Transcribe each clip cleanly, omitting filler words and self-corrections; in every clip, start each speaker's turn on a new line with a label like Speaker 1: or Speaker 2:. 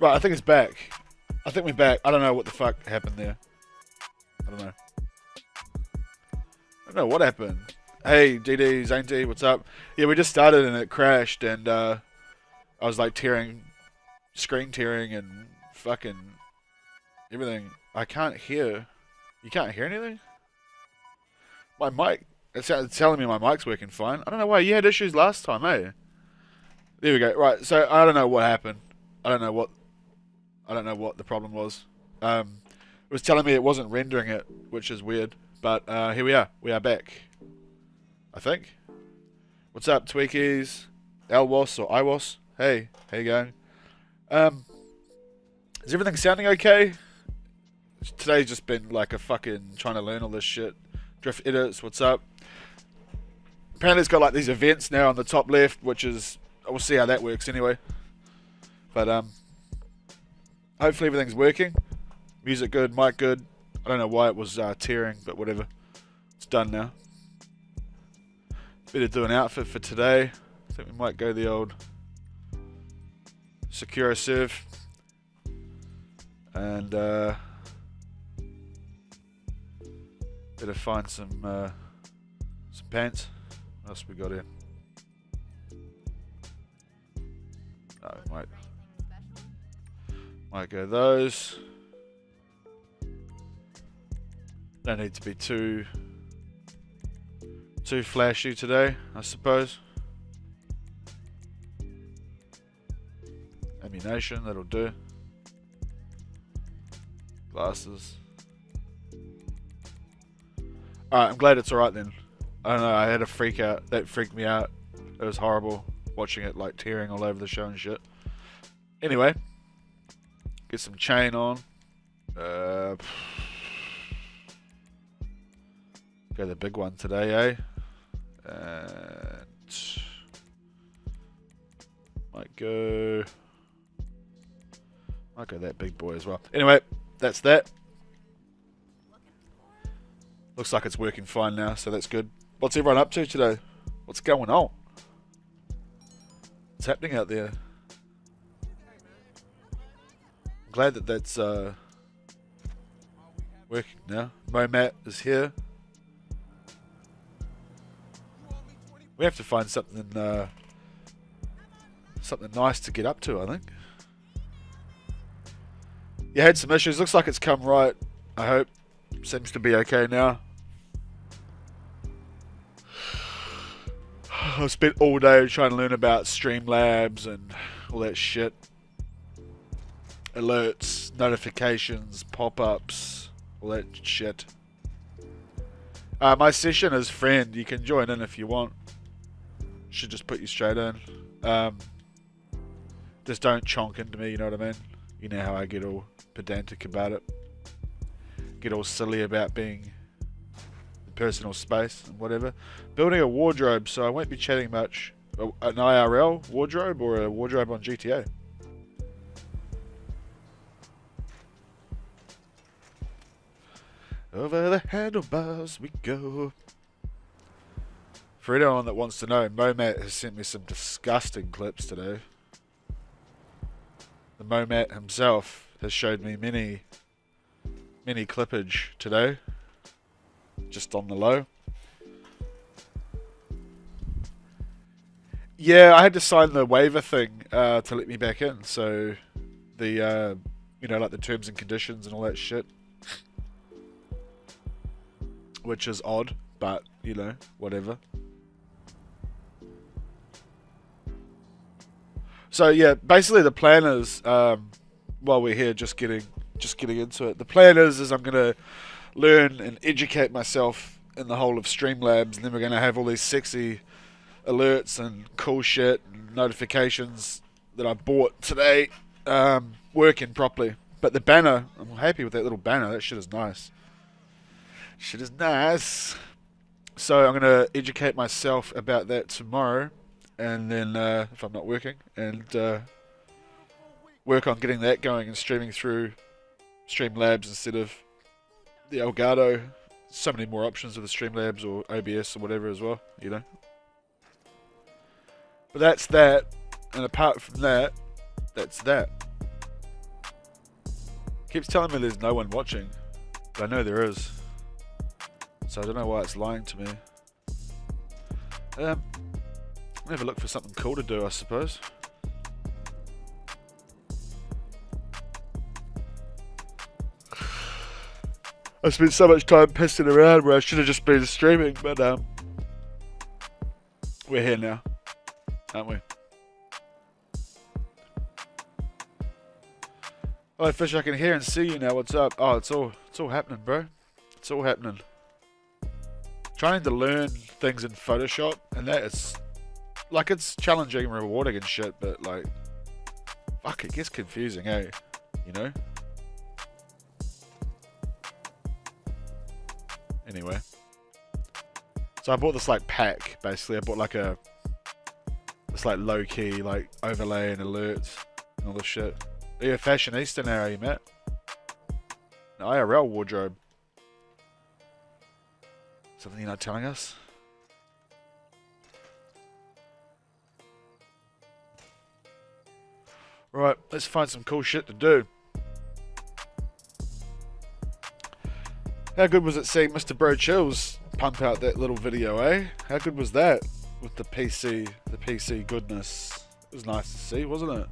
Speaker 1: Right, I think it's back. I think we're back. I don't know what the fuck happened there. I don't know. I don't know what happened. Hey, GD, Zane T, what's up? Yeah, we just started and it crashed, and I was like screen tearing and fucking everything. I can't hear. You can't hear anything? My mic, it's telling me my mic's working fine. I don't know why. You had issues last time, eh? There we go. Right, so I don't know what happened. I don't know what the problem was. It was telling me it wasn't rendering it, which is weird. But here we are. We are back. I think. What's up, Tweakies? Lwas or Iwas? Hey, how you going? Is everything sounding okay? Today's just been like a fucking trying to learn all this shit. Drift edits, what's up? Apparently it's got like these events now on the top left, which is, we'll see how that works anyway. But hopefully everything's working. Music good, mic good. I don't know why it was tearing, but whatever. It's done now. Better do an outfit for today. I think we might go the old Secure Serve. And better find some pants. What else we got here? No, might go those. Don't need to be too flashy today, I suppose. Ammunition, that'll do. Glasses. Alright, I'm glad it's alright then. I don't know, I had a freak out. That freaked me out. It was horrible watching it like tearing all over the show and shit. Anyway, get some chain on. Go the big one today, eh? And might go that big boy as well. Anyway, that's that. Looks like it's working fine now, so that's good. What's everyone up to today? What's going on? What's happening out there? I'm glad that that's working now. Momat is here. We have to find something nice to get up to, I think. You had some issues. Looks like it's come right. I hope. Seems to be okay now. I've spent all day trying to learn about Streamlabs and all that shit. Alerts, notifications, pop-ups, all that shit. My session is friend. You can join in if you want. Should just put you straight in. Just don't chonk into me, you know what I mean? You know how I get all pedantic about it. Get all silly about being in personal space and whatever. Building a wardrobe, so I won't be chatting much. An IRL wardrobe or a wardrobe on GTA. Over the handlebars we go. For anyone that wants to know, Momat has sent me some disgusting clips today. The Momat himself has showed me many clippage today. Just on the low. Yeah, I had to sign the waiver thing to let me back in. So the like the terms and conditions and all that shit. Which is odd, but whatever. So yeah, basically the plan is, while we're here, just getting into it. The plan is I'm gonna learn and educate myself in the whole of Streamlabs, and then we're gonna have all these sexy alerts and cool shit and notifications that I bought today working properly. But the banner, I'm happy with that little banner. That shit is nice. Shit is nice. So I'm gonna educate myself about that tomorrow. And then, if I'm not working, and work on getting that going and streaming through Streamlabs instead of the Elgato. So many more options with the Streamlabs or OBS or whatever as well, But that's that, and apart from that, that's that. Keeps telling me there's no one watching, but I know there is. So I don't know why it's lying to me. Never look for something cool to do, I suppose. I spent so much time pissing around where I should have just been streaming, but we're here now, aren't we? Hello Fish, I can hear and see you now. What's up? Oh, it's all happening, bro. It's all happening. Trying to learn things in Photoshop, and that is like, it's challenging and rewarding and shit, but like, fuck, it gets confusing, eh? You know? Anyway, so I bought this like pack. Basically, I bought like this like low key like overlay and alerts and all this shit. Are you a fashionista now, are you, Matt? An IRL wardrobe. Something you're not telling us? Right, let's find some cool shit to do. How good was it seeing Mr. Bro Chills pump out that little video, eh? How good was that with the PC goodness? It was nice to see, wasn't it?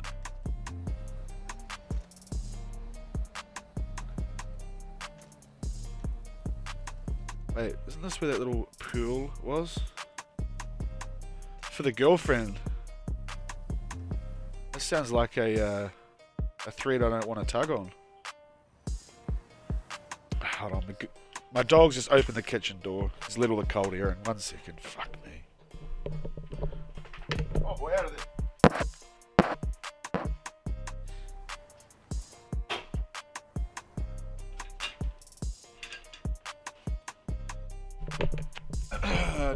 Speaker 1: Wait, isn't this where that little pool was? For the girlfriend. This sounds like a thread I don't want to tug on. Hold on, my dog's just opened the kitchen door. He's let all the cold air in. 1 second, fuck me. Oh boy, out of there.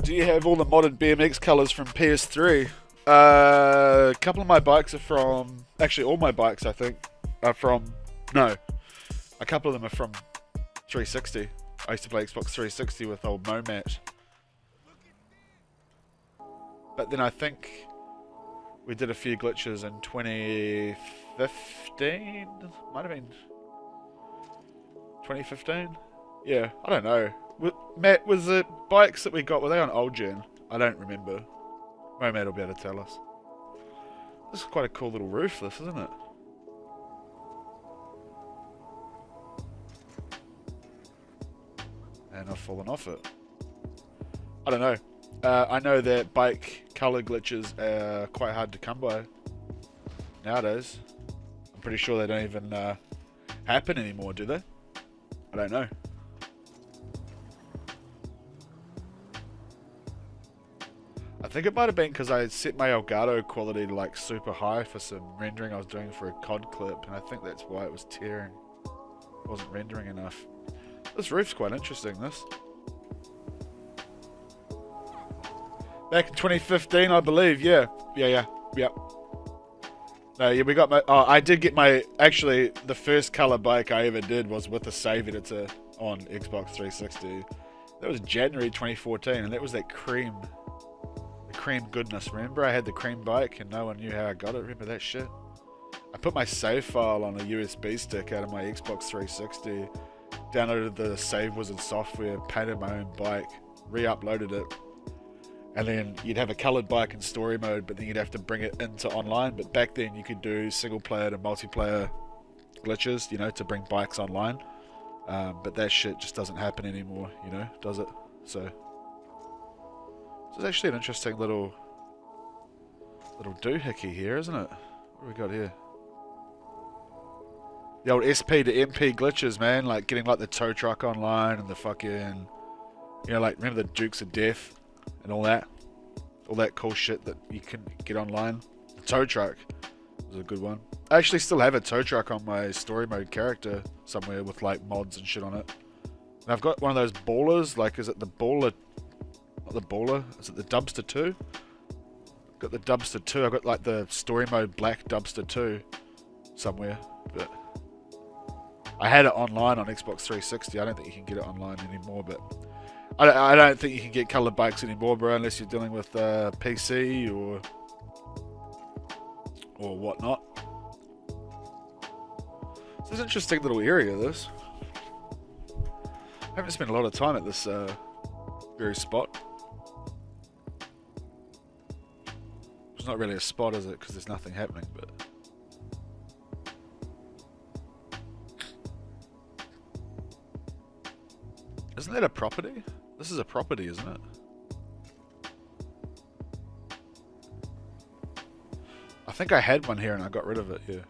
Speaker 1: Do you have all the modded BMX colours from PS3? A couple of my bikes are from... Actually, all my bikes, I think, are from... No. A couple of them are from 360. I used to play Xbox 360 with old Momat. But then I think we did a few glitches in 2015? Might have been 2015? Yeah, I don't know. Matt, was the bikes that we got, were they on old gen? I don't remember. Momat will be able to tell us. This is quite a cool little roof, this, isn't it? And I've fallen off it. I don't know. I know that bike colour glitches are quite hard to come by nowadays. I'm pretty sure they don't even happen anymore, do they? I don't know. I think it might have been because I had set my Elgato quality to like super high for some rendering I was doing for a COD clip, and I think that's why it was tearing. It wasn't rendering enough. This roof's quite interesting, this. Back in 2015, I believe, yeah. Yeah. No, yeah, we got my... Oh, I did get my... Actually, the first colour bike I ever did was with a save editor on Xbox 360. That was January 2014, and that was that cream... The cream goodness, remember? I had the cream bike, and no one knew how I got it. Remember that shit? I put my save file on a USB stick out of my Xbox 360... Downloaded the Save Wizard software, painted my own bike, re-uploaded it, and then you'd have a coloured bike in story mode, but then you'd have to bring it into online. But back then you could do single player to multiplayer glitches, you know, to bring bikes online. But that shit just doesn't happen anymore, you know, does it? So it's actually an interesting little doohickey here, isn't it? What do we got here? The old SP to MP glitches, man, like getting like the tow truck online and the fucking, you know, like remember the Dukes of Death and all that cool shit that you can get online. The tow truck was a good one. I actually still have a tow truck on my story mode character somewhere with like mods and shit on it. And I've got one of those ballers, like is it the baller, not the baller, is it the Dubster 2? I've got the Dubster 2, I've got like the story mode black Dubster 2 somewhere, but I had it online on Xbox 360. I don't think you can get it online anymore, but I don't think you can get coloured bikes anymore, bro, unless you're dealing with PC or whatnot. So This is an interesting little area, this. I haven't spent a lot of time at this very spot. It's not really a spot, is it? Because there's nothing happening, but... Isn't that a property? This is a property, isn't it? I think I had one here and I got rid of it, yeah.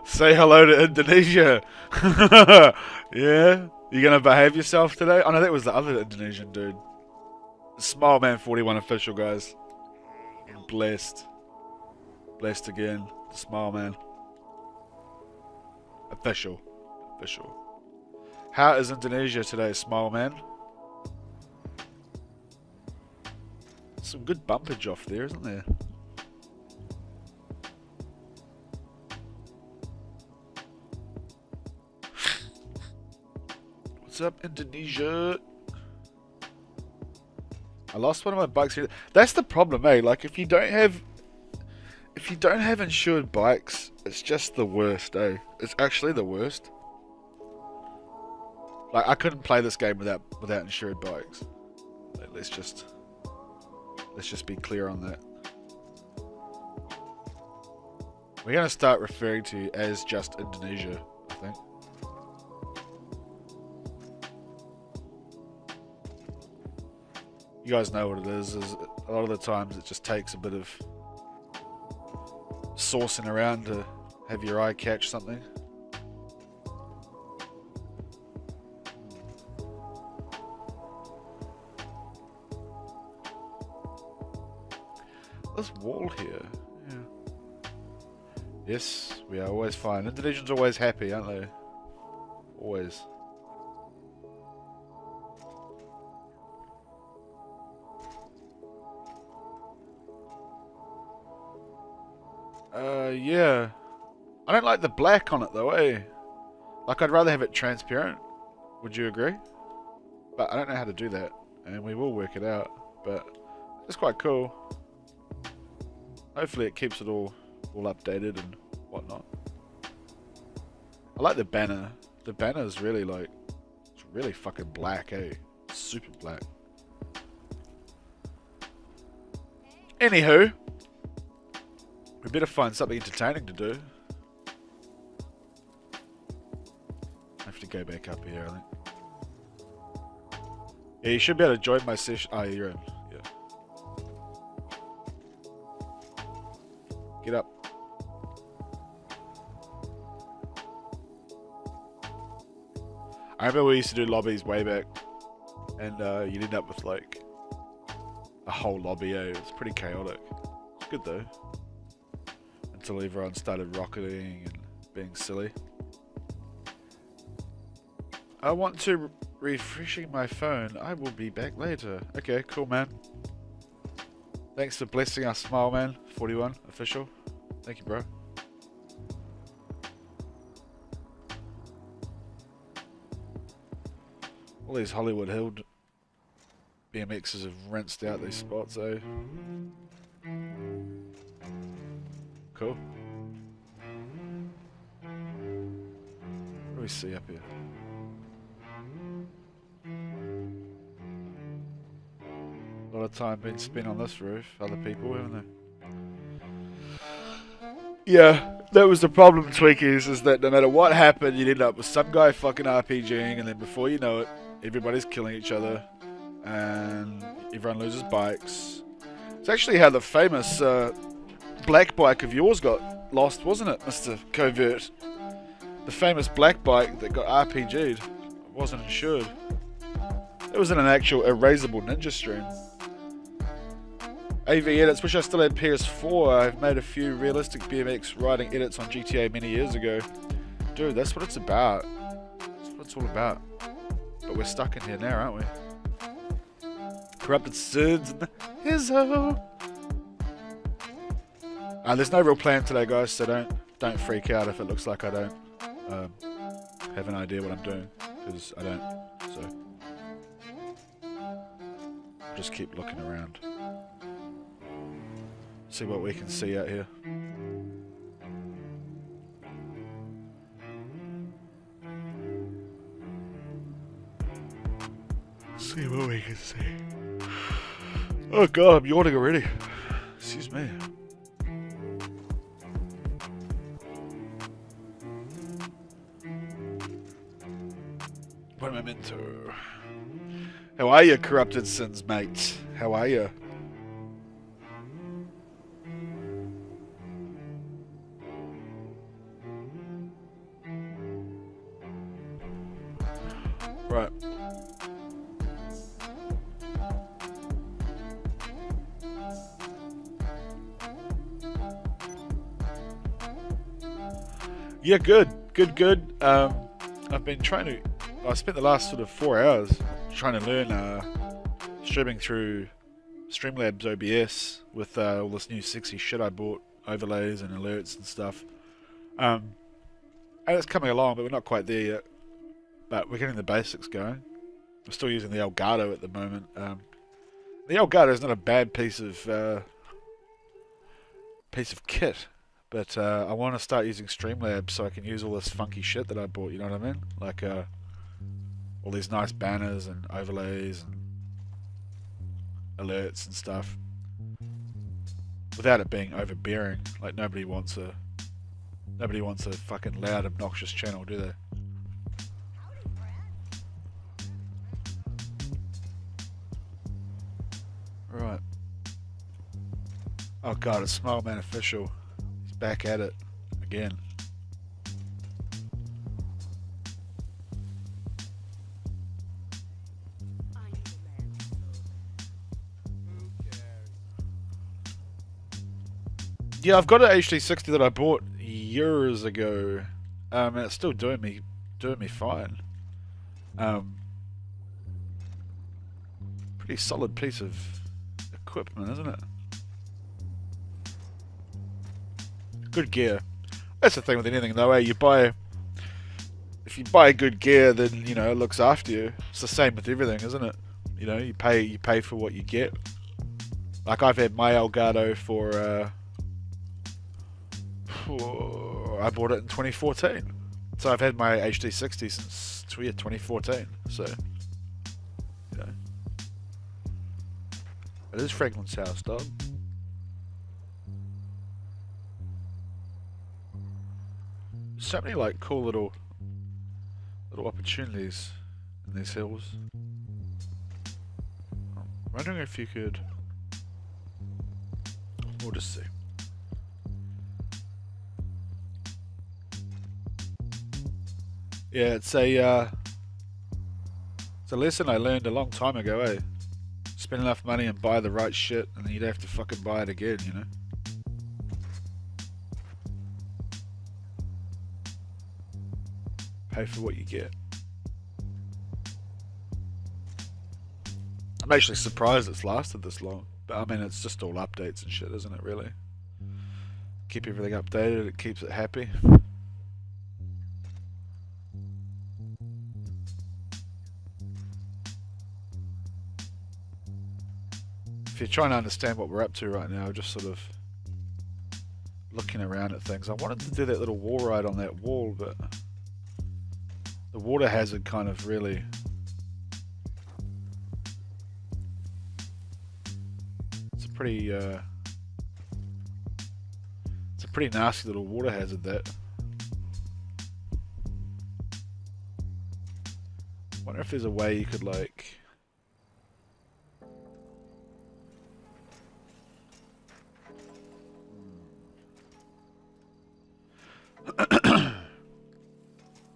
Speaker 1: Say hello to Indonesia. Yeah? You gonna behave yourself today? Oh no, that was the other Indonesian dude. Smile Man 41 official, guys. Blessed. Blessed again. Smile Man. Official. Official. How is Indonesia today, Smile Man? Some good bumpage off there, isn't there? What's up, Indonesia? I lost one of my bikes here. That's the problem, eh? Like if you don't have insured bikes, it's just the worst, eh? It's actually the worst. Like I couldn't play this game without insured bikes. Like, let's just be clear on that. We're gonna start referring to you as just Indonesia, I think. You guys know what it is a lot of the times it just takes a bit of sourcing around to have your eye catch something. This wall here, yeah. Yes, we are always fine. Indonesians are always happy, aren't they? Always. Yeah. I don't like the black on it though, eh? Like I'd rather have it transparent. Would you agree? But I don't know how to do that, and we will work it out. But it's quite cool. Hopefully it keeps it all updated and whatnot. I like the banner. The banner is really like, it's really fucking black, eh? Super black. Anywho, we better find something entertaining to do. I have to go back up here, I think. Yeah, you should be able to join my session. Oh, you're in. Yeah. Get up. I remember we used to do lobbies way back, and you'd end up with like a whole lobby, eh? It's pretty chaotic. It's good though. Until everyone started rocketing and being silly. I want to refreshing my phone. I will be back later. Okay, cool, man. Thanks for blessing us, Smile Man 41 official. Thank you, bro. All these Hollywood Hill BMXs have rinsed out these spots, eh? Cool. What do we see up here? A lot of time being spent on this roof. Other people, haven't they? Yeah, that was the problem, Tweakies, is that no matter what happened, you'd end up with some guy fucking RPGing, and then before you know it, everybody's killing each other, and everyone loses bikes. It's actually how the famous black bike of yours got lost, wasn't it, Mr. Covert? The famous black bike that got RPG'd wasn't insured. It was in an actual erasable ninja stream. AV edits, wish I still had PS4. I've made a few realistic BMX riding edits on GTA many years ago. Dude, that's what it's about. That's what it's all about. But we're stuck in here now, aren't we? Corrupted Sids and the Hizzo. There's no real plan today, guys, so don't freak out if it looks like I don't have an idea what I'm doing, because I don't. So just keep looking around. See what we can see out here. Oh god, I'm yawning already. Excuse me. What am I meant to? How are you, corrupted sins, mate? How are you? Right. Yeah, good. I've been trying to... I spent the last sort of 4 hours trying to learn streaming through Streamlabs OBS with all this new sexy shit I bought, overlays and alerts and stuff. And it's coming along, but we're not quite there yet. But we're getting the basics going. I'm still using the Elgato at the moment. The Elgato is not a bad piece of kit, but I want to start using Streamlabs so I can use all this funky shit that I bought. You know what I mean? Like all these nice banners and overlays and alerts and stuff, without it being overbearing. Like nobody wants a fucking loud, obnoxious channel, do they? Right. Oh god, it's Smileman official. He's back at it again. Yeah, I've got an HD60 that I bought years ago, and it's still doing me fine. Pretty solid piece of equipment, isn't it? Good gear. That's the thing with anything though, eh? If you buy good gear, then you know it looks after you. It's the same with everything, isn't it? You know, you pay for what you get. Like I've had my Elgato for I bought it in 2014, so I've had my HD60 since 2014. So, you know, it is Franklin's house, dog. So many like cool little opportunities in these hills. I'm wondering if you could. We'll just see. Yeah, it's a lesson I learned a long time ago, eh? Spend enough money and buy the right shit, and then you'd have to fucking buy it again, you know? Pay for what you get. I'm actually surprised it's lasted this long. But I mean, it's just all updates and shit, isn't it, really? Keep everything updated, it keeps it happy. If you're trying to understand what we're up to right now, just sort of looking around at things. I wanted to do that little wall ride on that wall, but the water hazard kind of really... It's a pretty nasty little water hazard, that. Wonder if there's a way you could like...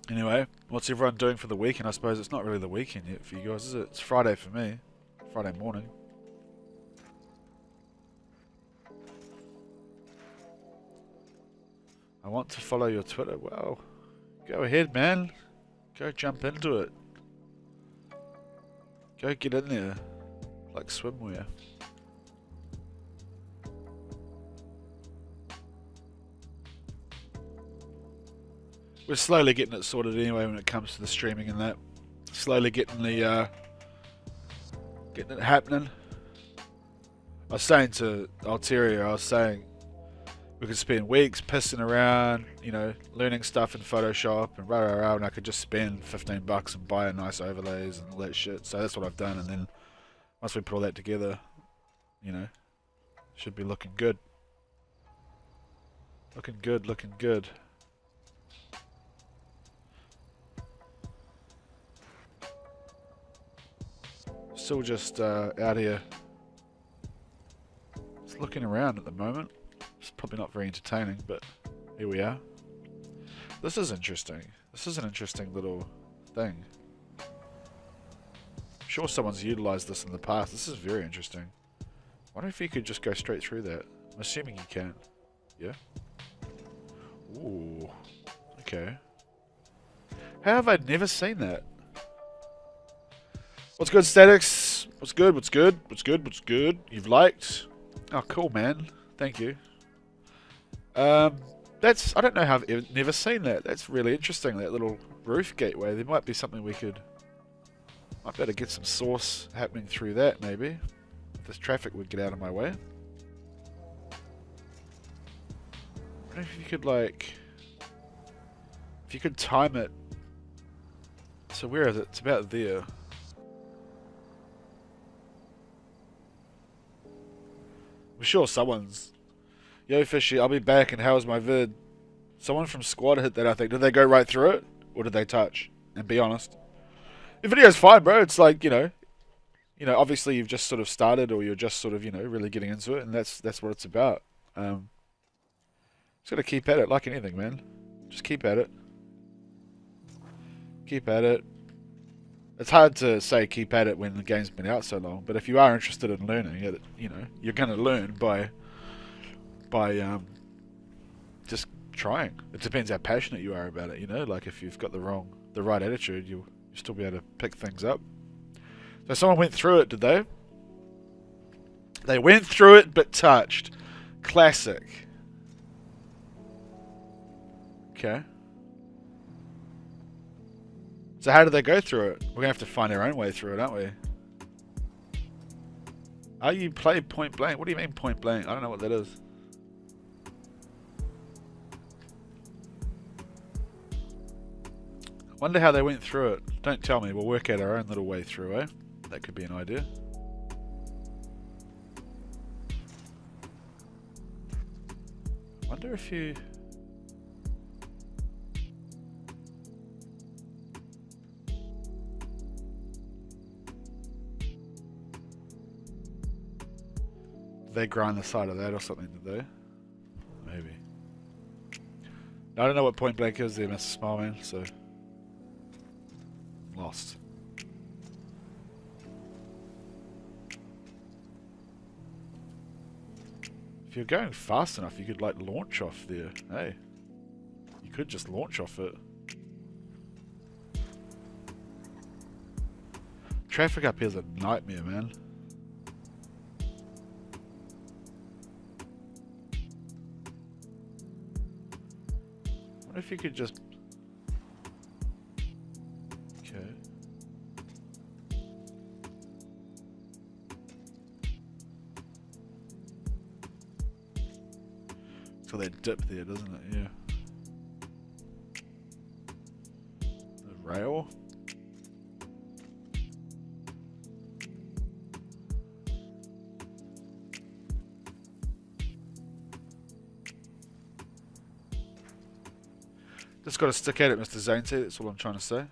Speaker 1: Anyway, what's everyone doing for the weekend? I suppose it's not really the weekend yet for you guys, is it? It's Friday for me. Friday morning. I want to follow your Twitter. Well, go ahead, man. Go jump into it. Go get in there. Like swimwear. We're slowly getting it sorted anyway when it comes to the streaming and that. Slowly getting the getting it happening. I was saying to Alteria, I was saying we could spend weeks pissing around, you know, learning stuff in Photoshop and rah, and I could just spend $15 and buy a nice overlays and all that shit. So that's what I've done, and then once we put all that together, you know, should be looking good. Looking good, looking good. Still just out here. Just looking around at the moment. It's probably not very entertaining, but here we are. This is interesting. This is an interesting little thing. I'm sure someone's utilized this in the past. This is very interesting. I wonder if you could just go straight through that. I'm assuming you can. Yeah? Ooh. Okay. How have I never seen that? What's good, Statics? What's good? What's good? What's good? What's good? You've liked? Oh, cool, man. Thank you. That's... I don't know how I've never seen that. That's really interesting, that little roof gateway. There might be something we could... Might be able to get some source happening through that, maybe. If this traffic would get out of my way. I wonder if you could, like... If you could time it... So where is it? It's about there. I'm sure someone's... Yo, Fishy, I'll be back, and how's my vid? Someone from Squad hit that, I think. Did they go right through it? Or did they touch? And be honest. The video's fine, bro. It's like, you know, obviously you've just sort of started, or you're just sort of, you know, really getting into it, and that's what it's about. Just gotta keep at it, like anything, man. Just keep at it. Keep at it. It's hard to say keep at it when the game's been out so long, but if you are interested in learning it, you know, you're gonna learn by just trying. It depends how passionate you are about it, you know. Like if you've got the right attitude, you'll still be able to pick things up. So someone went through it, did they? They went through it but touched. Classic. Okay. So how did they go through it? We're gonna have to find our own way through it, aren't we? Oh, you play point blank? What do you mean point blank? I don't know what that is. Wonder how they went through it. Don't tell me. We'll work out our own little way through, eh? That could be an idea. Wonder if you... Did they grind the side of that or something, did they? Maybe. I don't know what point blank is there, Mr. Smile Man, so... Lost. If you're going fast enough, you could like launch off there. Hey, you could just launch off it. Traffic up here's a nightmare, man. What if you could just... Okay. So that dip there, doesn't it? Yeah. The rail. Just got to stick at it, Mr. Zane. That's all I'm trying to say.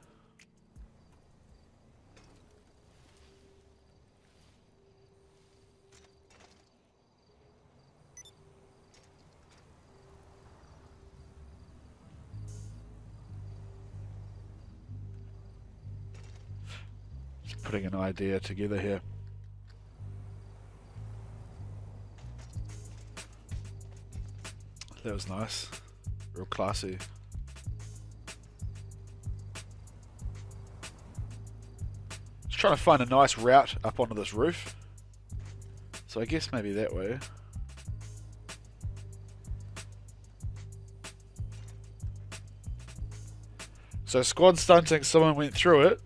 Speaker 1: Just putting an idea together here. That was nice. Real classy. Trying to find a nice route up onto this roof, so I guess maybe that way. So squad stunting, someone went through it,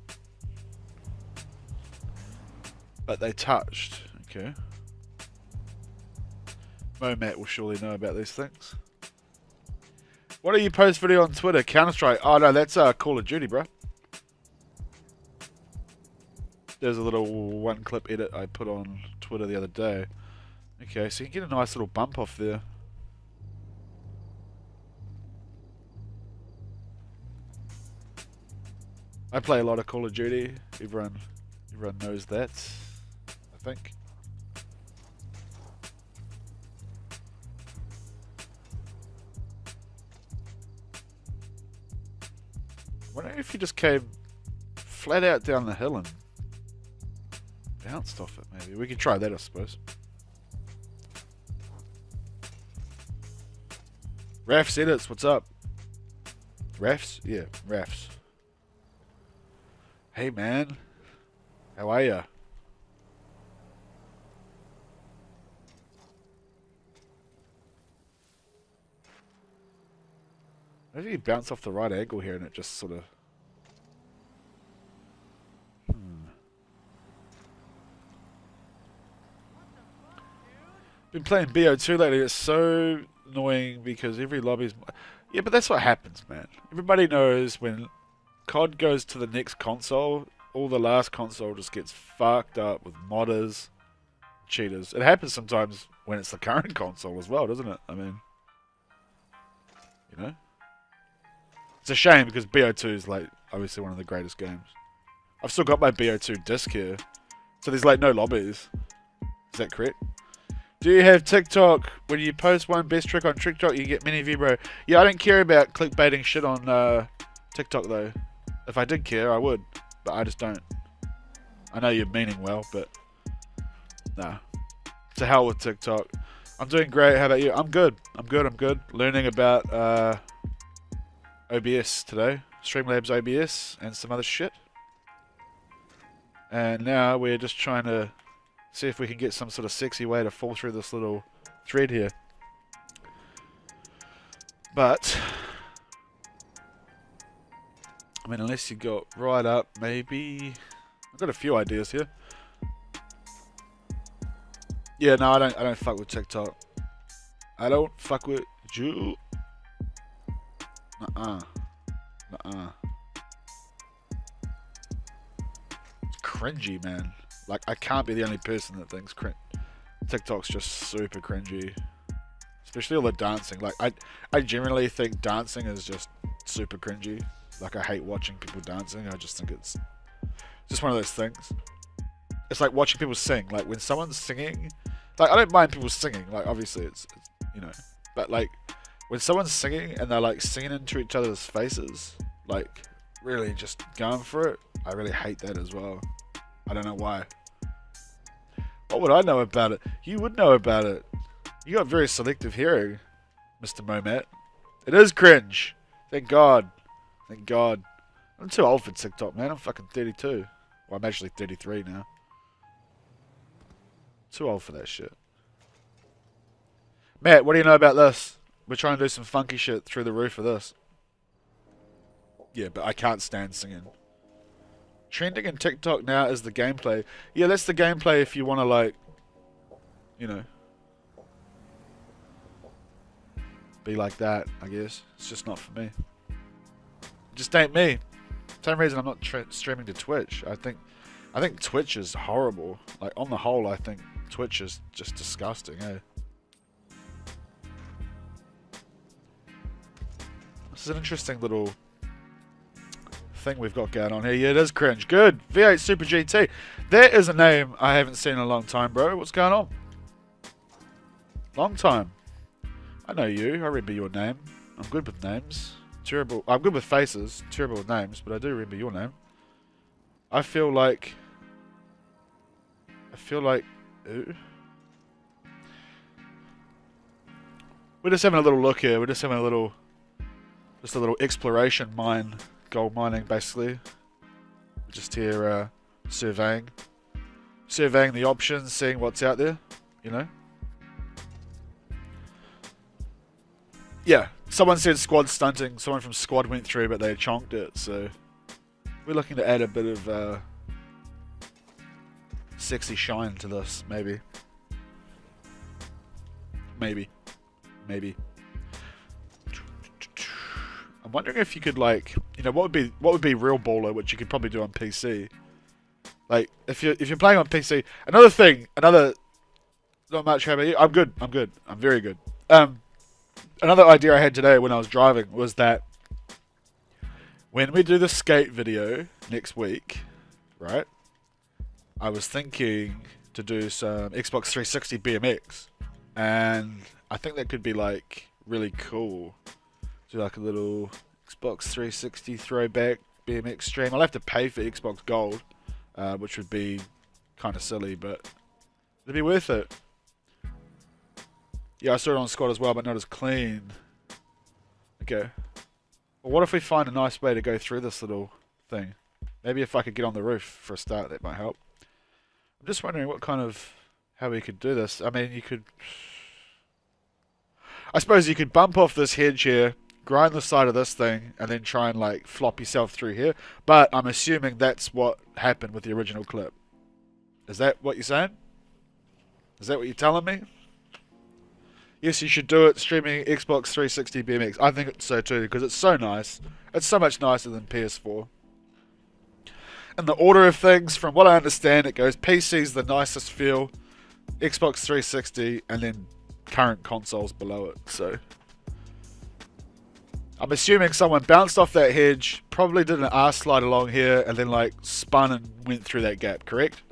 Speaker 1: but they touched. Okay. Momat will surely know about these things. What do you post video on Twitter? Counter-Strike? Oh no, that's Call of Duty, bro. There's a little one clip edit I put on Twitter the other day. Okay, so you can get a nice little bump off there. I play a lot of Call of Duty. Everyone knows that, I think. I wonder if you just came flat out down the hill and bounced off it, maybe. We could try that, I suppose. Rafs Edits, what's up? Rafs? Yeah, Rafs. Hey, man. How are ya? Maybe you bounce off the right angle here and it just sort of... Been playing BO2 lately. It's so annoying because every lobby's... Yeah, but that's what happens, man. Everybody knows when COD goes to the next console, all the last console just gets fucked up with modders, cheaters. It happens sometimes when it's the current console as well, doesn't it? I mean, you know? It's a shame because BO2 is like obviously one of the greatest games. I've still got my BO2 disc here. So there's like no lobbies. Is that correct? Do you have TikTok? When you post one best trick on TikTok, you get many views, bro. Yeah, I don't care about clickbaiting shit on TikTok though. If I did care, I would. But I just don't. I know you're meaning well, but nah. To hell with TikTok. I'm doing great. How about you? I'm good. I'm good. Learning about OBS today. Streamlabs OBS and some other shit. And now we're just trying to see if we can get some sort of sexy way to fall through this little thread here. But I mean, unless you got right up, maybe. I've got a few ideas here. Yeah, no, I don't fuck with TikTok. I don't fuck with you. Nuh-uh. It's cringy, man. Like, I can't be the only person that thinks TikTok's just super cringy. Especially all the dancing. Like, I generally think dancing is just super cringy. Like, I hate watching people dancing. I just think it's just one of those things. It's like watching people sing. Like, when someone's singing... Like, I don't mind people singing. Like, obviously, it's you know... But, like, when someone's singing and they're, like, singing into each other's faces... Like, really just going for it. I really hate that as well. I don't know why. What would I know about it? You would know about it. You got very selective hearing, Mr. Momat. It is cringe. Thank God. Thank God. I'm too old for TikTok, man. I'm fucking 32. Well, I'm actually 33 now. Too old for that shit. Matt, what do you know about this? We're trying to do some funky shit through the roof of this. Yeah, but I can't stand singing. Trending in TikTok now is the gameplay. Yeah, that's the gameplay if you want to, like, you know, be like that, I guess. It's just not for me. It just ain't me. Same reason I'm not streaming to Twitch. I think Twitch is horrible. Like, on the whole, I think Twitch is just disgusting, eh? This is an interesting little thing we've got going on here. Yeah, it is cringe. Good. V8 Super GT. That is a name I haven't seen in a long time, bro. What's going on? Long time. I know you. I remember your name. I'm good with names. Terrible. I'm good with faces. Terrible with names, but I do remember your name. I feel like... Ooh. We're just having a little look here. We're just having a little exploration mine. Gold mining, basically. Just here surveying the options, seeing what's out there, you know. Yeah, someone said squad stunting. Someone from squad went through, but they chonked it. So we're looking to add a bit of sexy shine to this, maybe. I'm wondering if you could, like, you know, what would be real baller, which you could probably do on PC. Like, if you're playing on PC, another Not much. How about you? I'm good. I'm good. I'm very good. Another idea I had today when I was driving was that when we do the skate video next week, right? I was thinking to do some Xbox 360 BMX, and I think that could be like really cool. Do like a little Xbox 360 throwback BMX stream. I'll have to pay for Xbox Gold, which would be kind of silly, but it'd be worth it. Yeah, I saw it on Squad as well, but not as clean. Okay. Well, what if we find a nice way to go through this little thing? Maybe if I could get on the roof for a start, that might help. I'm just wondering how we could do this. I mean, I suppose you could bump off this hedge here, grind the side of this thing, and then try and like flop yourself through here. But I'm assuming that's what happened with the original clip. Is that what you're saying? Is that what you're telling me? Yes, you should do it streaming Xbox 360 BMX. I think so too, because it's so nice. It's so much nicer than PS4. In the order of things, from what I understand, it goes PC's the nicest feel, Xbox 360, and then current consoles below it. So I'm assuming someone bounced off that hedge, probably did an arse slide along here, and then like spun and went through that gap, correct?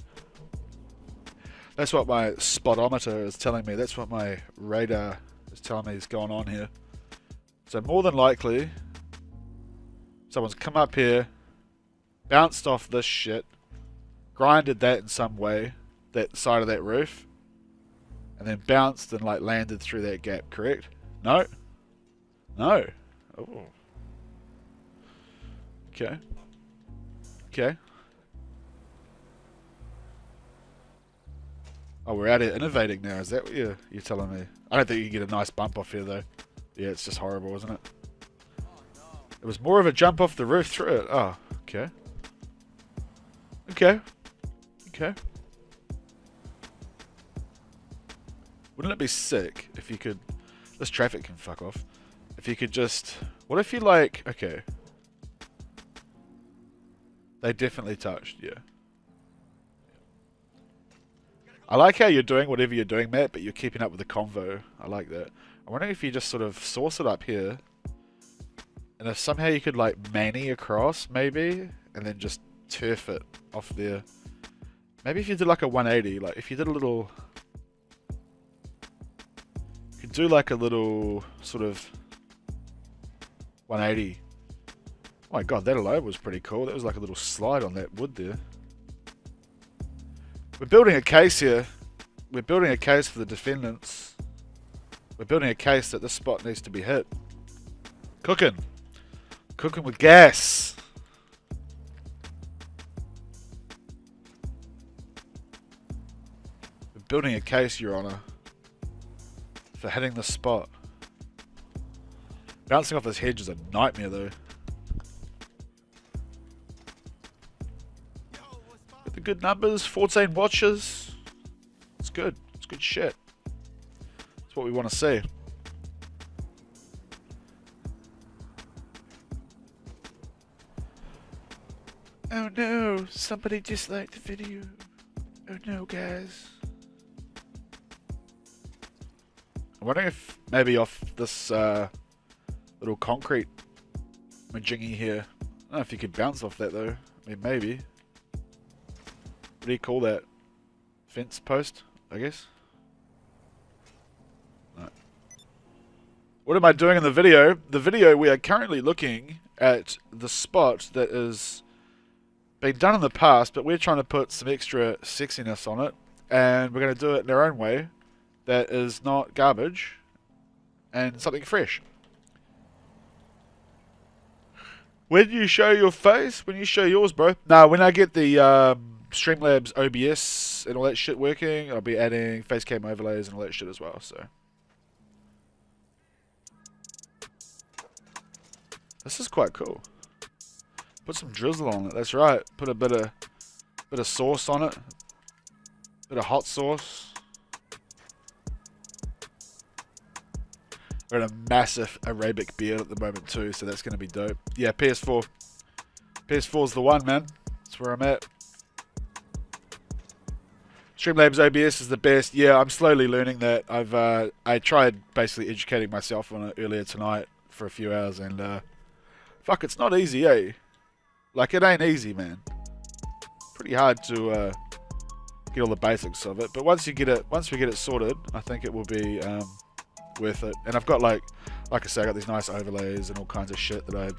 Speaker 1: That's what my spotometer is telling me. That's what my radar is telling me is going on here. So more than likely, someone's come up here, bounced off this shit, grinded that in some way, that side of that roof, and then bounced and like landed through that gap, correct? No? No. Oh. Okay. Okay. Oh, we're out here innovating now. Is that what you're telling me? I don't think you can get a nice bump off here, though. Yeah, it's just horrible, isn't it? It was more of a jump off the roof through it. Oh, okay. Okay. Okay. Wouldn't it be sick if you could... This traffic can fuck off. If you could just... What if you like... Okay. They definitely touched, yeah. I like how you're doing whatever you're doing, Matt, but you're keeping up with the convo. I like that. I'm wondering if you just sort of source it up here, and if somehow you could like manny across, maybe, and then just turf it off there. Maybe if you did like a 180, like if you did a little... You could do like a little sort of 180. Oh my god, that alone was pretty cool. That was like a little slide on that wood there. We're building a case here. We're building a case for the defendants. We're building a case that this spot needs to be hit. Cooking. Cooking with gas. We're building a case, Your Honor, for hitting the spot. Bouncing off this hedge is a nightmare, though. Got the good numbers, 14 watches. It's good. It's good shit. That's what we want to see. Oh no, somebody disliked the video. Oh no, guys. I'm wondering if maybe off this little concrete majingy here. I don't know if you could bounce off that though. I mean, maybe. What do you call that? Fence post, I guess? No. What am I doing in the video? The video, we are currently looking at the spot that is been done in the past, but we're trying to put some extra sexiness on it, and we're going to do it in our own way that is not garbage and something fresh. When you show your face, when you show yours, bro. Now, when I get the Streamlabs OBS and all that shit working, I'll be adding facecam overlays and all that shit as well. So this is quite cool. Put some drizzle on it. That's right. Put a bit of sauce on it. Bit of hot sauce. We're in a massive Arabic beard at the moment too, so that's going to be dope. Yeah, PS4. PS4's the one, man. That's where I'm at. Streamlabs OBS is the best. Yeah, I'm slowly learning that. I tried basically educating myself on it earlier tonight for a few hours, and fuck, it's not easy, eh? Like, it ain't easy, man. Pretty hard to get all the basics of it, but once we get it sorted, I think it will be worth it. And I've got like I say, I got these nice overlays and all kinds of shit that I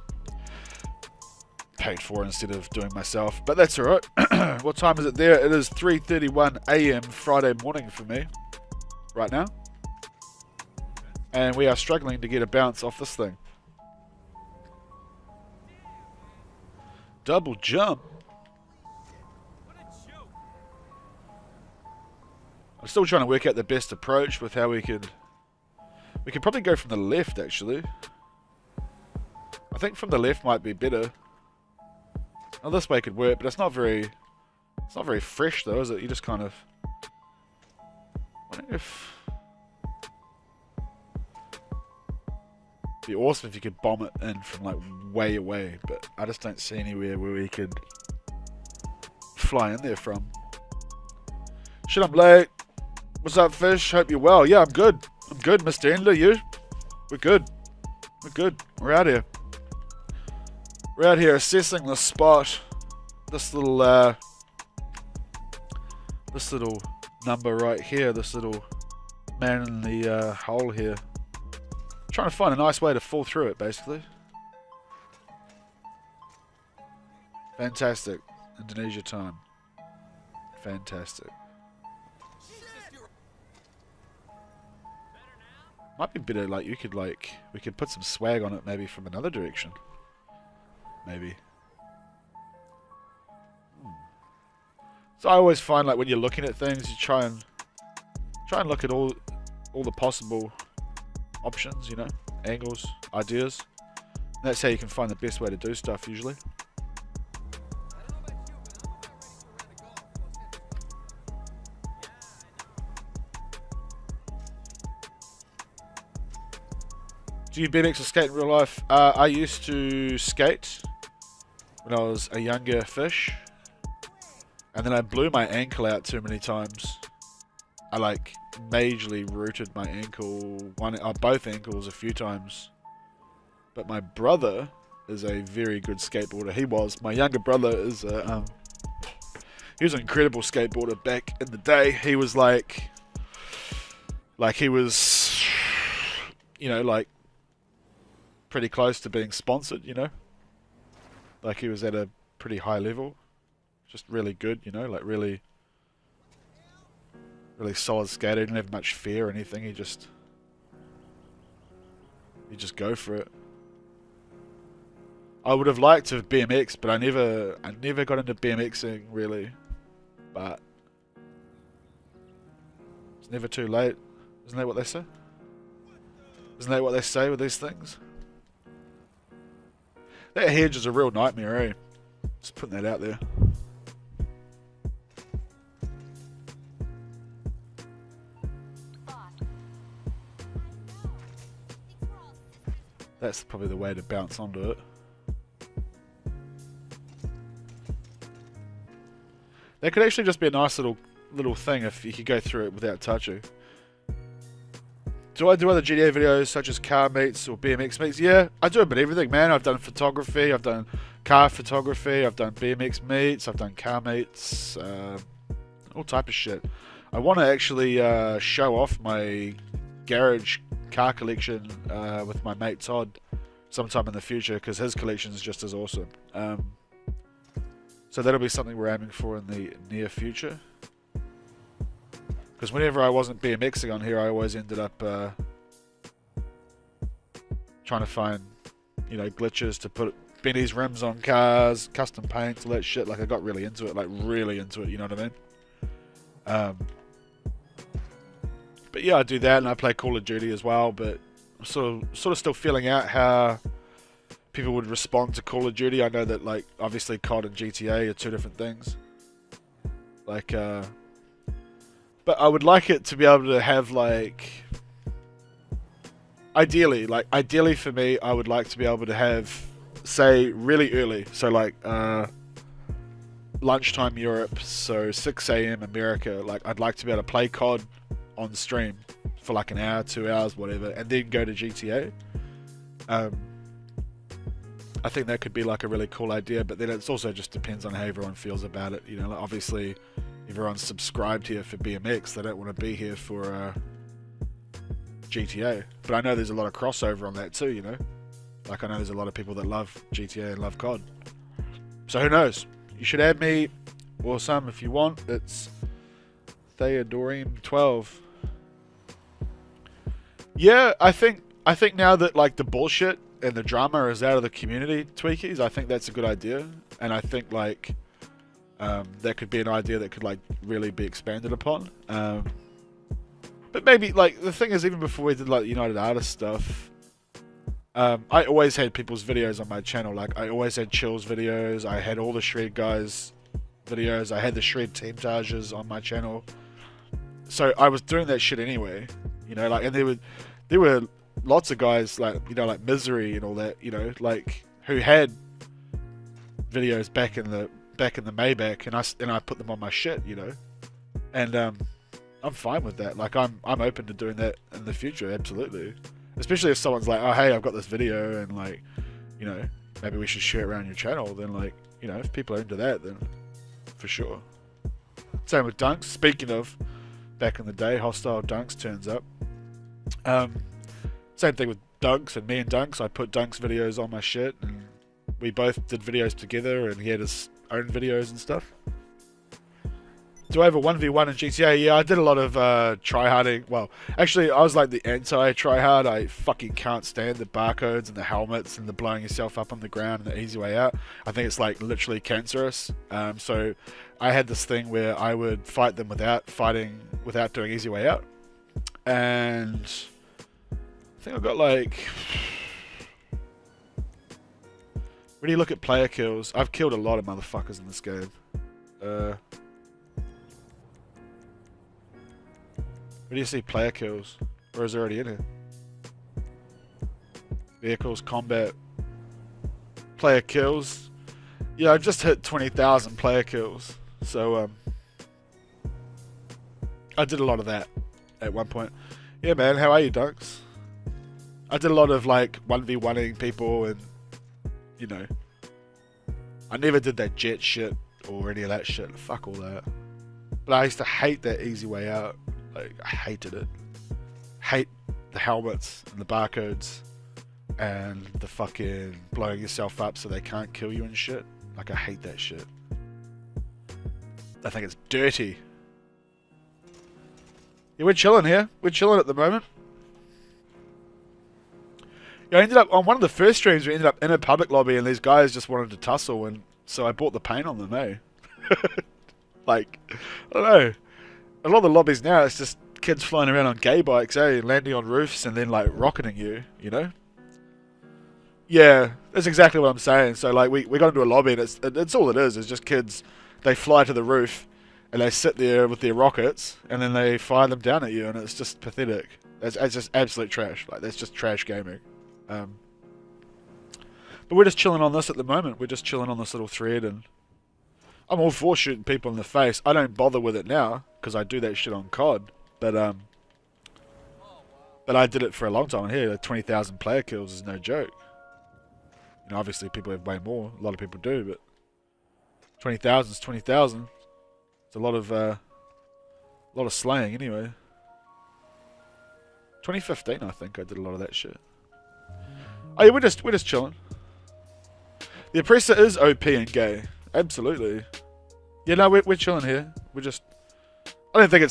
Speaker 1: paid for instead of doing myself, but that's alright. What time is it there? It is 3:31 AM Friday morning for me right now, and we are struggling to get a bounce off this thing. Double jump. I'm still trying to work out the best approach with how we could probably go from the left, actually. I think from the left might be better. Well, this way could work, but it's not very fresh though, is it? You just kind of... I wonder if... It'd be awesome if you could bomb it in from like way away, but I just don't see anywhere where we could fly in there from. Shit, I'm late. What's up, Fish? Hope you're well. Yeah, I'm good. I'm good, Mr. Endler. You? We're good. We're good. We're out here. We're out here assessing the spot. This little number right here. This little man in the hole here. Trying to find a nice way to fall through it, basically. Fantastic. Indonesia time. Fantastic. Might be better, like, we could put some swag on it maybe from another direction. Maybe. So I always find, like, when you're looking at things, you try and look at all the possible options, you know, angles, ideas. And that's how you can find the best way to do stuff usually. Do you BMX or skate in real life? I used to skate when I was a younger fish, and then I blew my ankle out too many times. I like majorly rooted my ankle, both ankles a few times. But my brother is a very good skateboarder. My younger brother is he was an incredible skateboarder back in the day. He was like he was, you know, like pretty close to being sponsored, you know. Like he was at a pretty high level. Just really good, you know, like really solid skater. Didn't have much fear or anything. He just go for it. I would have liked to have BMX, but I never got into BMXing really. But it's never too late. Isn't that what they say? Isn't that what they say with these things? That hedge is a real nightmare, eh? Just putting that out there. That's probably the way to bounce onto it. That could actually just be a nice little thing if you could go through it without touching. Do I do other GTA videos such as car meets or BMX meets? Yeah, I do a bit of everything, man. I've done photography, I've done car photography, I've done BMX meets, I've done car meets, all type of shit. I want to actually show off my garage car collection with my mate Todd sometime in the future, because his collection is just as awesome. So that'll be something we're aiming for in the near future. Because whenever I wasn't BMXing on here, I always ended up trying to find, you know, glitches to put Benny's rims on cars, custom paints, all that shit. Like, I got really into it, you know what I mean? But yeah, I do that, and I play Call of Duty as well, but I'm sort of still feeling out how people would respond to Call of Duty. I know that, like, obviously COD and GTA are two different things. Like, but I would like it to be able to have, like, ideally for me, I would like to be able to have, say, really early. So like lunchtime Europe, so 6 a.m. America. Like, I'd like to be able to play COD on stream for like an hour, 2 hours, whatever, and then go to GTA. I think that could be like a really cool idea, but then it's also just depends on how everyone feels about it. You know, like obviously everyone's subscribed here for BMX. They don't want to be here for GTA. But I know there's a lot of crossover on that too, you know. Like I know there's a lot of people that love GTA and love COD. So who knows? You should add me or some if you want. It's Theodorium12. Yeah, I think now that like the bullshit and the drama is out of the community, Tweakies, I think that's a good idea. And I think like that could be an idea that could like really be expanded upon. But maybe like the thing is, even before we did like United Artists stuff, I always had people's videos on my channel. Like I always had Chill's videos. I had all the Shred guys videos. I had the Shred team charges on my channel. So I was doing that shit anyway, you know. Like, and there were lots of guys like, you know, like Misery and all that, you know, like who had videos back in the Maybach, and I put them on my shit, you know. And I'm fine with that. Like I'm open to doing that in the future, absolutely. Especially if someone's like, oh hey, I've got this video and like, you know, maybe we should share it around your channel. Then like, you know, if people are into that, then for sure. Same with Dunks. Speaking of back in the day, Hostile Dunks turns up. Same thing with Dunks and me and Dunks. I put Dunks videos on my shit, and we both did videos together, and he had his own videos and stuff. Do I have a 1v1 in GTA? Yeah, I did a lot of tryharding. Well, actually, I was like the anti-tryhard. I fucking can't stand the barcodes and the helmets and the blowing yourself up on the ground and the easy way out. I think it's like literally cancerous. So I had this thing where I would fight them without doing easy way out. And I think I've got like... When you look at player kills, I've killed a lot of motherfuckers in this game. Where do you see player kills? Or is it already in here? Vehicles, combat, player kills. Yeah, I've just hit 20,000 player kills. So, I did a lot of that at one point. Yeah, man, how are you, Dunks? I did a lot of, like, 1v1ing people and, you know. I never did that jet shit or any of that shit. Fuck all that. But I used to hate that easy way out. Like, I hated it. Hate the helmets and the barcodes and the fucking blowing yourself up so they can't kill you and shit. Like, I hate that shit. I think it's dirty. Yeah, we're chilling here. We're chilling at the moment. Yeah, I ended up, on one of the first streams, we ended up in a public lobby and these guys just wanted to tussle, and so I bought the paint on them, eh? Like, I don't know. A lot of the lobbies now, it's just kids flying around on gay bikes, eh? Landing on roofs and then, like, rocketing you, you know? Yeah, that's exactly what I'm saying. So, like, we got into a lobby and it's all it is just kids, they fly to the roof and they sit there with their rockets and then they fire them down at you, and it's just pathetic. It's just absolute trash. Like, that's just trash gaming. But we're just chilling on this at the moment. We're just chilling on this little thread, and I'm all for shooting people in the face. I don't bother with it now because I do that shit on COD. But I did it for a long time. And here, 20,000 player kills is no joke. You know, obviously people have way more. A lot of people do, but 20,000 is 20,000. It's a lot of slaying anyway. 2015, I think I did a lot of that shit. Oh yeah, we're just chilling. The Oppressor is OP and gay. Absolutely. Yeah, no, we're chilling here. We're just... I don't think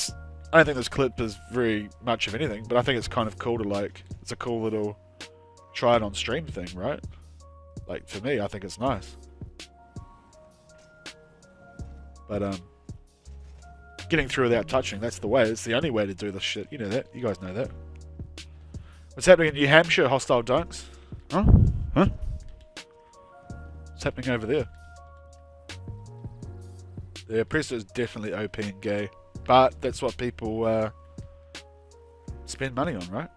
Speaker 1: this clip is very much of anything, but I think it's kind of cool to, like... It's a cool little try it on stream thing, right? Like, for me, I think it's nice. But, getting through without touching, that's the way. It's the only way to do this shit. You know that. You guys know that. What's happening in New Hampshire, Hostile Dunks? Huh? Huh? What's happening over there? The Oppressor is definitely OP and gay, but that's what people spend money on, right?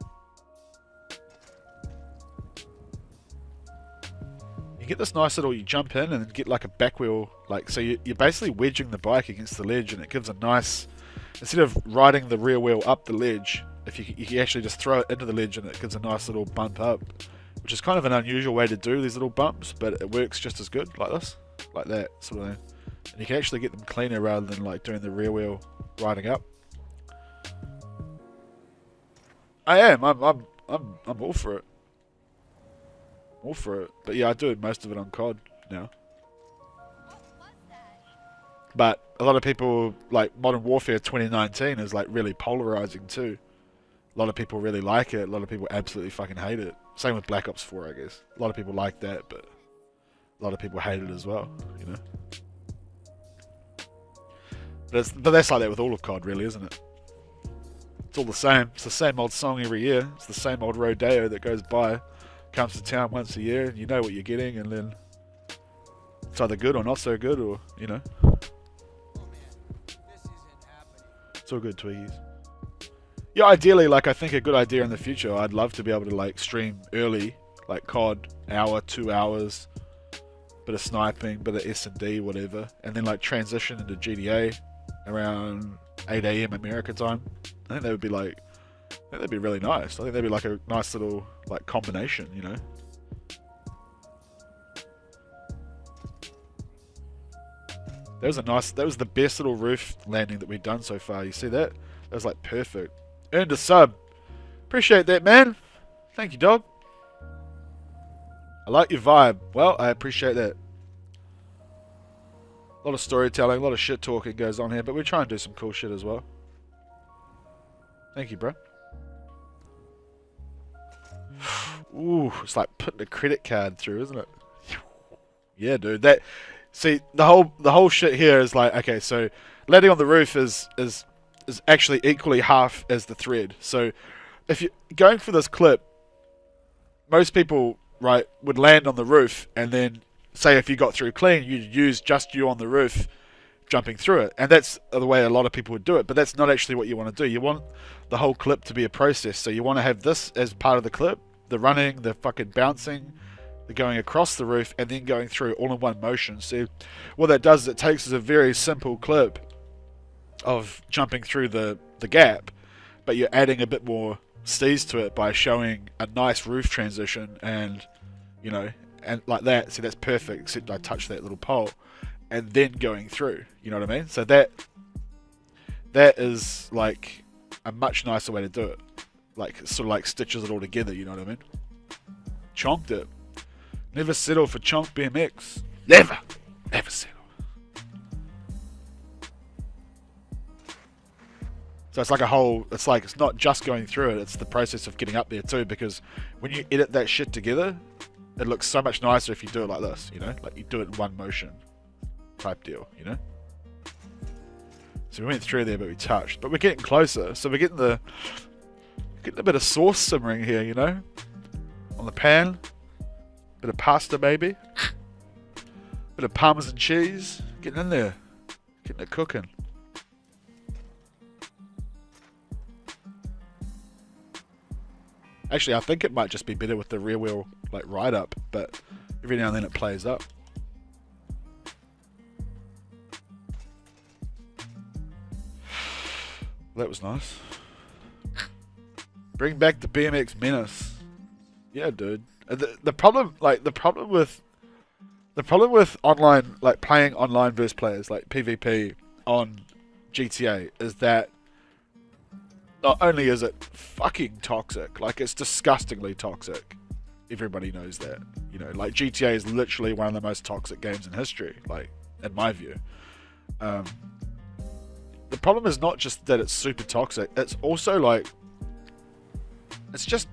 Speaker 1: you get this nice little, you jump in and get like a back wheel, like, so you're basically wedging the bike against the ledge, and it gives a nice, instead of riding the rear wheel up the ledge, if you can actually just throw it into the ledge and it gives a nice little bump up, which is kind of an unusual way to do these little bumps, but it works just as good, like this, like that sort of thing. And you can actually get them cleaner rather than like doing the rear wheel riding up. I'm all for it. All for it. But yeah, I do most of it on COD now. But a lot of people, like Modern Warfare 2019 is like really polarizing too. A lot of people really like it. A lot of people absolutely fucking hate it. Same with Black Ops 4, I guess. A lot of people like that, but a lot of people hate it as well, you know. But that's like that with all of COD, really, isn't it? It's all the same. It's the same old song every year. It's the same old rodeo that goes by, comes to town once a year, and you know what you're getting, and then it's either good or not so good, or, you know. It's all good, Twiggies. Yeah, ideally, like, I think a good idea in the future, I'd love to be able to, like, stream early, like COD, hour, 2 hours, bit of sniping, bit of S&D, whatever, and then, like, transition into GTA around 8 AM America time. I think that would be, like, I think that'd be really nice. I think that'd be, like, a nice little, like, combination, you know? That was the best little roof landing that we've done so far. You see that? That was, like, perfect. Earned a sub. Appreciate that, man. Thank you, dog. I like your vibe. Well, I appreciate that. A lot of storytelling, a lot of shit talking goes on here, but we try and do some cool shit as well. Thank you, bro. Ooh, it's like putting a credit card through, isn't it? Yeah, dude. That, see, the whole shit here is like, okay, so landing on the roof is actually equally half as the thread. So if you're going for this clip, most people, right, would land on the roof, and then say if you got through clean, you'd use just you on the roof jumping through it. And that's the way a lot of people would do it, but that's not actually what you want to do. You want the whole clip to be a process. So you want to have this as part of the clip, the running, the fucking bouncing, the going across the roof, and then going through all in one motion. So what that does is it takes us a very simple clip of jumping through the gap, but you're adding a bit more steez to it by showing a nice roof transition, and, you know, and like that. See, that's perfect, except I touched that little pole, and then going through, you know what I mean? So that is like a much nicer way to do it. Like, sort of like stitches it all together, you know what I mean? Chonked it. Never settle for chonk BMX. Never settle. So it's like a whole, it's like, it's not just going through it, it's the process of getting up there too, because when you edit that shit together, it looks so much nicer if you do it like this, you know? Like, you do it in one motion type deal, you know? So we went through there, but we touched. But we're getting closer, so we're getting a bit of sauce simmering here, you know? On the pan. Bit of pasta, maybe. Bit of parmesan cheese. Getting in there. Getting it cooking. Actually, I think it might just be better with the rear wheel, like, ride up, but every now and then it plays up. That was nice. Bring back the BMX menace. Yeah, dude. The problem with online, like, playing online versus players, like PvP on GTA, is that not only is it fucking toxic, like, it's disgustingly toxic. Everybody knows that. You know, like, GTA is literally one of the most toxic games in history, like, in my view. The problem is not just that it's super toxic, it's also, like, it's just,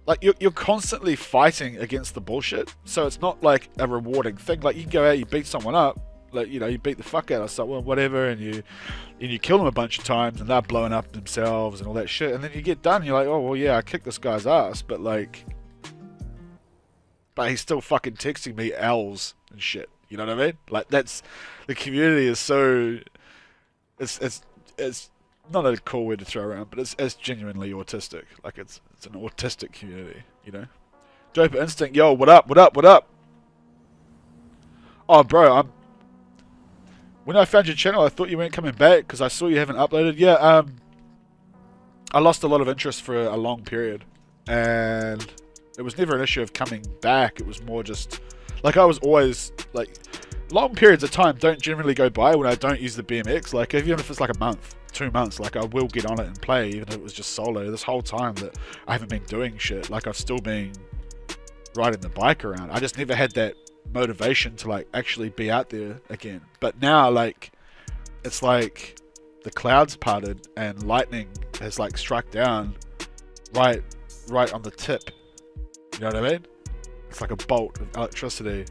Speaker 1: like, you're constantly fighting against the bullshit, so it's not, like, a rewarding thing. Like, you go out, you beat someone up, like, you know, you beat the fuck out of someone, whatever, and you kill them a bunch of times, and they're blowing up themselves and all that shit, and then you get done, and you're like, oh, well, yeah, I kicked this guy's ass, but, like, but he's still fucking texting me L's and shit, you know what I mean? Like, that's, the community is so, it's not a cool word to throw around, but it's genuinely autistic. Like, it's an autistic community, you know? Doper Instinct, yo, what up, what up, what up? Oh, bro, when I found your channel, I thought you weren't coming back because I saw you haven't uploaded. Yeah, I lost a lot of interest for a long period, and it was never an issue of coming back. It was more just like I was always like long periods of time don't generally go by when I don't use the BMX. Like even if it's like a month, 2 months, like I will get on it and play, even if it was just solo. This whole time that I haven't been doing shit, like I've still been riding the bike around. I just never had that motivation to like actually be out there again. But now, like, it's like the clouds parted and lightning has like struck down right on the tip. You know what I mean? It's like a bolt of electricity,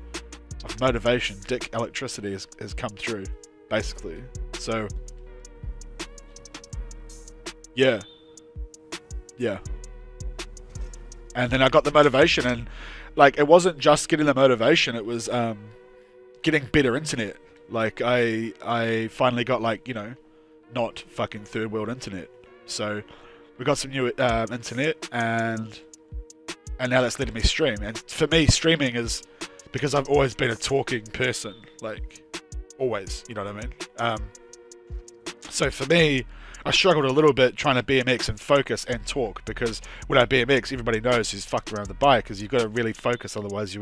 Speaker 1: of motivation. Dick electricity has come through, basically. So yeah. And then I got the motivation, and like it wasn't just getting the motivation, it was getting better internet. Like I finally got, like, you know, not fucking third world internet. So we got some new internet, and now that's letting me stream. And for me, streaming is because I've always been a talking person, like always, you know what I mean? So for me, I struggled a little bit trying to BMX and focus and talk, because when I BMX, everybody knows who's fucked around the bike, because you've got to really focus, otherwise you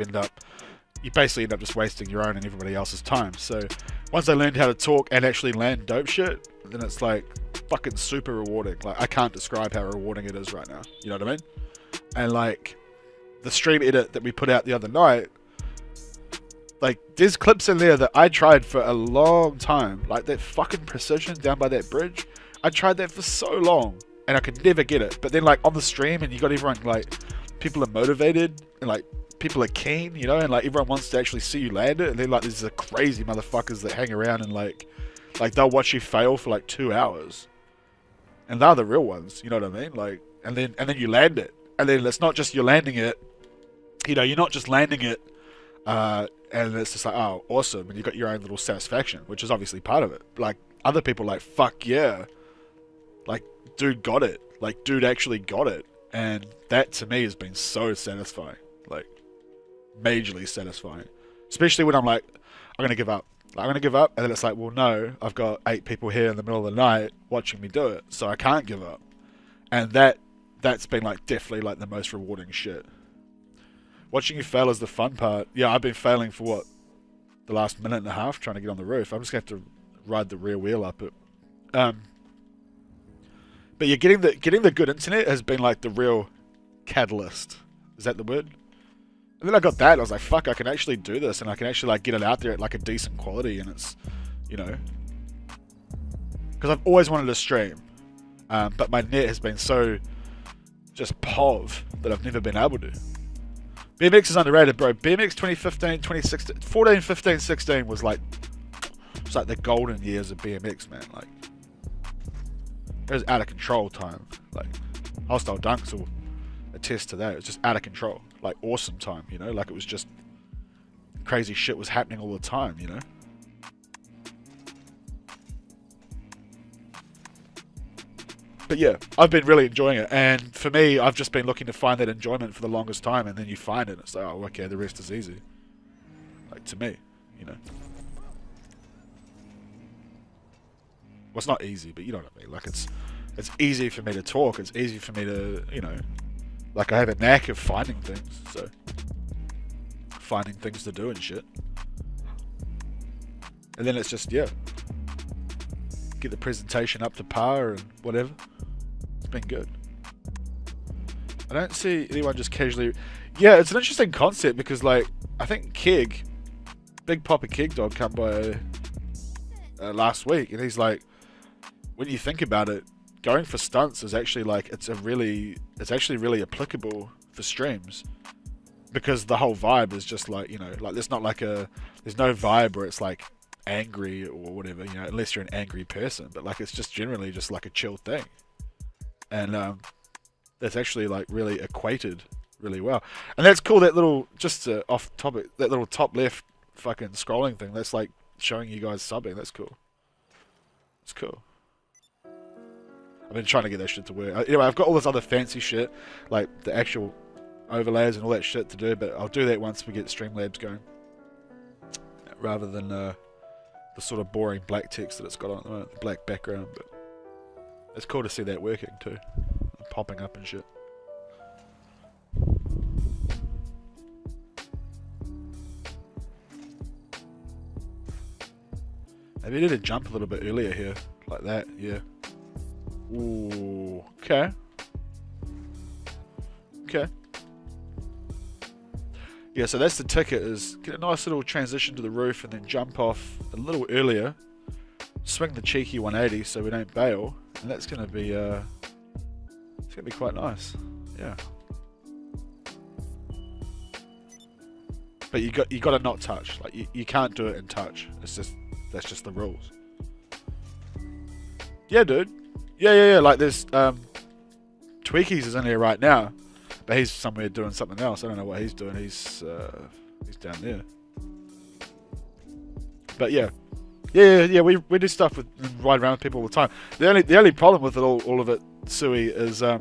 Speaker 1: basically end up just wasting your own and everybody else's time. So once I learned how to talk and actually land dope shit, then it's like fucking super rewarding. Like I can't describe how rewarding it is right now. You know what I mean? And like the stream edit that we put out the other night, like there's clips in there that I tried for a long time. Like that fucking precision down by that bridge, I tried that for so long and I could never get it. But then like on the stream, and you got everyone, like people are motivated and like people are keen, you know, and like everyone wants to actually see you land it. And then like there's the crazy motherfuckers that hang around and like they'll watch you fail for like 2 hours, and they're the real ones, you know what I mean? Like and then you land it, and then it's not just you're landing it, you know, you're not just landing it and it's just like, oh awesome, and you got your own little satisfaction, which is obviously part of it. Like other people like, fuck yeah, like dude got it, like dude actually got it. And that to me has been so satisfying, like majorly satisfying, especially when I'm like, I'm gonna give up, and then it's like, well no, I've got 8 people here in the middle of the night watching me do it, so I can't give up. And that's been like definitely like the most rewarding shit. Watching you fail is the fun part. Yeah, I've been failing for what, the last minute and a half trying to get on the roof. I'm just gonna have to ride the rear wheel up it. But yeah, getting the good internet has been like the real catalyst. Is that the word? And then I got that, and I was like, fuck, I can actually do this, and I can actually like get it out there at like a decent quality, and it's, you know, because I've always wanted to stream, but my net has been so just POV that I've never been able to. BMX is underrated, bro. BMX 2015, 2016, 14, 15, 16 was like, it's like the golden years of BMX, man. Like, it was out of control time. Like, Hostile Dunks will attest to that. It was just out of control. Like, awesome time, you know? Like, it was just crazy shit was happening all the time, you know? But yeah, I've been really enjoying it, and for me, I've just been looking to find that enjoyment for the longest time, and then you find it, and it's like, oh, okay, the rest is easy. Like, to me, you know. Well, it's not easy, but you know what I mean. Like, it's easy for me to talk, it's easy for me to, you know, like I have a knack of finding things, so finding things to do and shit. And then it's just, yeah, get the presentation up to par and whatever. It's been good. I don't see anyone just casually... Yeah, it's an interesting concept because, like, I think Keg, Big Papa Keg Dog, come by last week, and he's like, when you think about it, going for stunts is actually like, it's actually really applicable for streams, because the whole vibe is just like, you know, like there's no vibe where it's like angry or whatever, you know, unless you're an angry person, but like it's just generally just like a chill thing, and that's actually like really equated really well. And that's cool, that little, just off topic, that little top left fucking scrolling thing, that's like showing you guys subbing. That's cool. It's cool. I've been trying to get that shit to work. Anyway, I've got all this other fancy shit, like the actual overlays and all that shit to do, but I'll do that once we get Streamlabs going. Yeah. rather than the sort of boring black text that it's got on at the moment, the black background. But it's cool to see that working too, popping up and shit. Maybe I need to jump a little bit earlier here, like that, yeah. Ooh, okay. Okay. Yeah, so that's the ticket, is get a nice little transition to the roof and then jump off a little earlier, swing the cheeky 180 so we don't bail, and that's gonna be it's gonna be quite nice. Yeah. But you got to not touch. Like you can't do it and touch. It's just that's just the rules. Yeah, dude. Yeah. Like there's Tweakies is in here right now, but he's somewhere doing something else. I don't know what he's doing. He's down there. But yeah. We do stuff with and ride around with people all the time. The only problem with it all of it, Sui, is it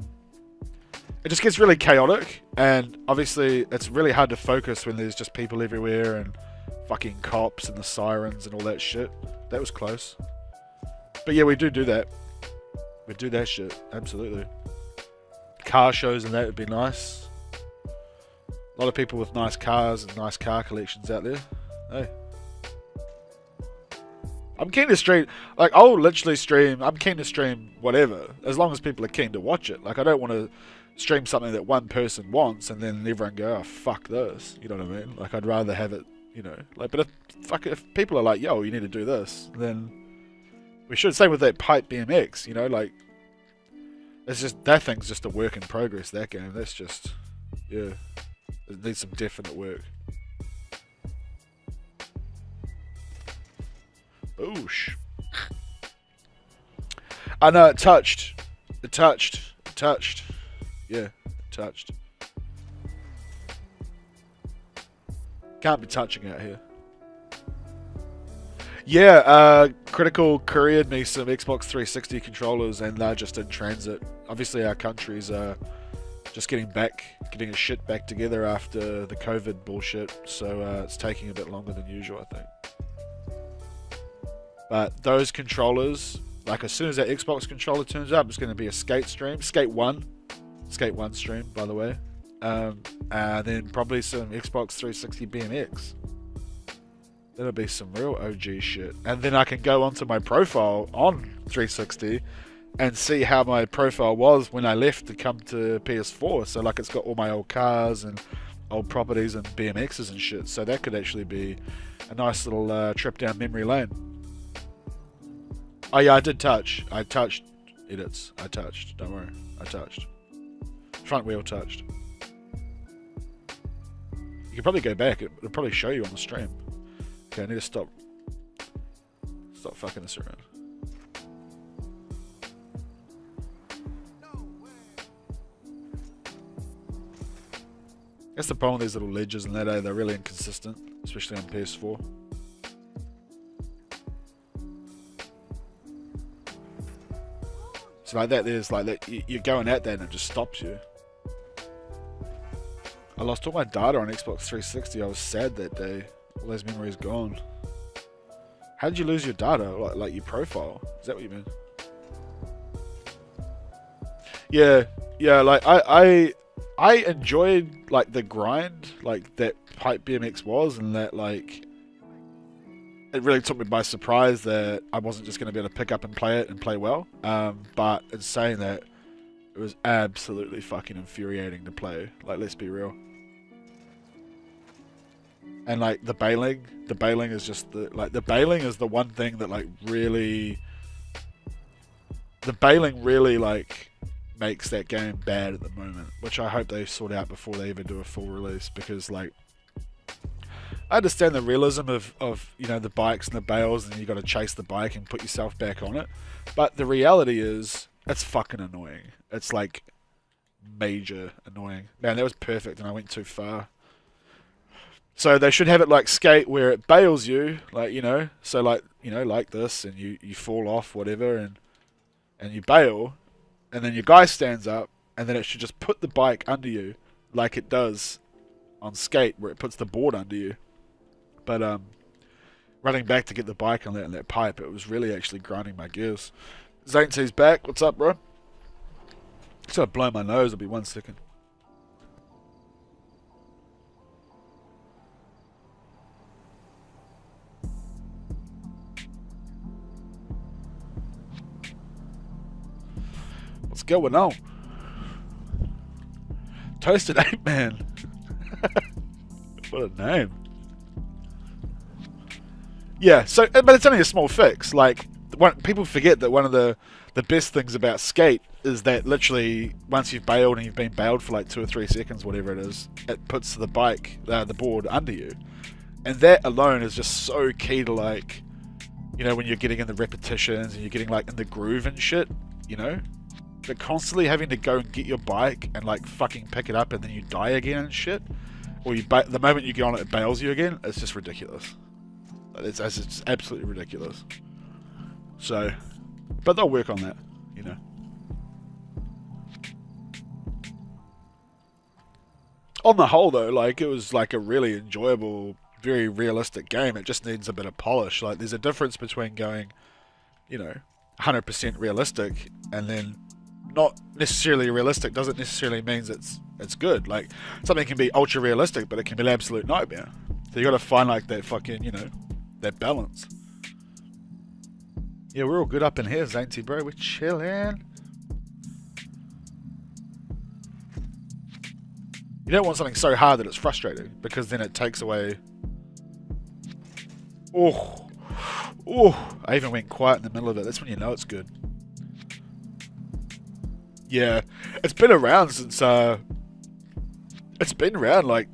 Speaker 1: just gets really chaotic, and obviously it's really hard to focus when there's just people everywhere and fucking cops and the sirens and all that shit. That was close. But yeah, we do that. We do that shit, absolutely. Car shows and that would be nice. A lot of people with nice cars and nice car collections out there. Hey. I'm keen to stream, like I'll literally stream, I'm keen to stream whatever, as long as people are keen to watch it. Like I don't want to stream something that one person wants and then everyone go, oh fuck this, you know what I mean? Like I'd rather have it, you know, like, but if people are like, yo, you need to do this, then we should. Same with that pipe BMX, you know, like it's just, that thing's just a work in progress, that game. That's just, yeah, it needs some definite work. Boosh. I know, it touched. Yeah, it touched. Can't be touching out here. Yeah, Critical couriered me some Xbox 360 controllers and they're just in transit. Obviously our country's just getting its shit back together after the COVID bullshit, so it's taking a bit longer than usual, I think. But those controllers, like as soon as that Xbox controller turns up, it's going to be a Skate stream. Skate 1 stream, by the way. And then probably some Xbox 360 BMX. That'll be some real OG shit. And then I can go onto my profile on 360 and see how my profile was when I left to come to PS4. So like it's got all my old cars and old properties and BMXs and shit. So that could actually be a nice little trip down memory lane. Oh yeah, I did touch. I touched edits. I touched. Don't worry. I touched. Front wheel touched. You could probably go back. It'll probably show you on the stream. Okay, I need to stop fucking this around. That's the problem with these little ledges and that, they're really inconsistent, especially on PS4. So like that, there's like that, you're going at that and it just stops you. I lost all my data on Xbox 360. I was sad that day. All those memories gone. How did you lose your data? Like your profile? Is that what you mean? Yeah. Like I enjoyed like the grind, like that Pipe BMX was, and that like it really took me by surprise that I wasn't just going to be able to pick up and play it and play well. But in saying that, it was absolutely fucking infuriating to play. Like, let's be real. And like the bailing is just the bailing is the one thing that like really, the bailing really like makes that game bad at the moment, which I hope they sort out before they even do a full release, because like, I understand the realism of you know, the bikes and the bails and you got to chase the bike and put yourself back on it, but the reality is it's fucking annoying. It's like major annoying. Man, that was perfect and I went too far. So they should have it like Skate, where it bails you, like, you know, so like, you know, like this, and you fall off whatever and you bail, and then your guy stands up, and then it should just put the bike under you like it does on Skate, where it puts the board under you. But running back to get the bike on that pipe, it was really actually grinding my gears. Zane T's back. What's up, bro? Just gotta blow my nose. It'll be 1 second. What's going on? Toasted Ape Man. What a name. Yeah, so, but it's only a small fix. Like, people forget that one of the best things about skate is that literally once you've bailed and you've been bailed for like 2 or 3 seconds, whatever it is, it puts the board under you. And that alone is just so key to, like, you know, when you're getting in the repetitions and you're getting like in the groove and shit, you know? But constantly having to go and get your bike and like fucking pick it up and then you die again and shit, or the moment you get on it, it bails you again. It's just ridiculous. It's absolutely ridiculous. So, but they'll work on that, you know. On the whole, though, like, it was like a really enjoyable, very realistic game. It just needs a bit of polish. Like, there's a difference between going, you know, 100% realistic and then not necessarily realistic doesn't necessarily means it's good. Like, something can be ultra realistic, but it can be an absolute nightmare. So you got to find like that fucking, you know, that balance. Yeah, we're all good up in here, Zainty bro. We're chilling. You don't want something so hard that it's frustrating, because then it takes away. Oh, I even went quiet in the middle of it. That's when you know it's good. Yeah, it's been around since it's been around, like,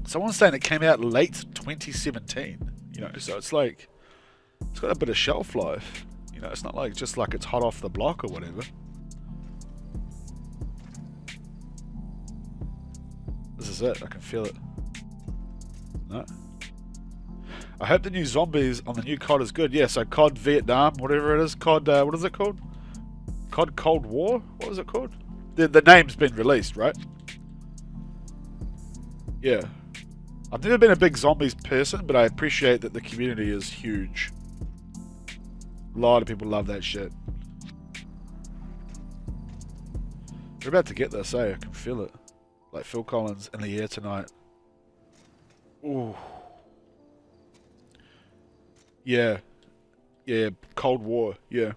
Speaker 1: someone's saying it came out late 2017. You know, so it's like, it's got a bit of shelf life. You know, it's not like just like it's hot off the block or whatever. This is it. I can feel it. No. I hope the new zombies on the new COD is good. Yeah, so COD Vietnam, whatever it is. COD, what is it called? COD Cold War? What was it called? The name's been released, right? Yeah. I've never been a big zombies person, but I appreciate that the community is huge. A lot of people love that shit. We're about to get this, eh? I can feel it. Like Phil Collins in the air tonight. Ooh. Yeah. Yeah, Cold War, yeah.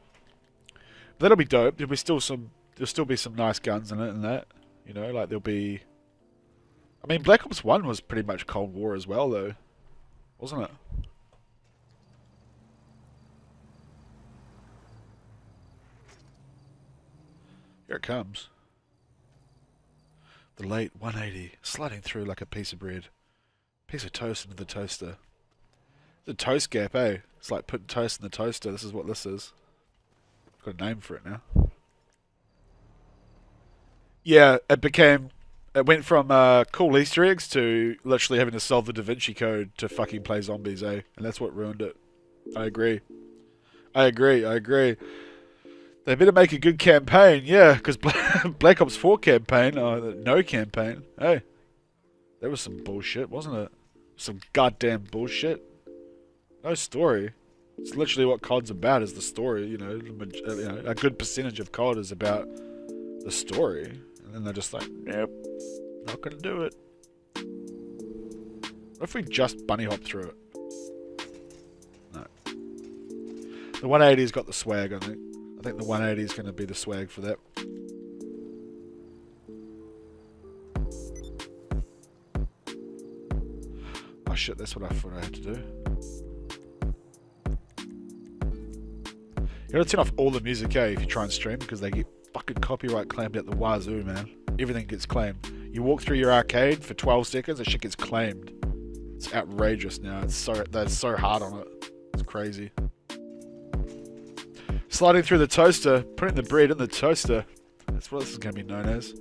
Speaker 1: That'll be dope. There'll still be some nice guns in it and that. You know, like there'll be... I mean, Black Ops 1 was pretty much Cold War as well, though. Wasn't it? Here it comes. The late 180, sliding through like a piece of bread. Piece of toast into the toaster. The toast gap, eh? It's like putting toast in the toaster. This is what this is. Got a name for it now. Yeah, it went from cool Easter eggs to literally having to solve the Da Vinci Code to fucking play zombies, eh? And that's what ruined it. I agree. I agree. They better make a good campaign, yeah, because Black Ops 4 campaign, no campaign, hey, that was some bullshit, wasn't it? Some goddamn bullshit. No story. It's literally what COD's about, is the story, you know. A good percentage of COD is about the story. And then they're just like, nope, not gonna do it. What if we just bunny hop through it? No. The 180's got the swag, I think. I think the 180 is going to be the swag for that. Oh shit, that's what I thought I had to do. You gotta turn off all the music, eh, if you try and stream, because they get fucking copyright claimed at the wazoo, man. Everything gets claimed. You walk through your arcade for 12 seconds, that shit gets claimed. It's outrageous now. They're so hard on it. It's crazy. Sliding through the toaster, putting the bread in the toaster. That's what this is going to be known as.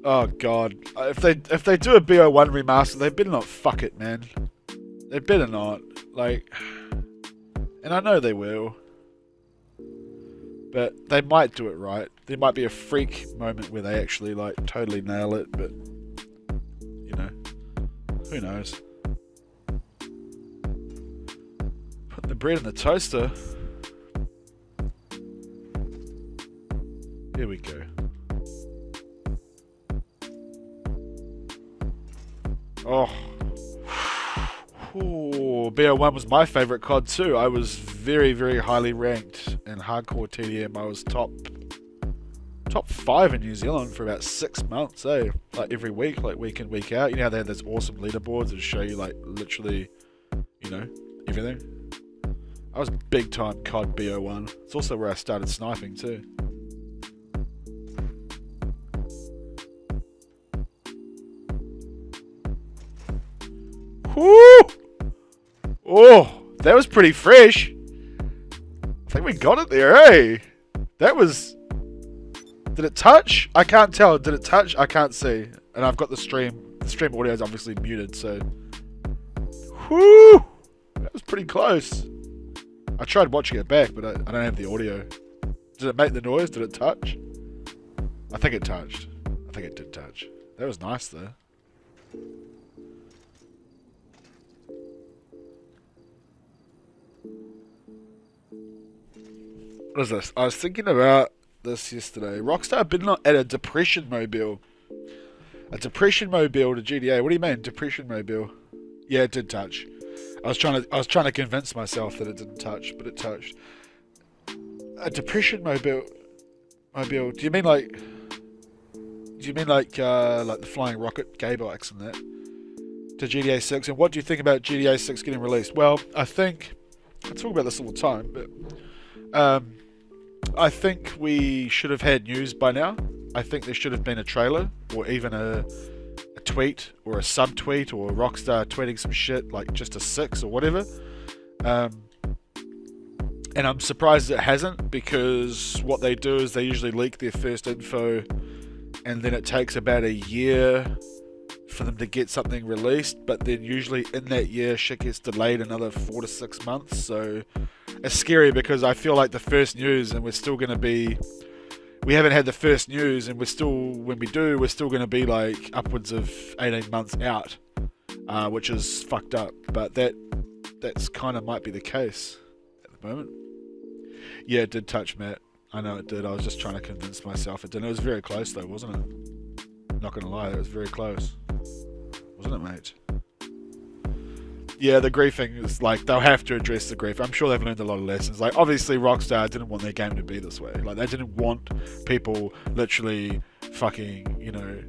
Speaker 1: Oh god, if they do a BO1 remaster, they better not fuck it, man. They better not. Like, and I know they will, but they might do it right. There might be a freak moment where they actually like totally nail it, but you know. Who knows? Put the bread in the toaster. Here we go. Oh. Ooh, BO1 was my favourite COD too. I was very, very highly ranked in hardcore TDM. I was top 5 in New Zealand for about 6 months, eh? Like every week, like week in, week out. You know how they have those awesome leaderboards that show you like literally, you know, everything? I was big time COD BO1. It's also where I started sniping too. Whoo! Oh, that was pretty fresh. I think we got it there, eh? That was... Did it touch? I can't tell. Did it touch? I can't see. And I've got the stream. The stream audio is obviously muted, so... Whoo! That was pretty close. I tried watching it back, but I don't have the audio. Did it make the noise? Did it touch? I think it touched. I think it did touch. That was nice, though. What is this? I was thinking about this yesterday. Rockstar bid not at a depression mobile. A depression mobile to GTA. What do you mean, depression mobile? Yeah, it did touch. I was trying to convince myself that it didn't touch, but it touched. A depression mobile. Do you mean like the flying rocket gay bikes and that to GTA 6? And what do you think about GTA 6 getting released? Well, I think I talk about this all the time, but I think we should have had news by now. I think there should have been a trailer, or even a tweet, or a subtweet, or Rockstar tweeting some shit, like just a 6 or whatever. And I'm surprised it hasn't, because what they do is they usually leak their first info, and then it takes about a year for them to get something released, but then usually in that year shit gets delayed another 4 to 6 months. So it's scary, because I feel like the first news, and we're still going to be, we haven't had the first news, and we're still, when we do, we're still going to be like upwards of 18 months out, which is fucked up, but that's kind of might be the case at the moment. Yeah, it did touch, Matt. I know it did. I was just trying to convince myself it didn't. It was very close though, wasn't it? Not gonna lie, it was very close. Wasn't it, mate? Yeah, the griefing is like, they'll have to address the grief. I'm sure they've learned a lot of lessons. Like, obviously Rockstar didn't want their game to be this way. Like, they didn't want people literally fucking, you know,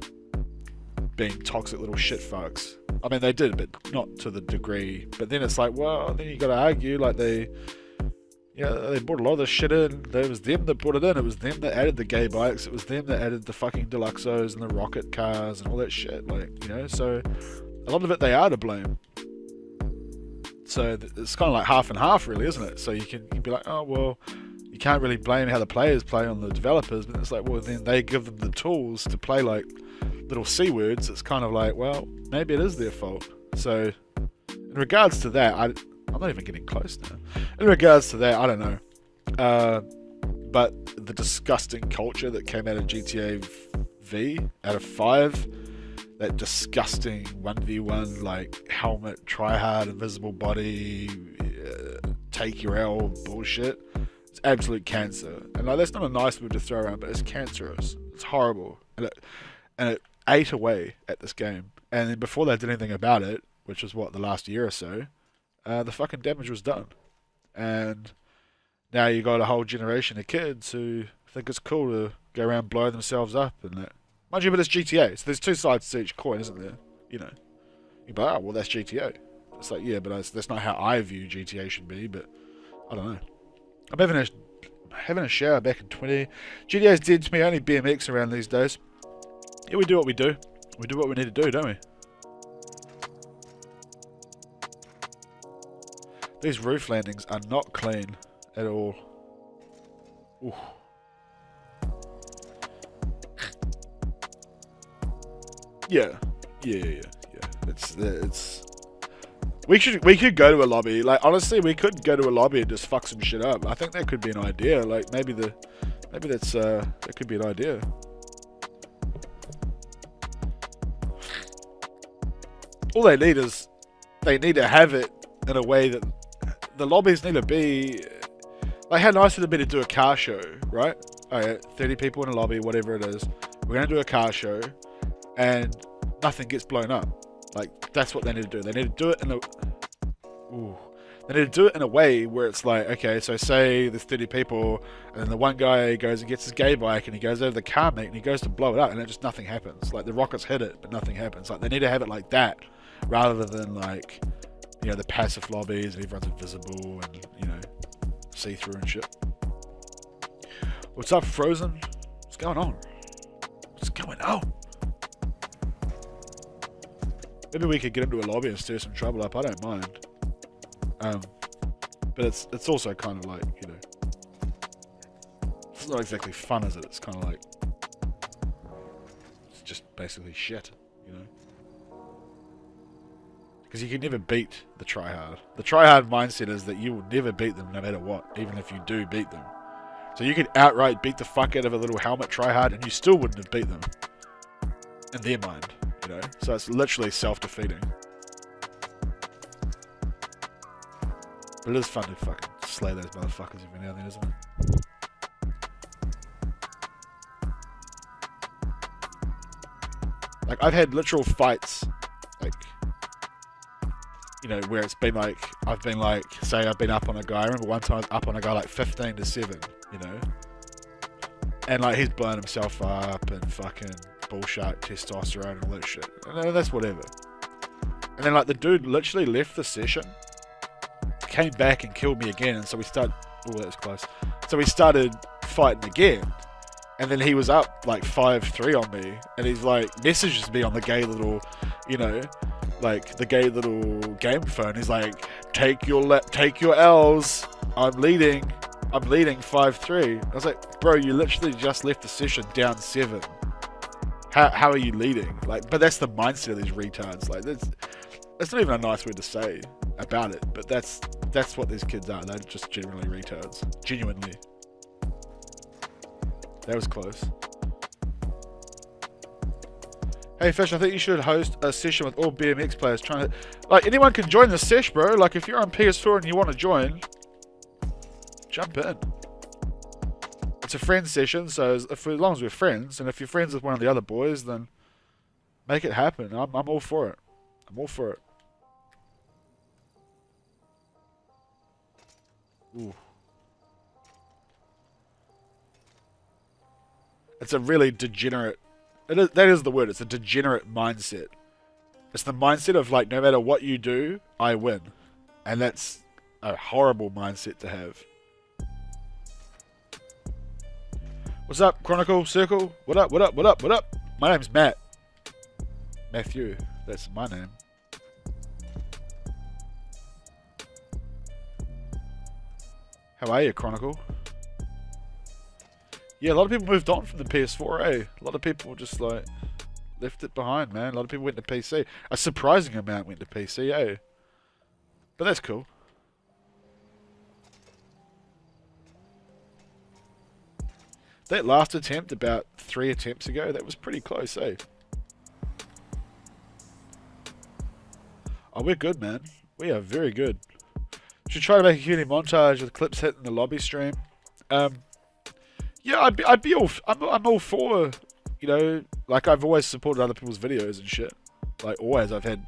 Speaker 1: being toxic little shit fucks. I mean, they did, but not to the degree. But then it's like, well, then you gotta argue, like, they brought a lot of this shit in. It was them that brought it in. It was them that added the gay bikes. It was them that added the fucking Deluxos and the rocket cars and all that shit. Like, you know, so a lot of it they are to blame. So it's kind of like half and half, really, isn't it? So you can be like, oh, well, you can't really blame how the players play on the developers, but it's like, well, then they give them the tools to play like little C words. It's kind of like, well, maybe it is their fault. So in regards to that, I'm not even getting close now. In regards to that, I don't know. But the disgusting culture that came out of GTA V out of 5, that disgusting 1v1, like, helmet, tryhard, invisible body, take your L bullshit, it's absolute cancer. And like, that's not a nice word to throw around, but it's cancerous. It's horrible. And it ate away at this game. And then before they did anything about it, which was what, the last year or so, the fucking damage was done. And now you got a whole generation of kids who think it's cool to go around blowing themselves up and that. Mind you, but it's GTA, so there's two sides to each coin, isn't there? You know, you'd be like, oh, well, that's GTA. It's like, yeah, but that's not how I view GTA should be. But I don't know. I'm having a shower back in 20. GTA's dead to me. Only BMX around these days. Yeah, we do what we do. We do what we need to do, don't we? These roof landings are not clean at all. Ooh. Yeah. It's. We could go to a lobby. Like, honestly, we could go to a lobby and just fuck some shit up. I think that could be an idea. Like, maybe that could be an idea. all they need is they need to have it in a way that the lobbies need to be like, how nice would it be to do a car show, right? Alright, 30 people in a lobby, whatever it is. We're gonna do a car show, and nothing gets blown up. Like, that's what they need to do. They need to do it in a They need to do it in a way where it's like, okay, so say there's 30 people, and then the one guy goes and gets his gay bike, and he goes over the car mate, and he goes to blow it up, and then just nothing happens. Like, the rockets hit it, but nothing happens. Like, they need to have it like that, rather than like, you know, the passive lobbies, and everyone's invisible, and, you know, see-through and shit. What's up, Frozen? What's going on? What's going on? Maybe we could get into a lobby and stir some trouble up. I don't mind. But it's also kind of like, you know, it's not exactly fun, is it? It's kind of like, it's just basically shit, you know? Because you can never beat the tryhard. The tryhard mindset is that you will never beat them no matter what, even if you do beat them. So you could outright beat the fuck out of a little helmet tryhard and you still wouldn't have beat them. In their mind, you know? So it's literally self-defeating. But it is fun to fucking slay those motherfuckers every now and then, isn't it? Like, I've had literal fights, like, you know, where it's been like, I've been like, say I've been up on a guy. I remember one time I was up on a guy like 15-7, you know? And like, he's blowing himself up and fucking bullshit, testosterone and all that shit. And that's whatever. And then like, the dude literally left the session, came back and killed me again, and so we started, oh, that was close. So we started fighting again, and then he was up like 5-3 on me, and he's like, messages me on the gay little, you know, like the gay little game phone. He's like, take your L's, I'm leading 5-3. I was like, bro, you literally just left the session down 7. How are you leading? Like, but that's the mindset of these retards. Like, that's not even a nice word to say about it, but that's what these kids are. They're just genuinely retards. Genuinely. That was close. Hey Fish, I think you should host a session with all BMX players trying to... Like, anyone can join the sesh, bro. Like, if you're on PS4 and you want to join, jump in. It's a friend session, so as long as we're friends, and if you're friends with one of the other boys, then make it happen. I'm all for it. I'm all for it. Ooh. It's a really degenerate... that is the word. It's a degenerate mindset. It's the mindset of like, no matter what you do, I win. And that's a horrible mindset to have. What's up, Chronicle Circle? What up, what up, what up, what up? My name's Matt. Matthew. That's my name. How are you, Chronicle? Yeah, a lot of people moved on from the PS4, eh? A lot of people just, like, left it behind, man. A lot of people went to PC. A surprising amount went to PC, eh? But that's cool. That last attempt, about 3 attempts ago, that was pretty close, eh? Oh, we're good, man. We are very good. Should try to make a community montage with clips hitting the lobby stream. Yeah, I'd be all. I'm all for, you know, like I've always supported other people's videos and shit. Like always, I've had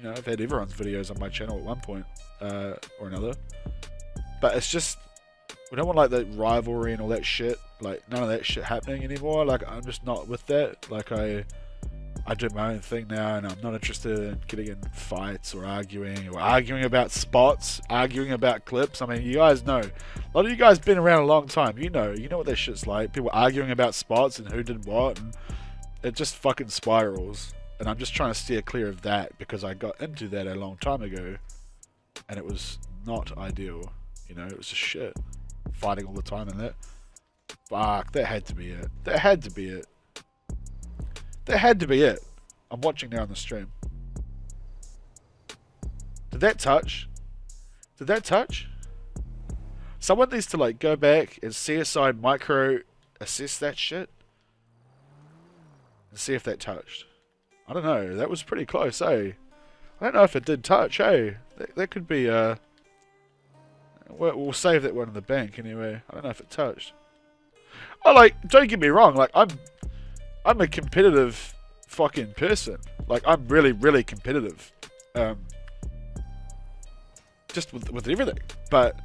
Speaker 1: everyone's videos on my channel at one point or another. But it's just, we don't want like the rivalry and all that shit. Like none of that shit happening anymore. Like I'm just not with that. Like I do my own thing now, and I'm not interested in getting in fights or arguing about spots, arguing about clips. I mean, you guys know. A lot of you guys been around a long time. You know what that shit's like. People arguing about spots and who did what, and it just fucking spirals. And I'm just trying to steer clear of that because I got into that a long time ago, and it was not ideal. You know, it was just shit. Fighting all the time and that. Fuck, that had to be it. That had to be it. That had to be it. I'm watching now on the stream. Did that touch? Did that touch? Someone needs to like go back and CSI micro assess that shit and see if that touched. I don't know. That was pretty close, eh? I don't know if it did touch, hey. That could be, we'll save that one in the bank anyway. I don't know if it touched. Oh, like, don't get me wrong, like, I'm a competitive fucking person. Like, I'm really, really competitive. Just with everything. But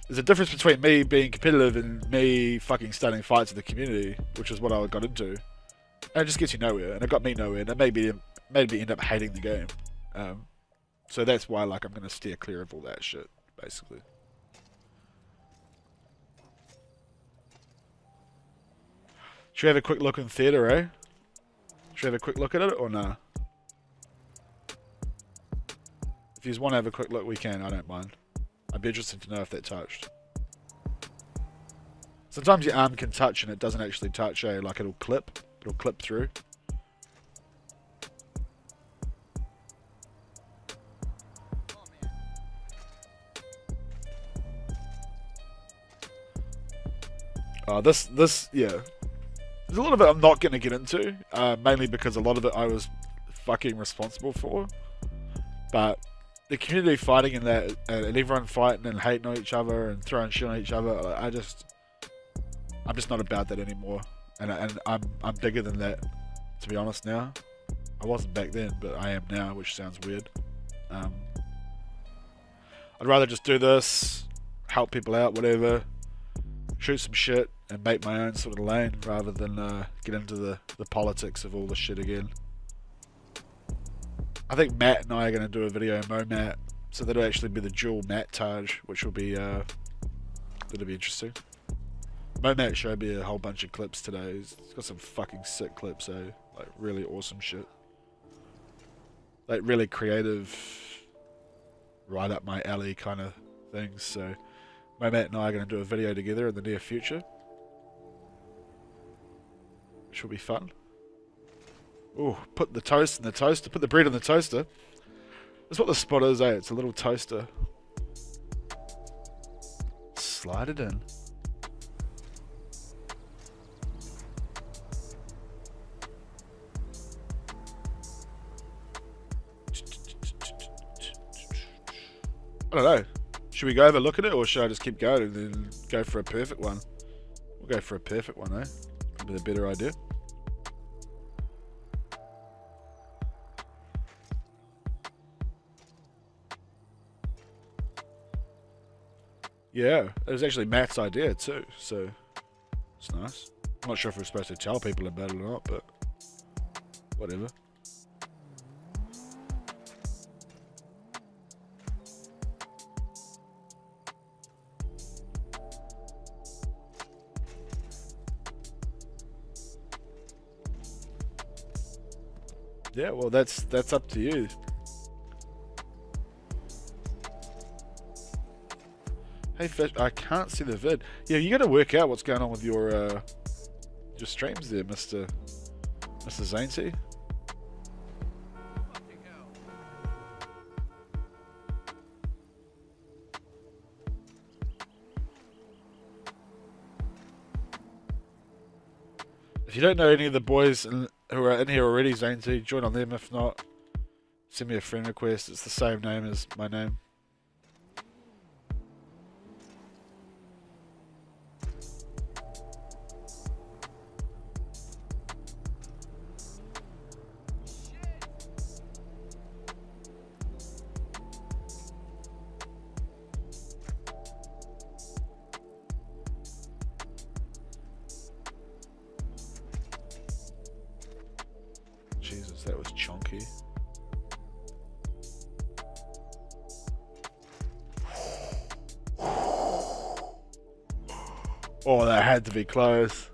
Speaker 1: there's a difference between me being competitive and me fucking starting fights in the community, which is what I got into. And it just gets you nowhere, and it got me nowhere, and it made me end up hating the game. So that's why, like, I'm gonna steer clear of all that shit, basically. Should we have a quick look in theatre, eh? Should we have a quick look at it, or nah? If you just want to have a quick look, we can, I don't mind. I'd be interested to know if that touched. Sometimes your arm can touch and it doesn't actually touch, eh? Like it'll clip through. Oh, this, yeah. There's a lot of it I'm not going to get into, mainly because a lot of it I was fucking responsible for. But the community fighting and that, and everyone fighting and hating on each other and throwing shit on each other, I'm just not about that anymore. And I'm bigger than that, to be honest now. I wasn't back then, but I am now, which sounds weird. I'd rather just do this, help people out, whatever, shoot some shit, and make my own sort of lane, rather than get into the politics of all this shit again. I think Matt and I are going to do a video, Mo-Matt, so that'll actually be the dual Matt-Taj, which will be, that'll be interesting. Mo-Matt showed me a whole bunch of clips today. He's got some fucking sick clips, eh? Like, really awesome shit. Like, really creative, right up my alley kind of things, so Mo-Matt and I are going to do a video together in the near future, which will be fun. Ooh, put the toast in the toaster. Put the bread in the toaster. That's what the spot is, eh? It's a little toaster. Slide it in. I don't know. Should we go have a look at it, or should I just keep going and then go for a perfect one? We'll go for a perfect one, eh? Probably the better idea. Yeah, it was actually Matt's idea too, so it's nice. I'm not sure if we're supposed to tell people about it or not, but whatever. Yeah, well, that's up to you. Hey Fish, I can't see the vid. Yeah, you got to work out what's going on with your streams there, Mr. Zainty. If you don't know any of the boys who are in here already, Zainty, join on them. If not, send me a friend request. It's the same name as my name. Jesus, that was chunky. Oh, that had to be close.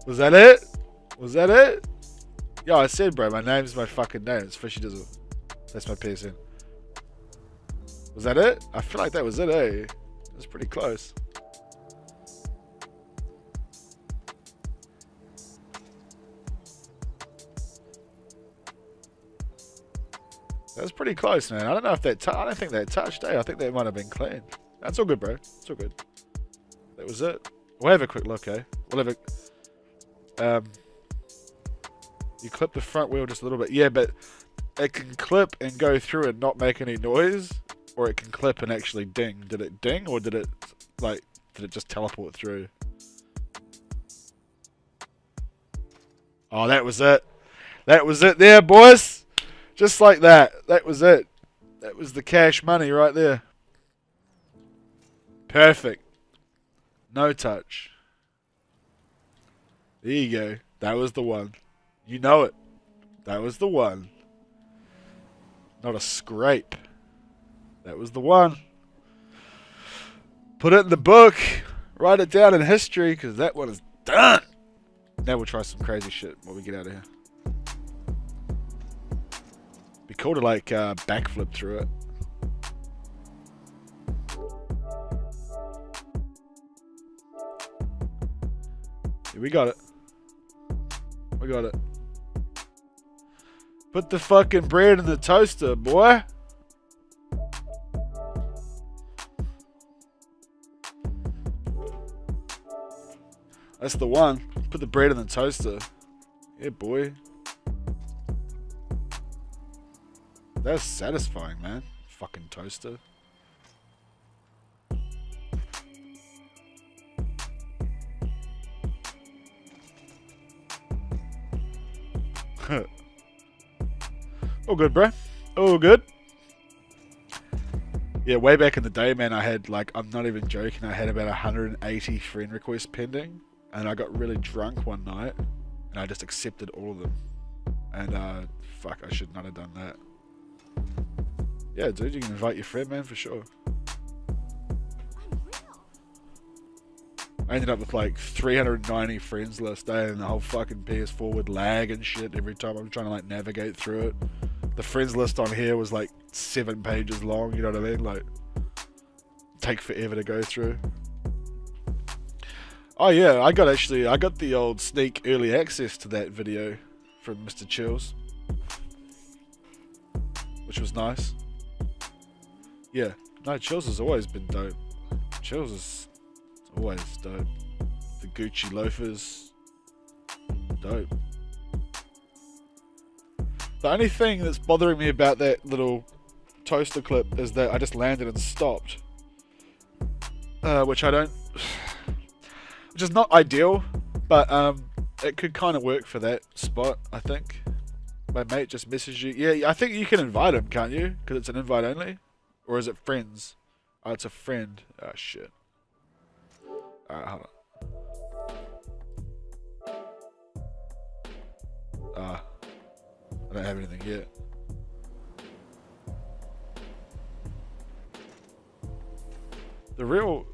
Speaker 1: Was that it? Was that it? Yeah, I said, bro, my name's my fucking name. It's FishyDizzle. That's my PSN. Was that it? I feel like that was it, eh? It was pretty close. That was pretty close, man. I don't know if that I don't think that touched, eh? I think that might have been clean. That's all good, bro. It's all good. That was it. We'll have a quick look, eh? We'll have a... You clip the front wheel just a little bit. Yeah, but it can clip and go through and not make any noise, or it can clip and actually ding. Did it ding, or did it just teleport through? Oh, that was it. That was it there, boys. Just like that. That was it. That was the cash money right there. Perfect. No touch. There you go. That was the one. You know it. That was the one. Not a scrape. That was the one. Put it in the book. Write it down in history, because that one is done. Now we'll try some crazy shit when we get out of here. Be cool to like backflip through it. Yeah, we got it. We got it. Put the fucking bread in the toaster, boy. That's the one. Put the bread in the toaster. Yeah, boy. That's satisfying, man. Fucking toaster. All good, bro. All good. Yeah, way back in the day, man, I had, like, I'm not even joking, I had about 180 friend requests pending. And I got really drunk one night, and I just accepted all of them. And, fuck, I should not have done that. Yeah, dude, you can invite your friend, man, for sure. I ended up with, like, 390 friends last day, and the whole fucking PS4 would lag and shit every time I'm trying to, like, navigate through it. The friends list on here was, like, 7 pages long, you know what I mean? Like, take forever to go through. Oh yeah, I got the old sneak early access to that video from Mr. Chills, which was nice. Yeah, no, Chills has always been dope. Chills is always dope. The Gucci loafers, dope. The only thing that's bothering me about that little toaster clip is that I just landed and stopped, which I don't. Which is not ideal, but it could kind of work for that spot, I think. My mate just messaged you. Yeah, I think you can invite him, can't you? Because it's an invite only? Or is it friends? Oh, it's a friend. Oh, shit. Alright, hold on. I don't have anything yet. The real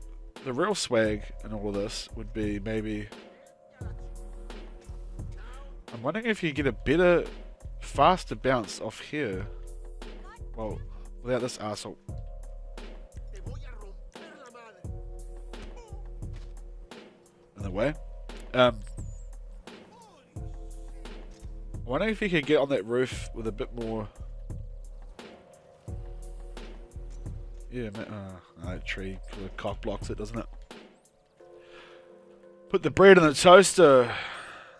Speaker 1: swag in all of this would be maybe... I'm wondering if you get a better, faster bounce off here. Well, without this arsehole. In the way. I'm wondering if you could get on that roof with a bit more... Yeah, that tree sort of cock blocks it, doesn't it? Put the bread in the toaster.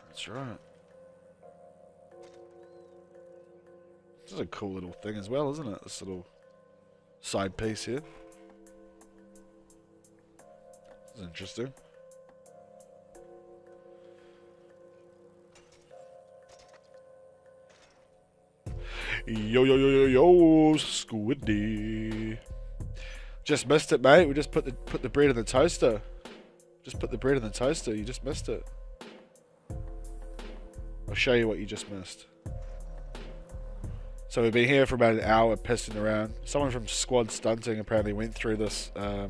Speaker 1: That's right. This is a cool little thing as well, isn't it? This little side piece here. This is interesting. Yo, yo, yo, yo, yo, Squiddy. Just missed it, mate. We just put the bread in the toaster. Just put the bread in the toaster. You just missed it. I'll show you what you just missed. So we've been here for about an hour pissing around. Someone from Squad Stunting apparently went through this a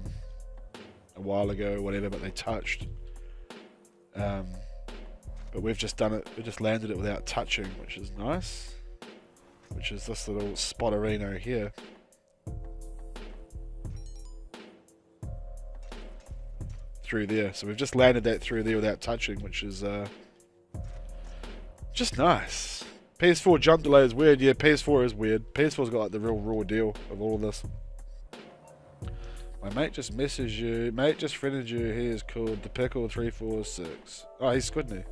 Speaker 1: while ago or whatever, but they touched. But we've just done it. We just landed it without touching, which is nice. Which is this little spotterino here. Through there. So we've just landed that through there without touching, which is just nice. PS4 jump delay is weird. Yeah, PS4 is weird. PS4's got like the real raw deal of all of this. My mate just messaged you. Mate just friended you. He is called the Pickle 346. Oh, he's Squidney.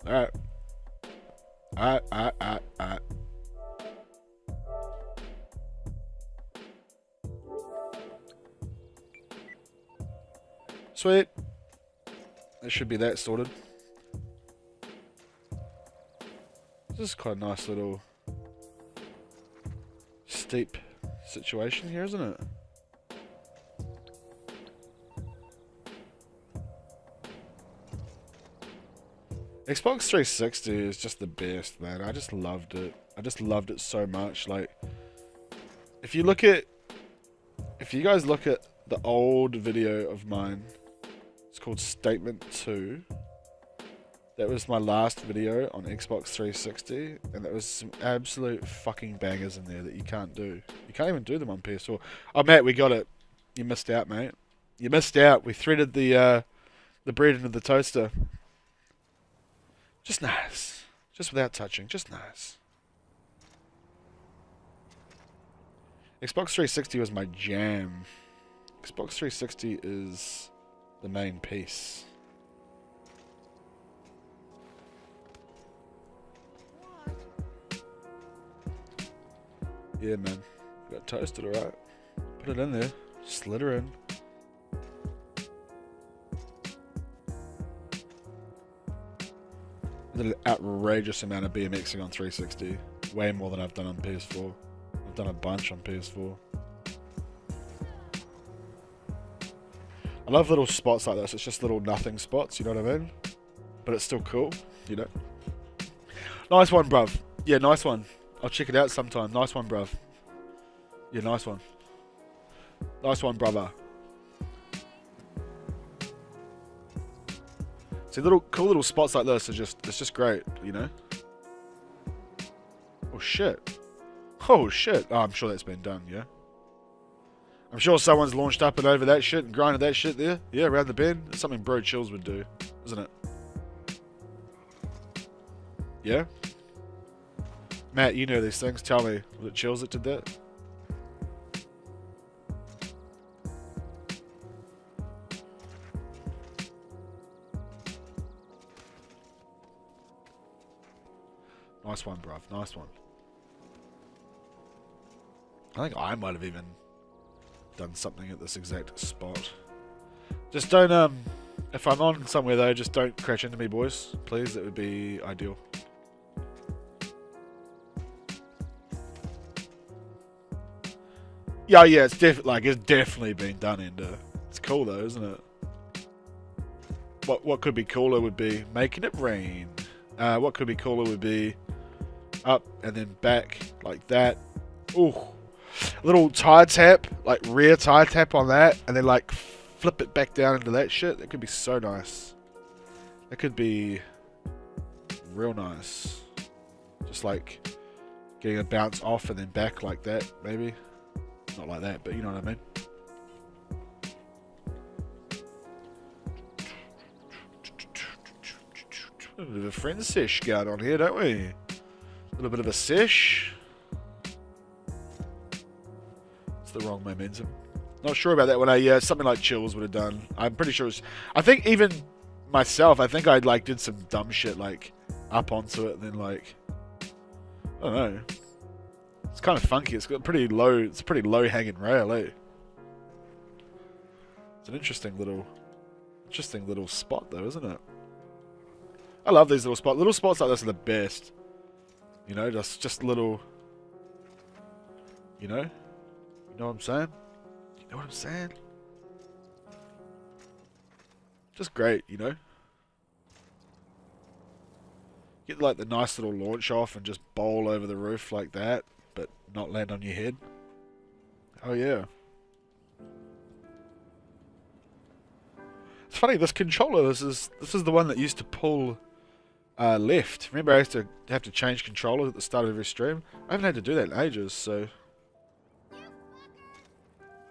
Speaker 1: Alright. Alright. Sweet. That should be that sorted. This is quite a nice little steep situation here, isn't it? Xbox 360 is just the best, man. I just loved it. I just loved it so much. Like, if you guys look at the old video of mine, it's called Statement 2. That was my last video on Xbox 360, and there was some absolute fucking bangers in there that you can't do. You can't even do them on PS4. Oh, Matt, we got it. You missed out, mate. You missed out. We threaded the bread into the toaster. Just nice. Just without touching. Just nice. Xbox 360 was my jam. Xbox 360 is the main piece. Yeah, man. Got toasted, alright. Put it in there. Slid her in. I did an outrageous amount of BMXing on 360. Way more than I've done on PS4. I've done a bunch on PS4. I love little spots like this. It's just little nothing spots, you know what I mean? But it's still cool, you know? Nice one, bruv. Yeah, nice one. I'll check it out sometime. Nice one, bruv. Yeah, nice one. Nice one, brother. See, cool little spots like this are it's just great, you know? Oh, shit. Oh, shit. Oh, I'm sure that's been done, yeah? I'm sure someone's launched up and over that shit and grinded that shit there. Yeah, around the bend. It's something Bro Chills would do, isn't it? Yeah? Matt, you know these things. Tell me, was it Chills that did that? Nice one, bruv. Nice one. I think I might have even done something at this exact spot. Just don't, if I'm on somewhere though, just don't crash into me, boys. Please, that would be ideal. Yeah, it's definitely been done, Ender. It's cool though, isn't it? What could be cooler would be making it rain. What could be cooler would be up and then back like that. Ooh, a little tire tap, like rear tire tap on that, and then like flip it back down into that shit. That could be so nice. That could be real nice. Just like getting a bounce off and then back like that, maybe. Not like that, but you know what I mean. A bit of a friend sesh going on here, don't we? A little bit of a sesh. It's the wrong momentum. Not sure about that one. Something like Chills would have done. I'm pretty sure. I think even myself, I think I like did some dumb shit like up onto it and then like I don't know. It's kind of funky. It's got pretty low. It's a pretty low hanging rail, eh? It's an interesting little spot, though, isn't it? I love these little spots. Little spots like this are the best. You know, just little. You know what I'm saying? You know what I'm saying? Just great, you know. Get like the nice little launch off and just bowl over the roof like that. But not land on your head. Oh yeah. It's funny, this controller, this is the one that used to pull left. Remember I used to have to change controllers at the start of every stream? I haven't had to do that in ages, so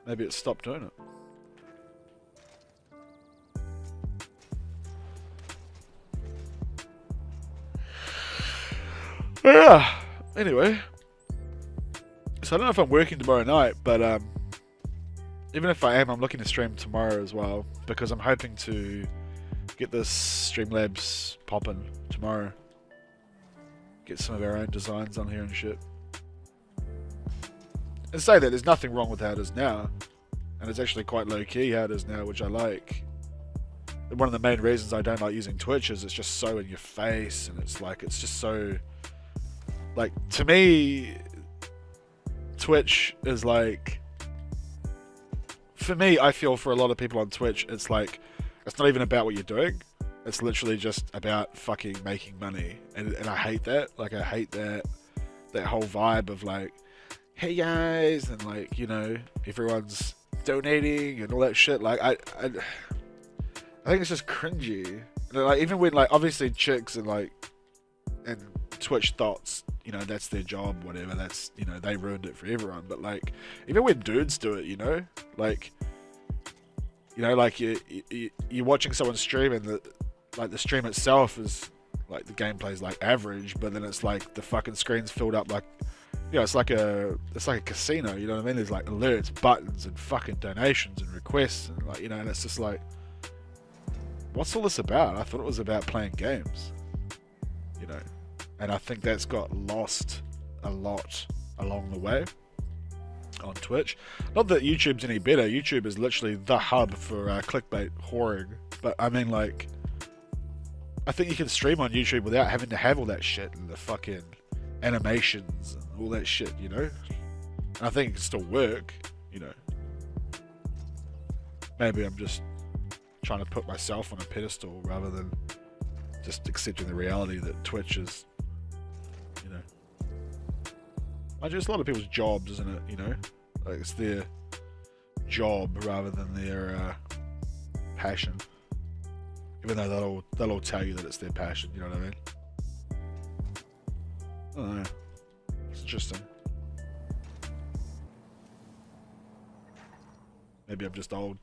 Speaker 1: maybe it stopped doing it. Yeah. Anyway. So I don't know if I'm working tomorrow night, but even if I am, I'm looking to stream tomorrow as well, because I'm hoping to get this Streamlabs popping tomorrow. tomorrow. Get some of our own designs on here and shit. And say that there's nothing wrong with how it is now. And it's actually quite low-key how it is now, which I like. And one of the main reasons I don't like using Twitch is it's just so in your face, and it's like, it's just so... Like, to me, Twitch is like... For me, I feel for a lot of people on Twitch, it's like, it's not even about what you're doing. It's literally just about fucking making money. And I hate that. Like, I hate that whole vibe of like, hey guys, and like, you know, everyone's donating and all that shit. Like, I think it's just cringy. And like, even when, like, obviously chicks and like, and Twitch thoughts, you know, that's their job, whatever, that's, you know, they ruined it for everyone. But like, even when dudes do it, you know, like, you know, like you're watching someone stream and the stream itself is like, the gameplay's like average, but then it's like the fucking screen's filled up like, you know, it's like a casino, you know what I mean? There's like alerts, buttons, and fucking donations and requests, and like, you know, and it's just like, what's all this about? I thought it was about playing games, you know, and I think that's got lost a lot along the way on Twitch. Not that YouTube's any better. YouTube is literally the hub for clickbait whoring, but I mean, like, I think you can stream on YouTube without having to have all that shit and the fucking animations and all that shit, you know? And I think it can still work, you know? Maybe I'm just trying to put myself on a pedestal rather than just accepting the reality that Twitch is, you know... I just, a lot of people's jobs, isn't it, you know? Like, it's their job rather than their passion. Even though they'll all tell you that it's their passion, you know what I mean? I don't know. It's interesting. Maybe I'm just old.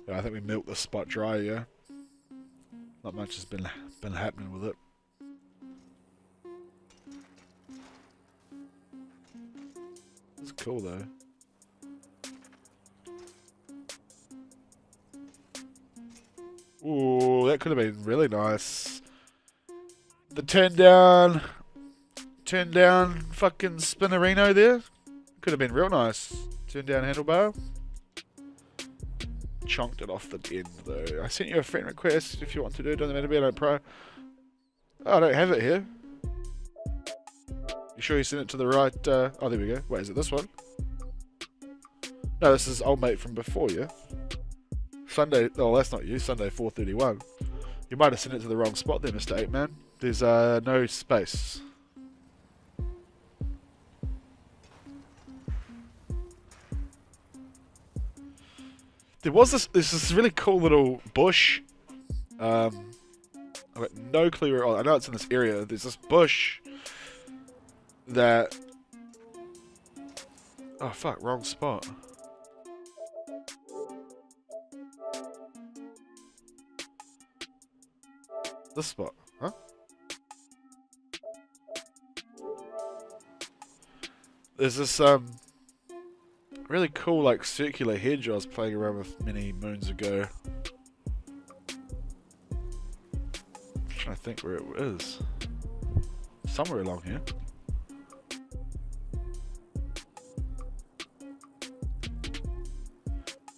Speaker 1: Yeah, I think we milked the spot dry, yeah. Not much has been happening with it. It's cool though. Ooh, that could have been really nice. The turn down fucking spinnerino there. Could have been real nice. Turn down handlebar. Chonked it off the end though. I sent you a friend request if you want to do it. Doesn't matter, be no pro. Oh, I don't have it here. You sure you sent it to the right? Oh, there we go. Wait, is it this one? No, this is old mate from before, yeah? Sunday, oh, that's not you. Sunday 4:31. You might have sent it to the wrong spot there, Mr. 8-Man. There's no space. There was this really cool little bush. I've got no clue where. Oh, I know it's in this area. There's this bush that. Oh fuck! Wrong spot. This spot, huh? There's this really cool like circular hedge I was playing around with many moons ago. I'm trying to think where it is. Somewhere along here.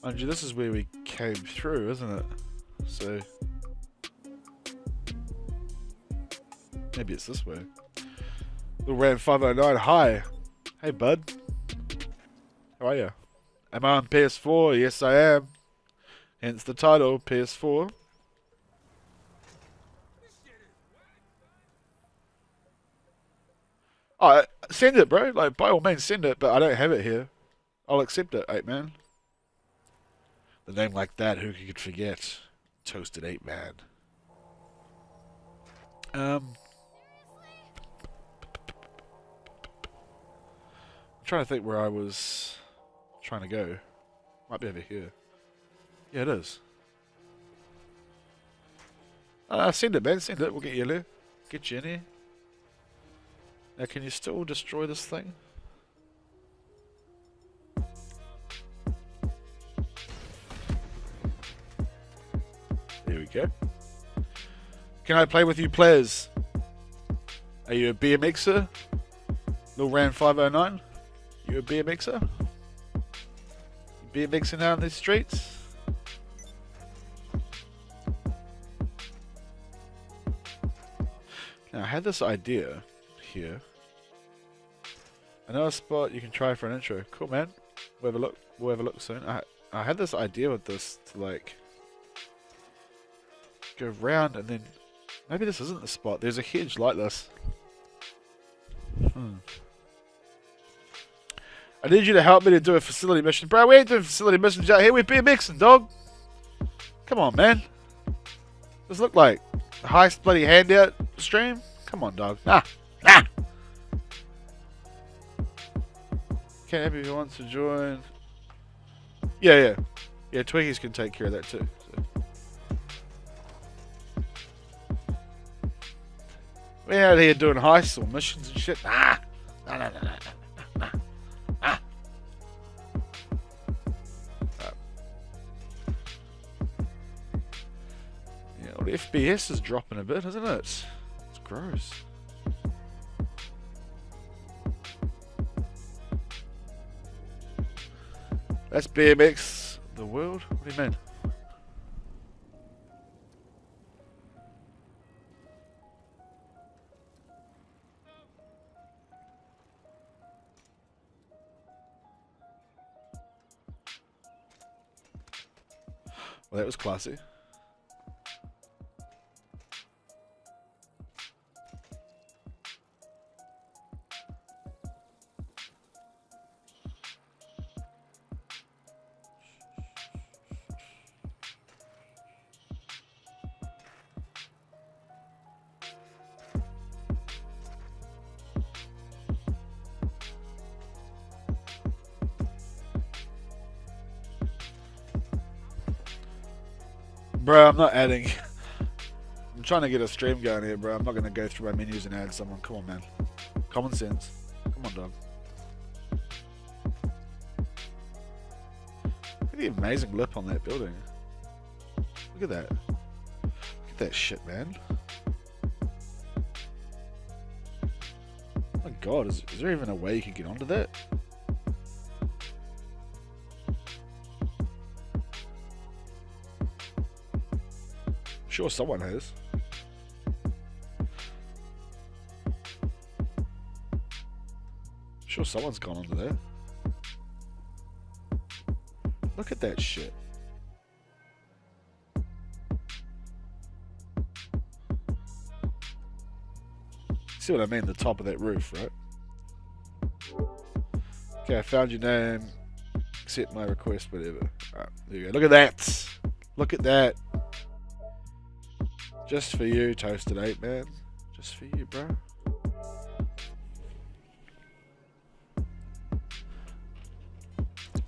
Speaker 1: Mind you, this is where we came through, isn't it? So maybe it's this way. Little Ram 509, hi. Hey bud. How are you? Am I on PS4? Yes I am. Hence the title, PS4. Oh, send it bro. Like, by all means send it, but I don't have it here. I'll accept it, 8-Man. The name like that, who could forget? Toasted 8-Man. I'm trying to think where I was trying to go. Might be over here. Yeah, it is. Send it, man. Send it. We'll get you in there. Get you in here. Now, can you still destroy this thing? Can I play with you players? Are you a BMXer? Lil Ran 509? You a BMXer? BMXing out in these streets? Now I had this idea here. I know a spot you can try for an intro. Cool, man. We'll have a look soon. I had this idea with this to like go round and then maybe this isn't the spot. There's a hedge like this. I need you to help me to do a facility mission. Bro, we ain't doing facility missions out here. We're BMXing, dog. Come on, man. Does it look like a high bloody handout stream? Come on, dog. Nah. Can't have you wants to join. Yeah, Twiggies can take care of that too. So. We're out here doing heists or missions and shit. Nah. Yeah, well, the FPS is dropping a bit, isn't it? It's gross. That's BMX the world? What do you mean? Well, that was classy. Bro, I'm not adding. I'm trying to get a stream going here, bro. I'm not going to go through my menus and add someone. Come on, man. Common sense. Come on, dog. Look at the amazing lip on that building. Look at that. Look at that shit, man. Oh my god, is there even a way you can get onto that? Sure, someone has. Sure, someone's gone onto there. Look at that shit. See what I mean? The top of that roof, right? Okay, I found your name. Accept my request, whatever. Alright, there you go. Look at that. Look at that. Just for you, Toasted 8, man. Just for you, bro.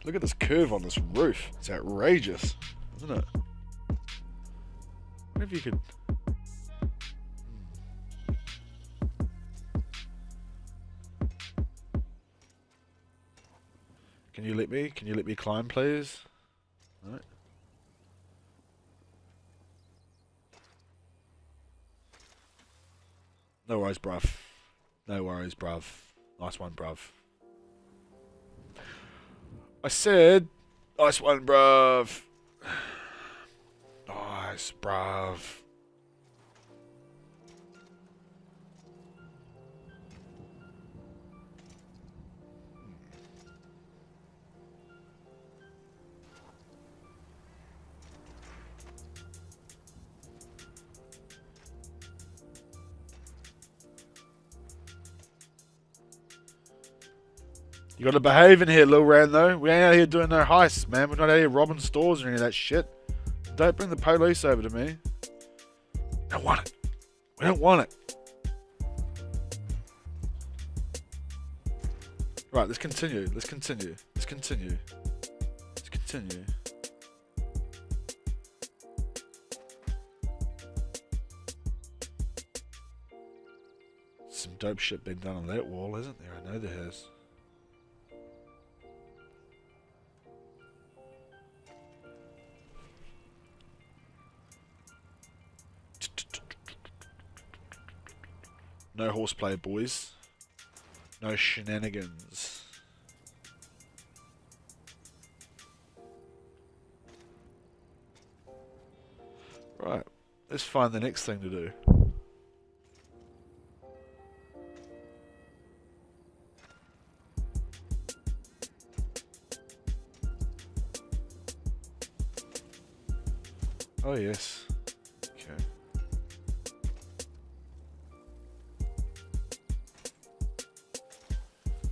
Speaker 1: Look at this curve on this roof. It's outrageous, isn't it? What if you could... Can you let me climb, please? Alright. No worries, bruv. No worries, bruv. Nice one, bruv. I said, nice one, bruv. Nice, bruv. You gotta behave in here, Lil Ran, though. We ain't out here doing no heists, man. We're not out here robbing stores or any of that shit. Don't bring the police over to me. We don't want it. We don't want it. Right, let's continue. Let's continue. Let's continue. Let's continue. Some dope shit been done on that wall, isn't there? I know there has. No horseplay, boys. No shenanigans. Right, let's find the next thing to do. Oh yes. Okay.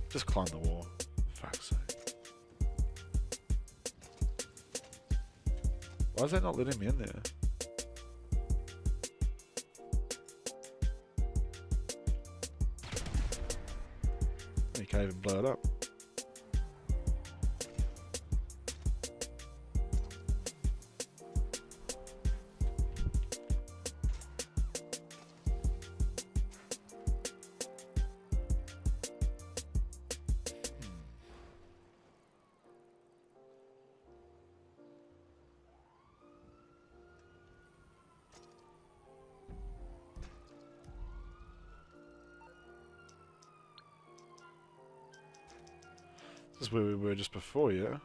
Speaker 1: Just climb the wall. For fuck's sake. Why is that not letting me in there? You can't even blow it up. This is where we were just before, yeah?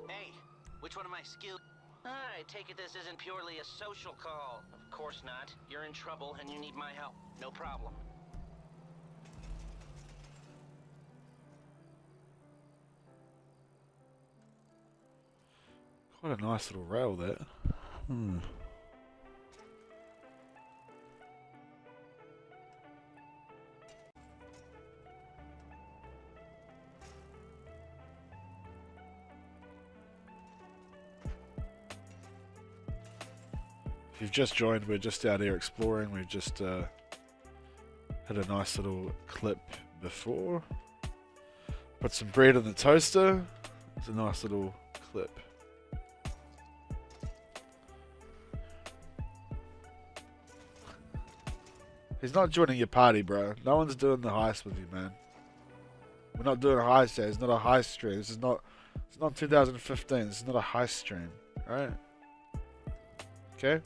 Speaker 2: Hey, which one of my skills? I take it this isn't purely a social call. Of course not. You're in trouble and you need my help. No problem.
Speaker 1: Quite a nice little rail there. If you've just joined, we're just out here exploring. We've just had a nice little clip before. Put some bread in the toaster. It's a nice little clip. He's not joining your party, bro. No one's doing the heist with you, man. We're not doing a heist here. It's not a heist stream. It's not 2015. This is not a heist stream. Alright? Okay?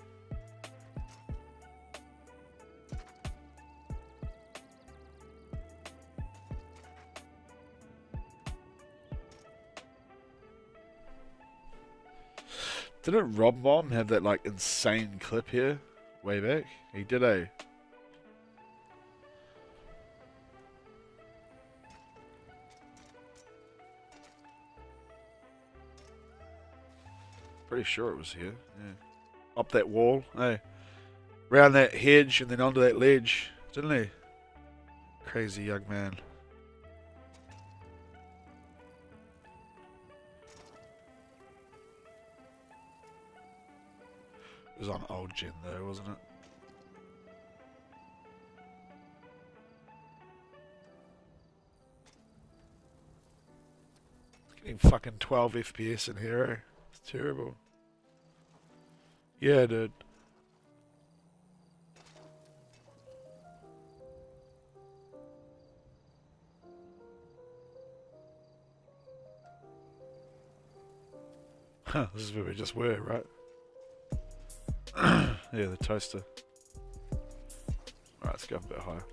Speaker 1: Didn't Rob Mom have that like insane clip here way back? He did, eh? Pretty sure it was here. Yeah. Up that wall, eh? Round that hedge and then onto that ledge, didn't he? Crazy young man. It was on old gen though, wasn't it? It's getting fucking 12 FPS in here, eh? It's terrible. Yeah, dude. Huh, this is where we just were, right? Yeah, the toaster. Alright, let's go up a bit higher.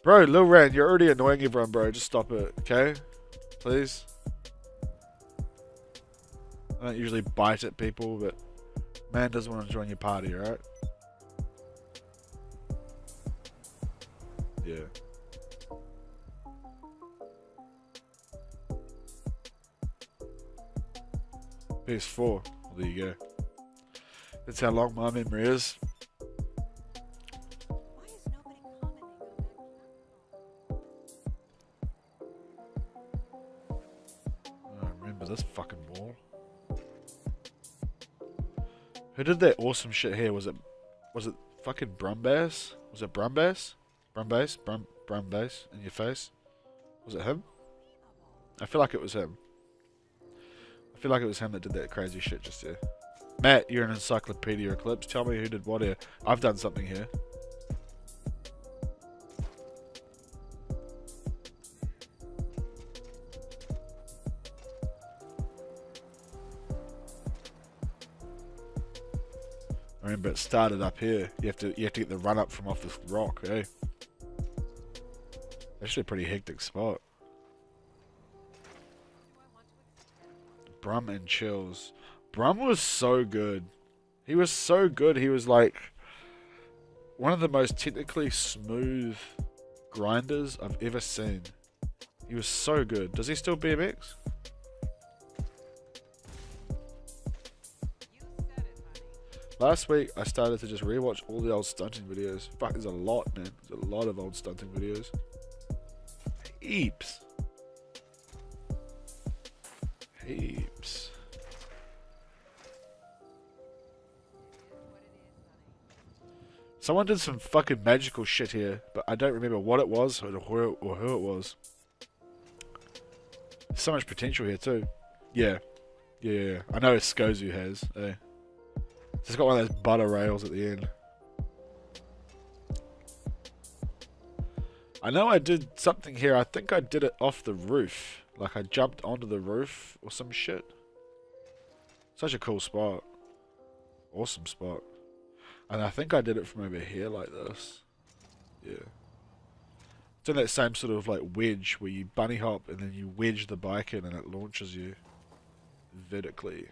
Speaker 1: Bro, Lil Ran, you're already annoying everyone, bro. Just stop it, okay? Please. I don't usually bite at people, but man doesn't want to join your party, alright? Yeah. PS4. Well, there you go. That's how long my memory is. I remember this fucking wall. Who did that awesome shit here? Was it fucking Brumbass? Was it Brumbass? Brumbass in your face? Was it him? I feel like it was him. I feel like it was him that did that crazy shit just here. Matt, you're an encyclopedia eclipse. Tell me who did what here. I've done something here. I remember it started up here. You have to get the run up from off this rock, eh? Actually a pretty hectic spot. Brum and Chills. Brum was so good. He was so good. He was like one of the most technically smooth grinders I've ever seen. He was so good. Does he still BMX? Last week I started to just rewatch all the old stunting videos. Fuck, there's a lot, man. There's a lot of old stunting videos. Heaps. Heaps. Someone did some fucking magical shit here, but I don't remember what it was or who it was. There's so much potential here too. Yeah. Yeah. I know Skozu has. Eh? It's got one of those butter rails at the end. I know I did something here. I think I did it off the roof. Like I jumped onto the roof or some shit. Such a cool spot. Awesome spot. And I think I did it from over here like this. Yeah. It's in that same sort of like wedge where you bunny hop and then you wedge the bike in and it launches you vertically.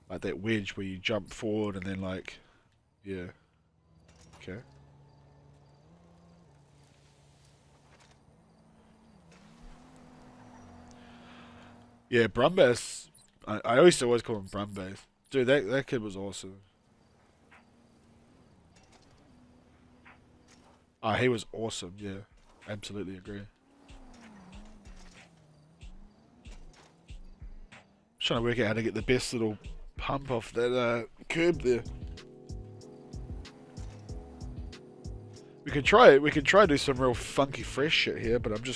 Speaker 1: Like that wedge where you jump forward and then like, yeah. Okay. Yeah, Brumbass. I used to always call him Brumbass. Dude, that kid was awesome. Ah, he was awesome, yeah. Absolutely agree. Trying to work out how to get the best little pump off that curb there. We could try do some real funky fresh shit here, but we're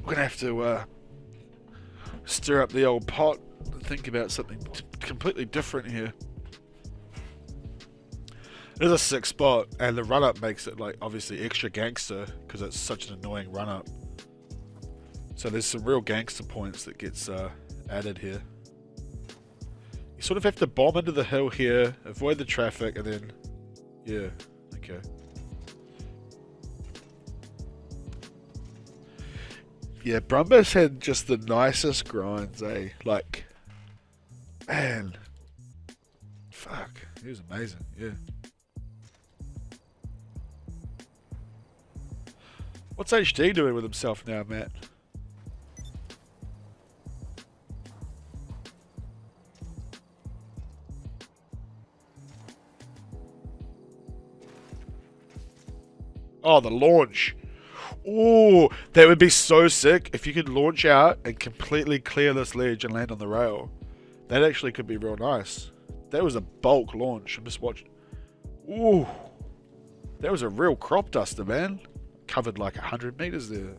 Speaker 1: gonna have to stir up the old pot and think about something completely different here. It is a sick spot, and the run up makes it like obviously extra gangster because it's such an annoying run up. So there's some real gangster points that gets added here. You sort of have to bomb into the hill here, avoid the traffic, and then yeah, okay. Yeah, Brumbass had just the nicest grinds, eh? Like, man, fuck, he was amazing, yeah. What's HD doing with himself now, Matt? Oh, the launch. Ooh, that would be so sick if you could launch out and completely clear this ledge and land on the rail. That actually could be real nice. That was a bulk launch. I'm just watching. Ooh, that was a real crop duster, man. Covered like 100 meters there.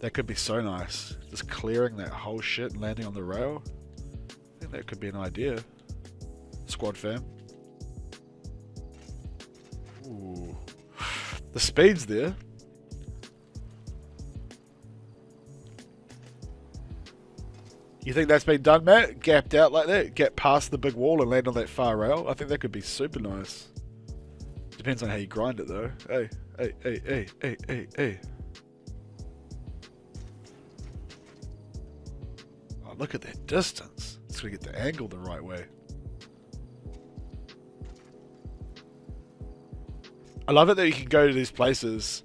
Speaker 1: That could be so nice. Just clearing that whole shit and landing on the rail. I think that could be an idea. Squad fam. Ooh. The speed's there. You think that's been done, Matt? Gapped out like that? Get past the big wall and land on that far rail? I think that could be super nice. Depends on how you grind it though. Hey, hey, hey, hey, hey, hey, hey. Oh, look at that distance. It's gonna get the angle the right way. I love it that you can go to these places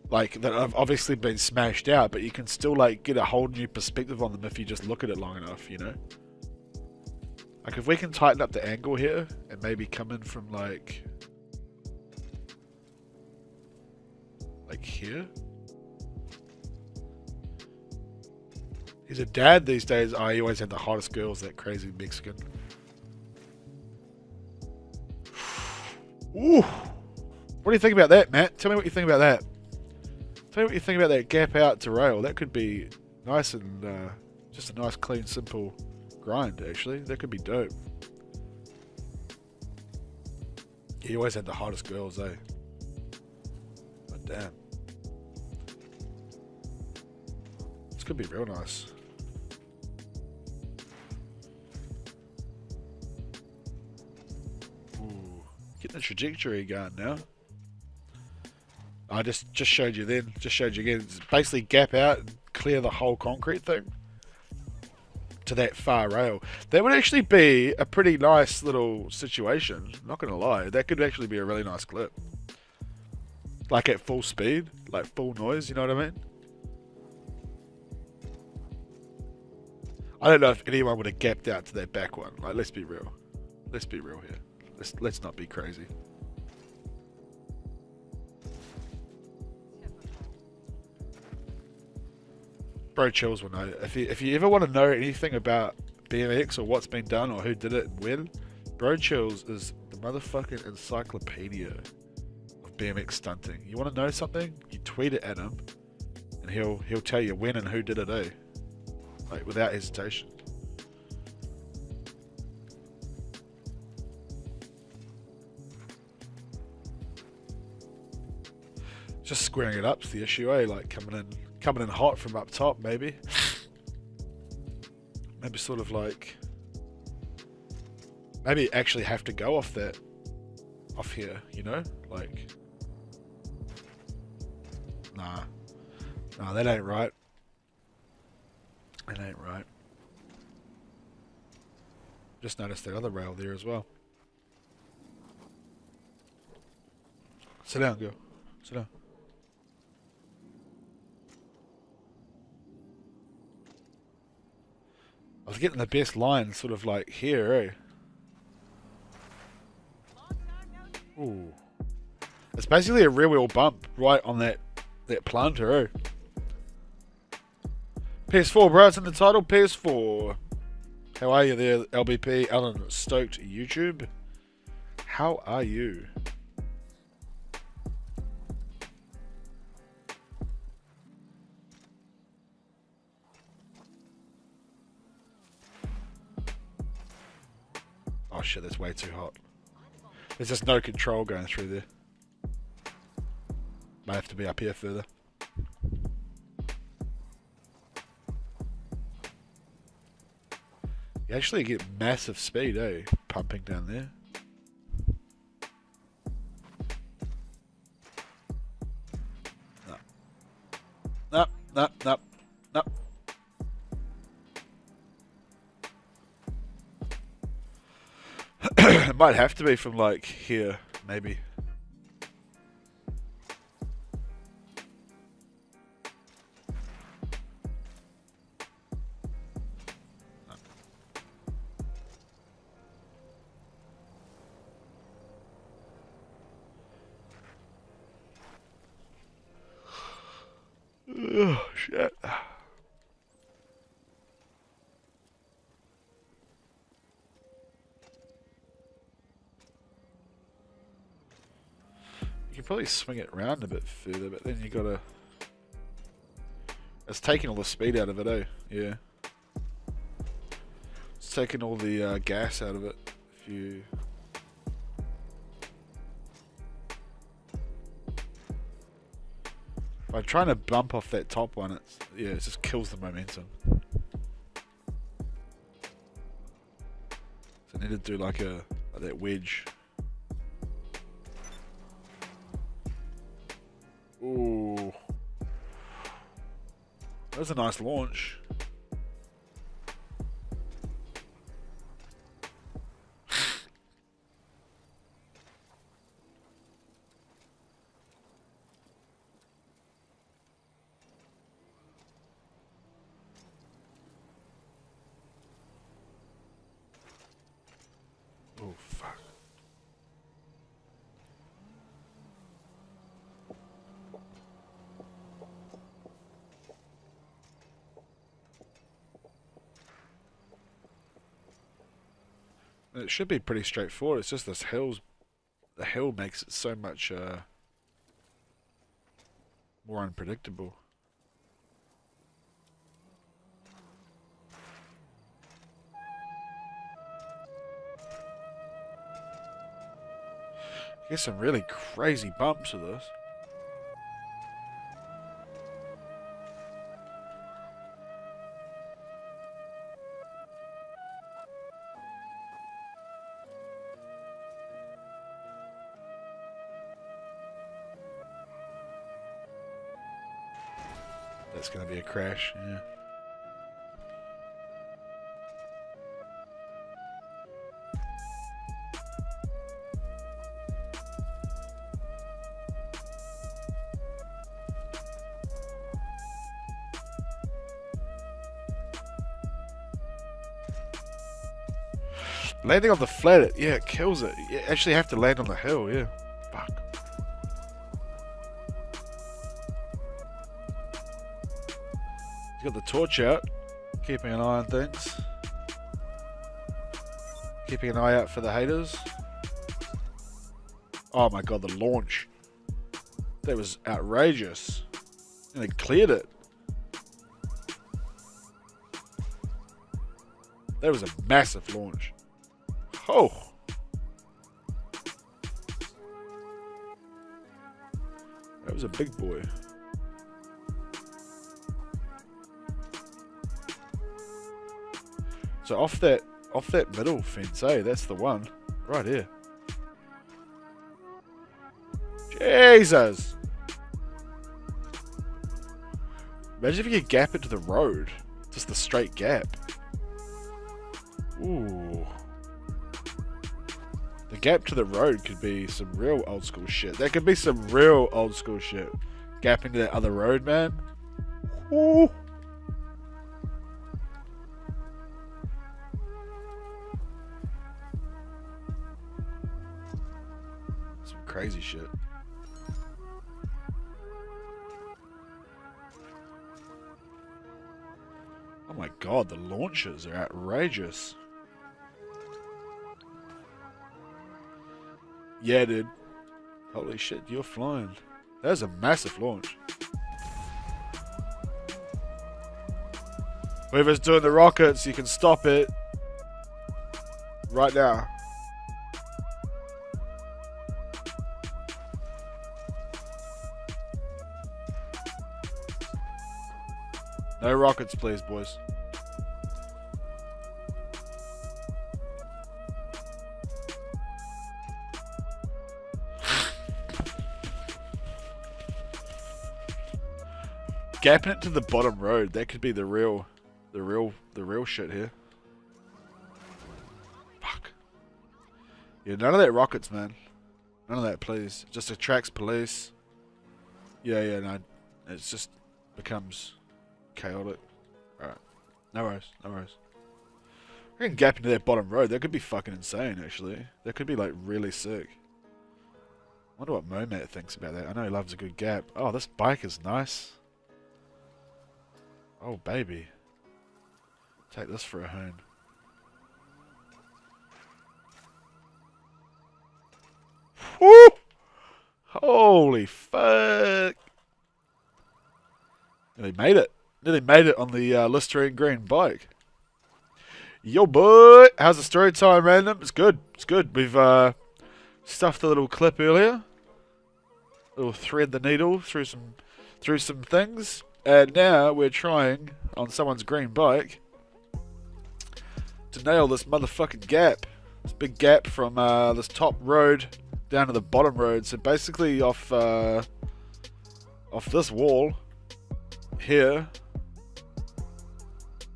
Speaker 1: like that have obviously been smashed out, but you can still like get a whole new perspective on them if you just look at it long enough, you know? Like if we can tighten up the angle here and maybe come in from like here. He's a dad these days. Oh, he always had the hottest girls, that crazy Mexican. Ooh. What do you think about that, Matt? Tell me what you think about that. Tell me what you think about that gap out to rail. That could be nice and just a nice, clean, simple grind, actually. That could be dope. He always had the hottest girls, eh? Oh, damn. could be real nice. Ooh, getting the trajectory going now. I just showed you then. Just showed you again. It's basically gap out and clear the whole concrete thing to that far rail. That would actually be a pretty nice little situation. Not gonna lie, that could actually be a really nice clip. Like at full speed, like full noise. You know what I mean? I don't know if anyone would have gapped out to that back one. Like, let's be real. Let's be real here. Let's not be crazy. Bro Chills will know. If you ever want to know anything about BMX or what's been done or who did it and when, Bro Chills is the motherfucking encyclopedia of BMX stunting. You want to know something? You tweet it at him, and he'll tell you when and who did it, eh? Like, without hesitation. Just squaring it up's the issue, eh? Like coming in hot from up top, maybe. Maybe sort of like, maybe actually have to go off here, you know? Like, nah, that ain't right. That ain't right. Just noticed that other rail there as well. Sit down, girl. Sit down. I was getting the best line sort of like here, eh? Ooh. It's basically a rear wheel bump right on that planter, eh? PS4, bro, it's in the title, PS4. How are you there, LBP, Alan Stoked YouTube? How are you? Oh shit, that's way too hot. There's just no control going through there. Might have to be up here further. You actually get massive speed, eh? Pumping down there. No. No. It might have to be from like here, maybe. Oh, shit. You can probably swing it around a bit further, but then you gotta... It's taking all the speed out of it, eh? Yeah. It's taking all the gas out of it. If you... By trying to bump off that top one, it just kills the momentum. So I need to do like that wedge. Ooh, that was a nice launch. Oh, fuck. It should be pretty straightforward. It's just the hill makes it so much more unpredictable. Get some really crazy bumps with this. that's going to be a crash. Yeah. Landing on the flat, yeah, it kills it. You actually have to land on the hill, yeah. Fuck. He's got the torch out, keeping an eye on things. Keeping an eye out for the haters. Oh my god, the launch. That was outrageous. And they cleared it. That was a massive launch. Oh. That was a big boy. So off that middle fence, that's the one. Right here. Jesus! Imagine if you could gap it to the road. Just the straight gap. Ooh. The gap to the road could be some real old school shit. That could be some real old school shit. Gapping to that other road, man. Ooh. Some crazy shit. Oh my god, the launches are outrageous. Yeah, dude. Holy shit, you're flying. That was a massive launch. Whoever's doing the rockets, you can stop it right now. No rockets, please, boys. Gapping it to the bottom road, that could be the real shit here. Fuck. Yeah, none of that rockets, man. None of that, please. Just attracts police. Yeah, no. It just becomes chaotic. Alright. No worries, no worries. I can gap into that bottom road. That could be fucking insane, actually. That could be, like, really sick. I wonder what Momat thinks about that. I know he loves a good gap. Oh, this bike is nice. Oh, baby. Take this for a hoon. Woo! Holy fuck. Nearly made it. Nearly made it on the Listerine green bike. Yo, boy. How's the story time, random? It's good. It's good. We've stuffed a little clip earlier. A little thread the needle through some things. And now we're trying, on someone's green bike, to nail this motherfucking gap. This big gap from this top road down to the bottom road. So basically off this wall here,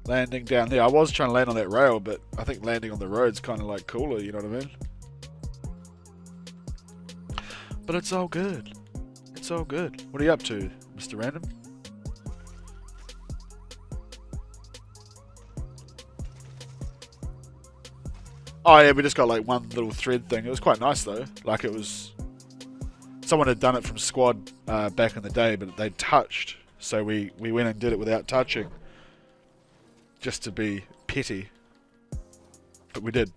Speaker 1: landing down there. I was trying to land on that rail, but I think landing on the road's kind of like cooler, you know what I mean? But it's all good. It's all good. What are you up to, Mr. Random? Oh yeah, we just got like one little thread thing. It was quite nice though. Like it was... Someone had done it from squad back in the day, but they touched. So we went and did it without touching. Just to be petty. But we did.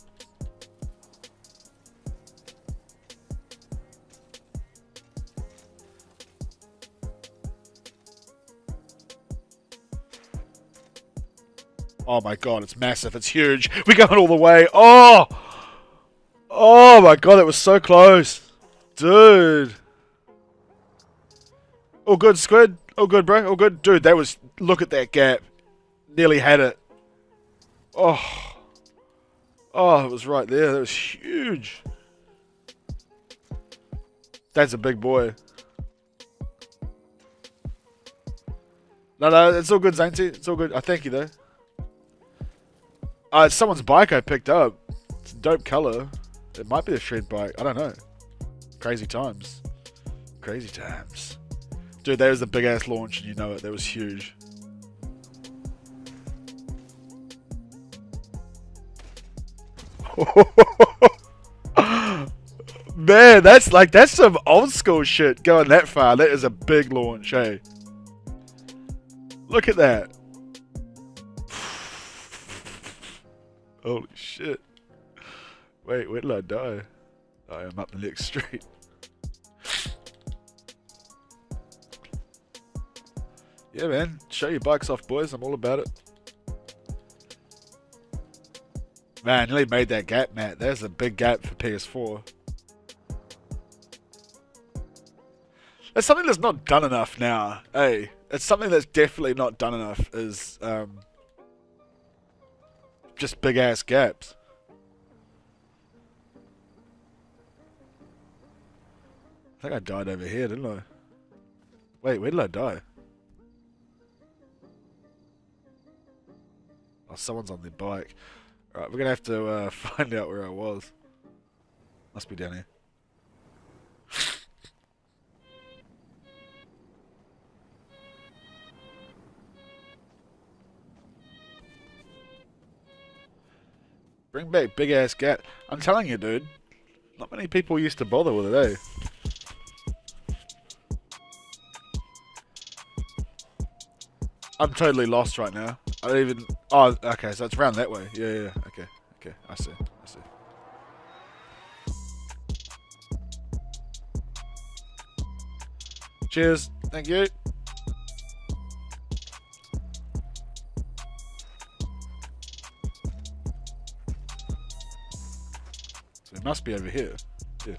Speaker 1: Oh my god, it's massive, it's huge. We're going all the way. Oh! Oh my god, that was so close. Dude. All good, Squid. All good, bro. All good. Dude, that was... Look at that gap. Nearly had it. Oh. Oh, it was right there. That was huge. That's a big boy. No, it's all good, Zainty. It's all good. I thank you, though. It's someone's bike I picked up. It's a dope color. It might be a shred bike. I don't know. Crazy times. Crazy times. Dude, that was a big-ass launch, and you know it. That was huge. Man, that's some old school shit going that far. That is a big launch, hey. Look at that. Holy shit. Wait, where did I die? Oh, I'm up the next street. Yeah, man. Show your bikes off, boys. I'm all about it. Man, nearly made that gap, Matt. There's a big gap for PS4. That's something that's not done enough now. Hey, it's something that's definitely not done enough is just big ass gaps. I think I died over here, didn't I? Wait, where did I die? Oh, someone's on their bike. Alright, we're gonna have to find out where I was. Must be down here. Bring back big ass gap. I'm telling you, dude. Not many people used to bother with it, eh? I'm totally lost right now. I don't even... Oh, okay, so it's round that way. Yeah, okay. Okay, I see. Cheers. Thank you. So it must be over here. Yeah.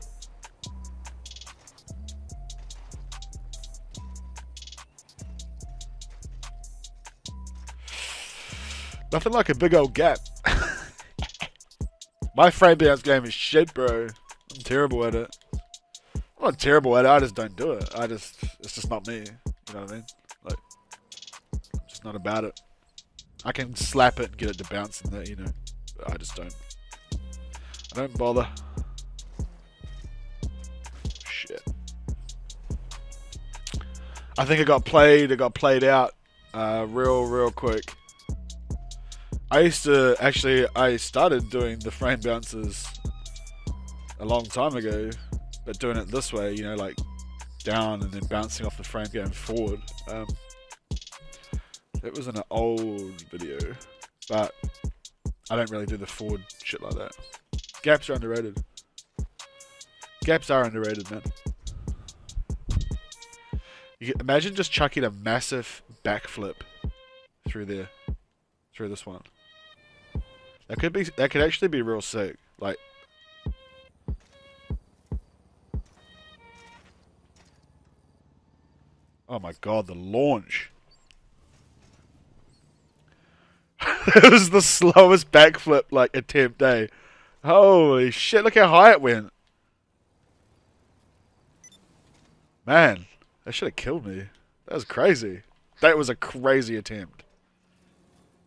Speaker 1: Nothing like a big old gap. My frame bounce game is shit, bro. I'm terrible at it. I'm not terrible at it, I just don't do it. It's just not me. You know what I mean? Like, I'm just not about it. I can slap it and get it to bounce in there, you know. But I just don't. I don't bother. Shit. I think it got played out real quick. I started doing the frame bounces a long time ago, but doing it this way, you know, like down and then bouncing off the frame going forward. It was in an old video, but I don't really do the forward shit like that. Gaps are underrated. Gaps are underrated, man. Imagine just chucking a massive backflip through there, through this one. That could actually be real sick. Like, oh my god, the launch. It was the slowest backflip like attempt, eh? Holy shit, look how high it went. Man, that should have killed me. That was crazy. That was a crazy attempt.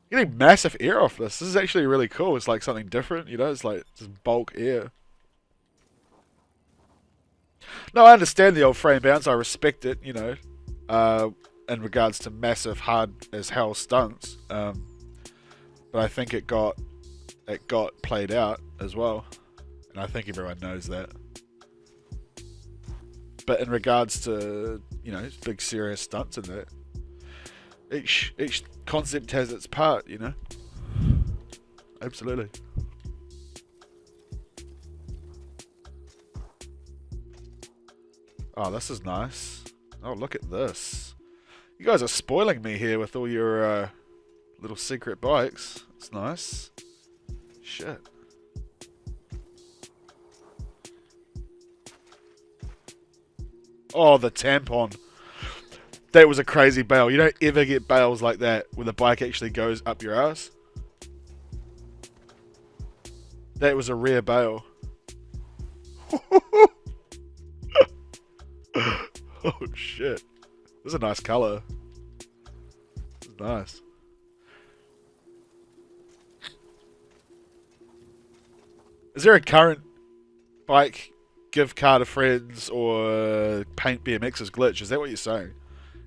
Speaker 1: Getting massive air off this. This is actually really cool. It's like something different, you know? It's like just bulk air. No, I understand the old frame bounce. I respect it, you know, in regards to massive, hard as hell stunts. But I think it got played out as well, and I think everyone knows that. But in regards to, you know, big serious stunts and that, each concept has its part, you know. Absolutely. Oh, this is nice. Oh, look at this. You guys are spoiling me here with all your little secret bikes. It's nice. Shit. Oh, the tampon. That was a crazy bail. You don't ever get bails like that where the bike actually goes up your ass. That was a rare bail. Oh shit. This is a nice colour. Nice. Is there a current bike give car to friends or paint BMX's glitch? Is that what you're saying?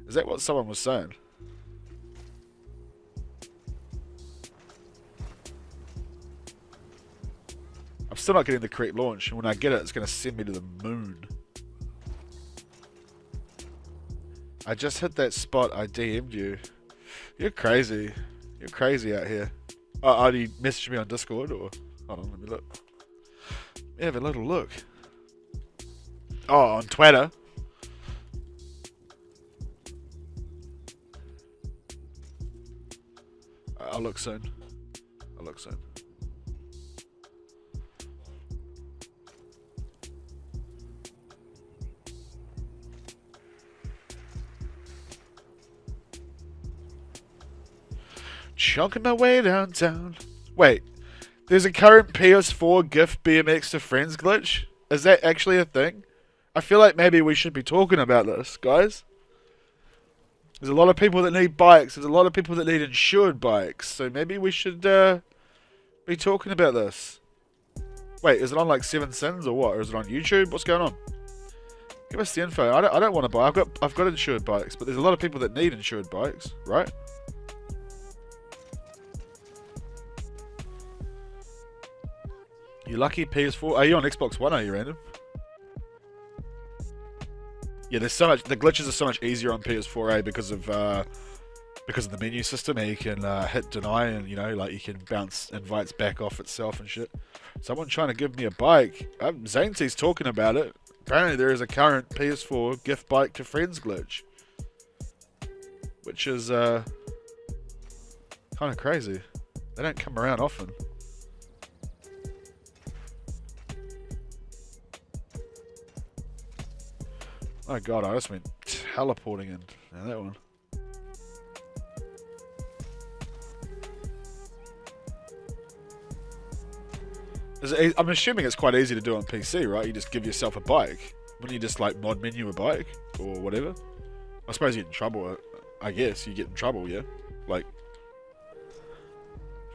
Speaker 1: Is that what someone was saying? I'm still not getting the correct launch, and when I get it, it's going to send me to the moon. I just hit that spot, I DM'd you. You're crazy. You're crazy out here. Oh, you messaged me on Discord, or... Hold on, let me look. Let me have a little look. Oh, on Twitter. I'll look soon. I'll look soon. Chunking my way downtown. Wait, there's a current PS4 gift BMX to friends glitch? Is that actually a thing? I feel like maybe we should be talking about this, guys. There's a lot of people that need bikes. There's a lot of people that need insured bikes. So maybe we should be talking about this. Wait, is it on like 7 Sins or what? Or is it on YouTube? What's going on? Give us the info. I don't want to buy. I've got insured bikes, but there's a lot of people that need insured bikes, right? You lucky PS4. Are you on Xbox One? Are you random? Yeah, there's so much. The glitches are so much easier on PS4A because of the menu system. How you can hit deny and like you can bounce invites back off itself and shit. Someone trying to give me a bike. Zanety's talking about it. Apparently there is a current PS4 gift bike to friends glitch, which is kind of crazy. They don't come around often. Oh god, I just went teleporting in. Now that one. I'm assuming it's quite easy to do on PC, right? You just give yourself a bike. Wouldn't you just like mod menu a bike or whatever? I suppose you get in trouble. I guess you get in trouble, yeah. Like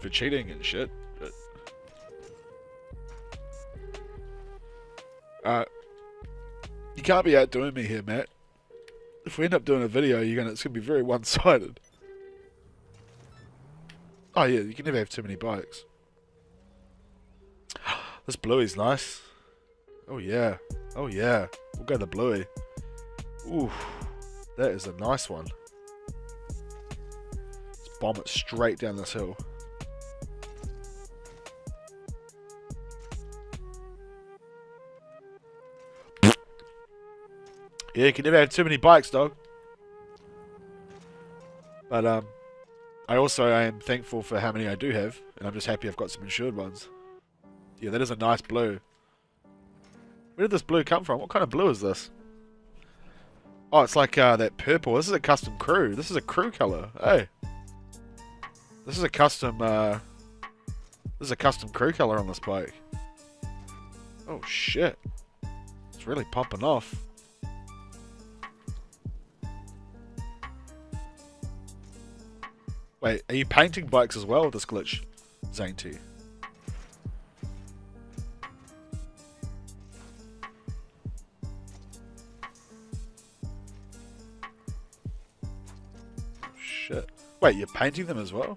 Speaker 1: for cheating and shit. But, you can't be outdoing me here, Matt. If we end up doing a video, it's gonna be very one-sided. Oh yeah, you can never have too many bikes. This bluey's nice. Oh yeah. Oh yeah. We'll go the bluey. Ooh, that is a nice one. Let's bomb it straight down this hill. Yeah, you can never have too many bikes, dog. But I am thankful for how many I do have, and I'm just happy I've got some insured ones. Yeah, that is a nice blue. Where did this blue come from? What kind of blue is this? Oh, it's like that purple. This is a custom crew. This is a crew color. Hey, this is a custom. This is a custom crew color on this bike. Oh shit! It's really popping off. Wait, are you painting bikes as well with this glitch, Zainty? Shit. Wait, you're painting them as well?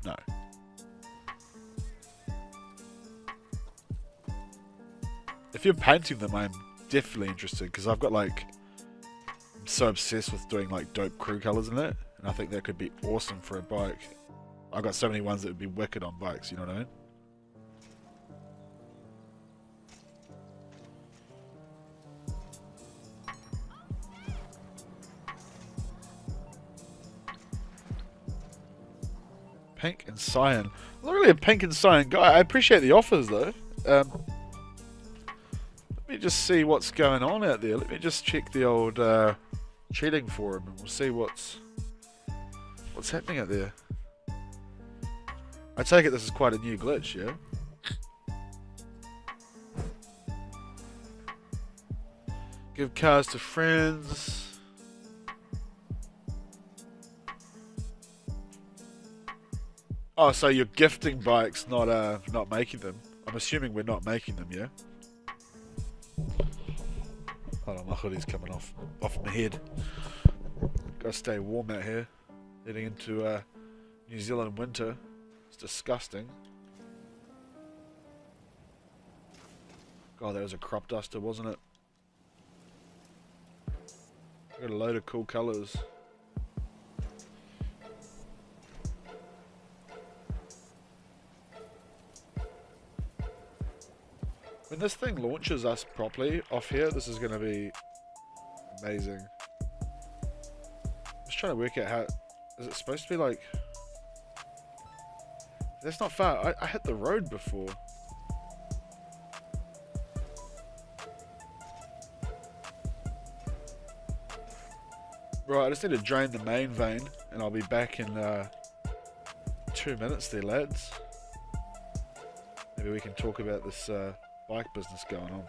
Speaker 1: No. If you're painting them, I'm definitely interested, because I've got like... I'm so obsessed with doing like dope crew colors in it. And I think that could be awesome for a bike. I've got so many ones that would be wicked on bikes, you know what I mean? Pink and cyan. I'm not really a pink and cyan guy. I appreciate the offers though. Let me just see what's going on out there. Let me just check the old cheating forum and we'll see what's happening out there. I take it this is quite a new glitch, yeah? Give cars to friends. Oh, so you're gifting bikes, not making them. I'm assuming we're not making them, yeah? Hold on, my hoodie's coming off my head. Gotta stay warm out here. Heading into New Zealand winter. It's disgusting. God, that was a crop duster, wasn't it? Got a load of cool colours. When this thing launches us properly off here, this is going to be amazing. Just trying to work out how... Is it supposed to be like... That's not far. I hit the road before. Right, I just need to drain the main vein, and I'll be back in 2 minutes there, lads. Maybe we can talk about this bike business going on.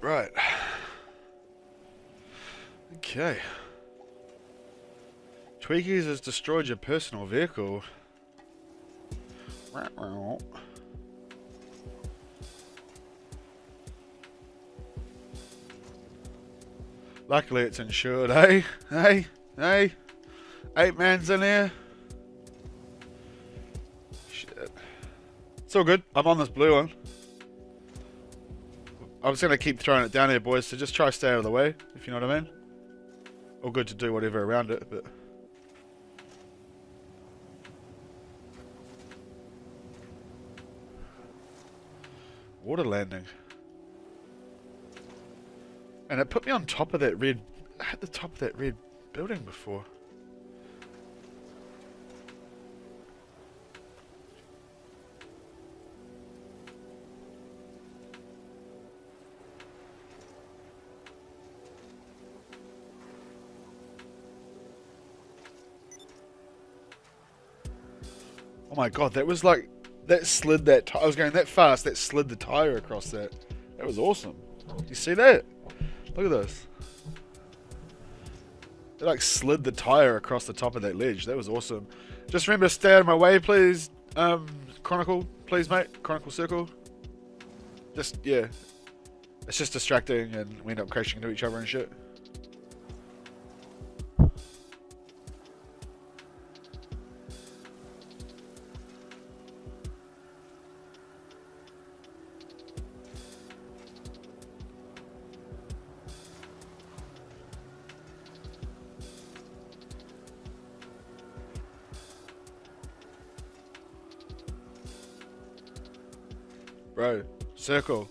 Speaker 1: Right. Okay. Tweakies has destroyed your personal vehicle. Luckily it's insured, hey? Hey? 8 man's in here? Shit. It's all good. I'm on this blue one. I'm just going to keep throwing it down here, boys, so just try to stay out of the way, if you know what I mean. All good to do whatever around it, but... Water landing. And it put me on top of that red... I had the top of that red building before. Oh my god, that was like... That slid that... I was going that fast, that slid the tire across that. That was awesome. You see that? Look at this. It like slid the tire across the top of that ledge. That was awesome. Just remember to stay out of my way, please. Chronicle, please, mate. Chronicle Circle. Just, yeah. It's just distracting and we end up crashing into each other and shit. Bro, circle.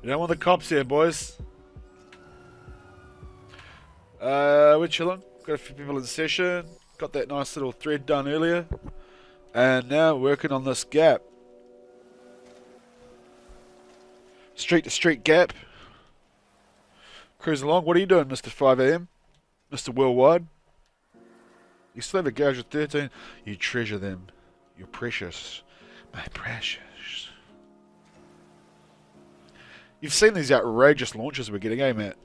Speaker 1: You don't want the cops here, boys. We're chilling. Got a few people in session. Got that nice little thread done earlier. And now working on this gap. Street to street gap. Cruise along. What are you doing, Mr. 5am? Mr. Worldwide? You still have a gauge of 13. You treasure them. You're precious. My precious. You've seen these outrageous launches we're getting, eh, Matt?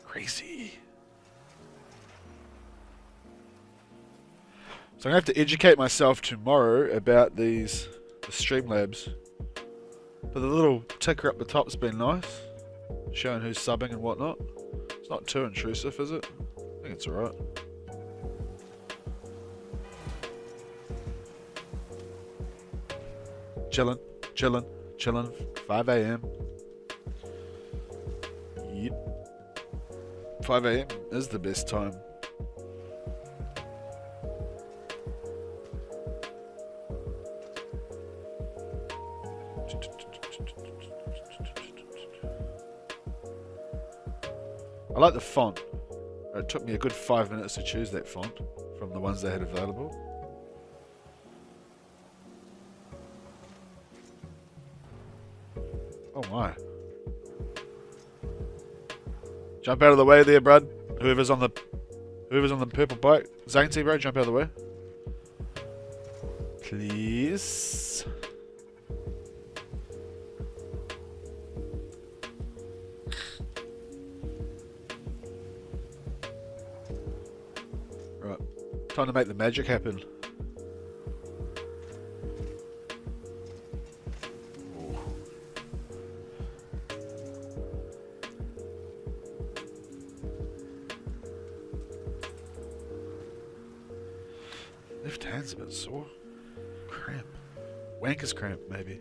Speaker 1: Crazy. So I'm going to have to educate myself tomorrow about the Streamlabs. But the little ticker up the top's been nice. Showing who's subbing and whatnot. It's not too intrusive, is it? I think it's alright. Chillin', chillin', chillin'. 5am. Yep. 5am is the best time. I like the font. It took me a good 5 minutes to choose that font from the ones they had available. Oh my. Jump out of the way there, Brad. Whoever's on the purple bike. Zainty, bro, jump out of the way. Please. Right. Time to make the magic happen. Left hand's a bit sore. Cramp. Wanker's cramp, maybe.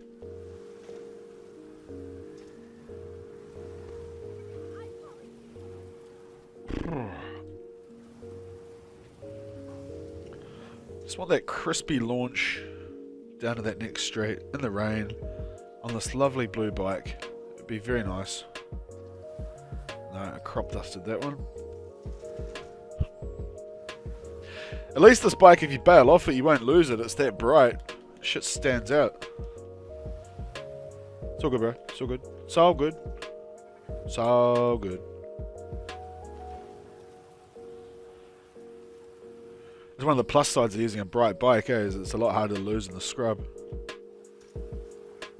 Speaker 1: Just want that crispy launch down to that next straight in the rain on this lovely blue bike. It'd be very nice. No, I crop dusted that one. At least this bike, if you bail off it, you won't lose it. It's that bright. Shit stands out. It's all good, bro. It's all good. It's all good. It's all good. It's one of the plus sides of using a bright bike, is it's a lot harder to lose in the scrub.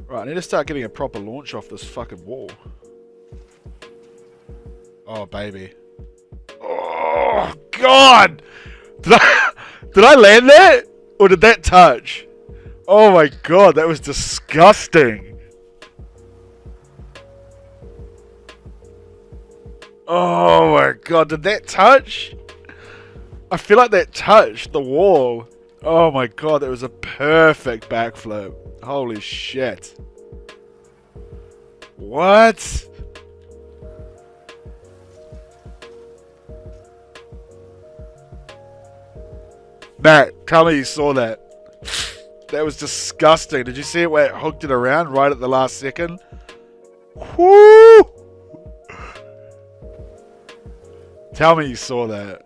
Speaker 1: Right, I need to start getting a proper launch off this fucking wall. Oh, baby. Oh, God! Did I land that? Or did that touch? Oh my God, that was disgusting. Oh my God, did that touch? I feel like that touched the wall. Oh my God, that was a perfect backflip. Holy shit. What? Matt, tell me you saw that. That was disgusting. Did you see it where it hooked it around right at the last second? Whoo! Tell me you saw that.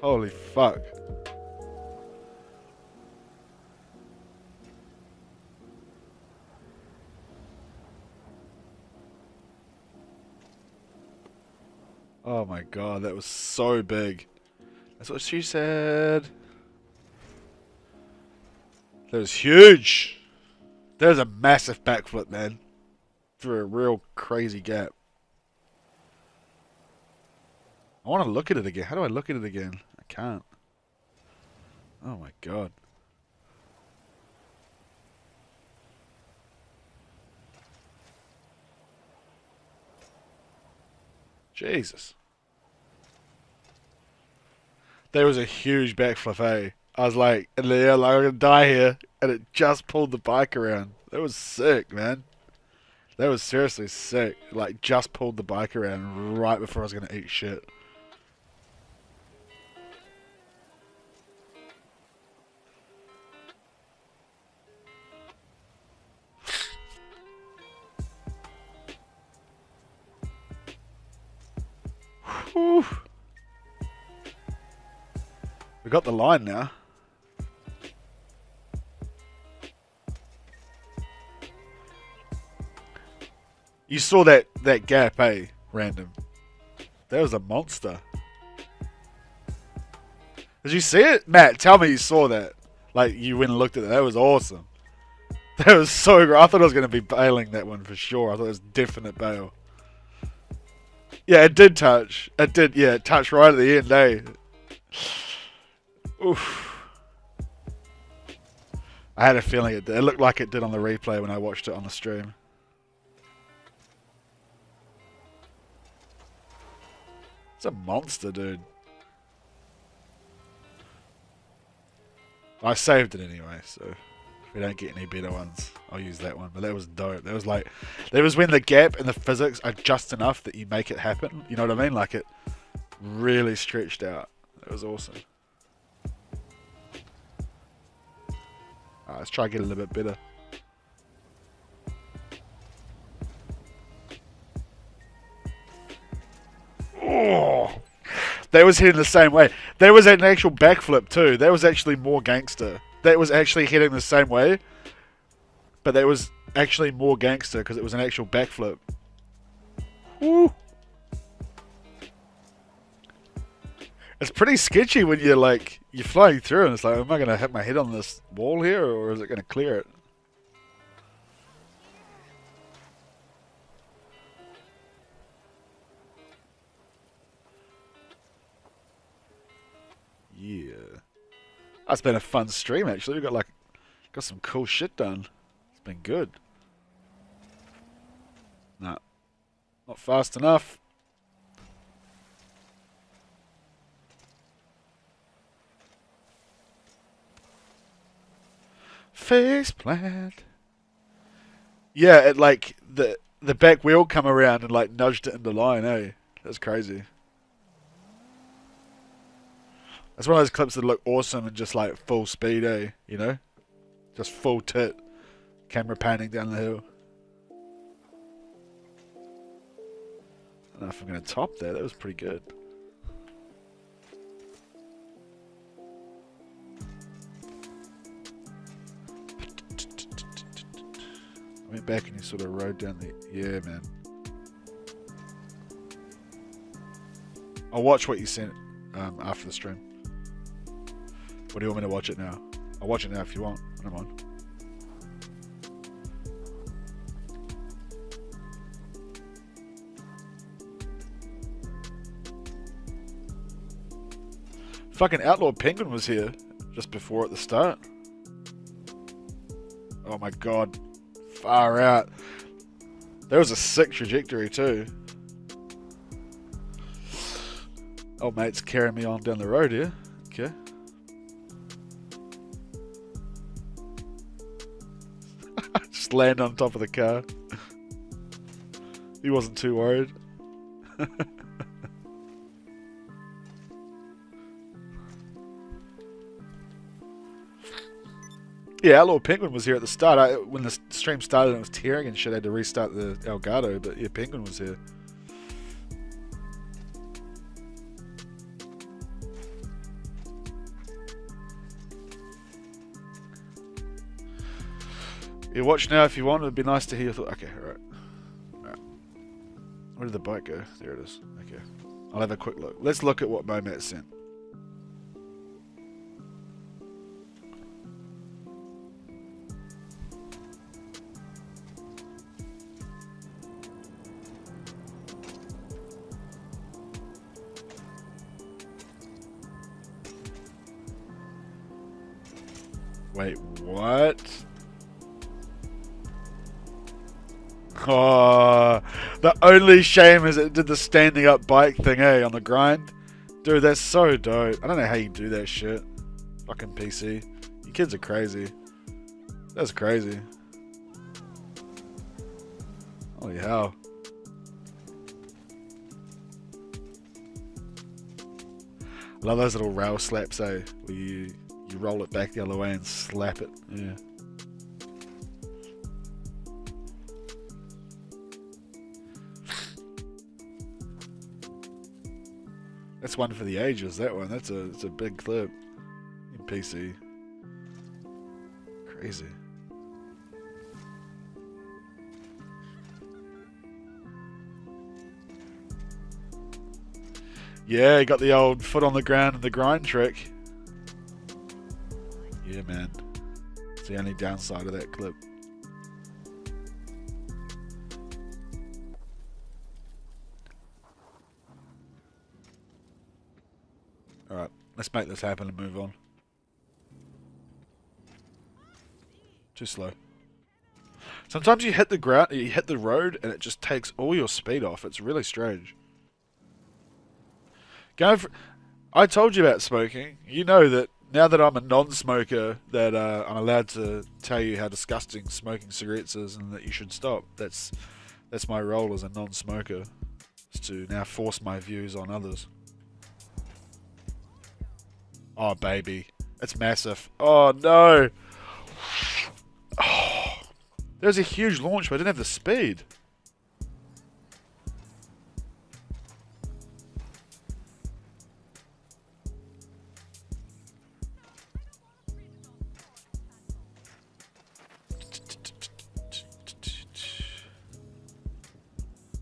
Speaker 1: Holy fuck. Oh my God, that was so big. That's what she said. That was huge. That was a massive backflip, man. Through a real crazy gap. I want to look at it again. How do I look at it again? I can't. Oh my God. Jesus. There was a huge backflip, eh? I was like, in the air, like, I'm gonna die here. And it just pulled the bike around. That was sick, man. That was seriously sick. Like, just pulled the bike around right before I was gonna eat shit. Whew. We got the line now. You saw that gap, eh? Random. That was a monster. Did you see it? Matt, tell me you saw that. Like, you went and looked at it. That was awesome. That was so great. I thought I was going to be bailing that one for sure. I thought it was definite bail. Yeah, it did touch. It did, yeah. It touched right at the end, eh? Oof. I had a feeling it did. It looked like it did on the replay when I watched it on the stream. It's a monster, dude. I saved it anyway, so if we don't get any better ones, I'll use that one. But that was dope. That was like, that was when the gap and the physics are just enough that you make it happen. You know what I mean? Like, it really stretched out. That was awesome. Alright, let's try to get a little bit better. Oh, that was hitting the same way. There was an actual backflip too. That was actually more gangster. That was actually hitting the same way, but that was actually more gangster because it was an actual backflip. Woo. It's pretty sketchy when you're like, you're flying through and it's like, am I going to hit my head on this wall here or is it going to clear it? Yeah. That's been a fun stream actually. We got some cool shit done. It's been good. Nah. Not fast enough. Face plant. Yeah, it like the back wheel come around and like nudged it into line, eh? That's crazy. That's one of those clips that look awesome and just like full speed, eh? You know? Just full tit. Camera panning down the hill. I don't know if I'm going to top that. That was pretty good. I went back and you sort of rode down the... Yeah, man. I'll watch what you sent after the stream. What do you want me to watch it now? I'll watch it now if you want. I don't mind. Fucking Outlaw Penguin was here just before at the start. Oh my god. Far out. That was a sick trajectory too. Oh mate's carrying me on down the road here. Okay. Just land on top of the car. He wasn't too worried. Yeah, Outlaw Penguin was here at the start. When the stream started and it was tearing and shit, I had to restart the Elgato, but yeah, Penguin was here. You watch now if you want. It'd be nice to hear your thoughts. Okay, alright. Where did the bike go? There it is. Okay. I'll have a quick look. Let's look at what Momat sent. Wait, what? Oh, the only shame is it did the standing up bike thing, eh, on the grind. Dude, that's so dope. I don't know how you do that shit. Fucking PC. You kids are crazy. That's crazy. Holy hell. I love those little rail slaps, eh, where you roll it back the other way and slap it. Yeah. That's one for the ages, that one. It's a big clip. In PC. Crazy. Yeah, he got the old foot on the ground and the grind trick. Yeah, man. It's the only downside of that clip. Alright, let's make this happen and move on. Too slow. Sometimes you hit the ground, you hit the road, and it just takes all your speed off. It's really strange. I told you about smoking. You know that now that I'm a non-smoker, that I'm allowed to tell you how disgusting smoking cigarettes is, and that you should stop. That's my role as a non-smoker, is to now force my views on others. Oh, baby. It's massive. Oh, no. Oh, there's a huge launch, but I didn't have the speed.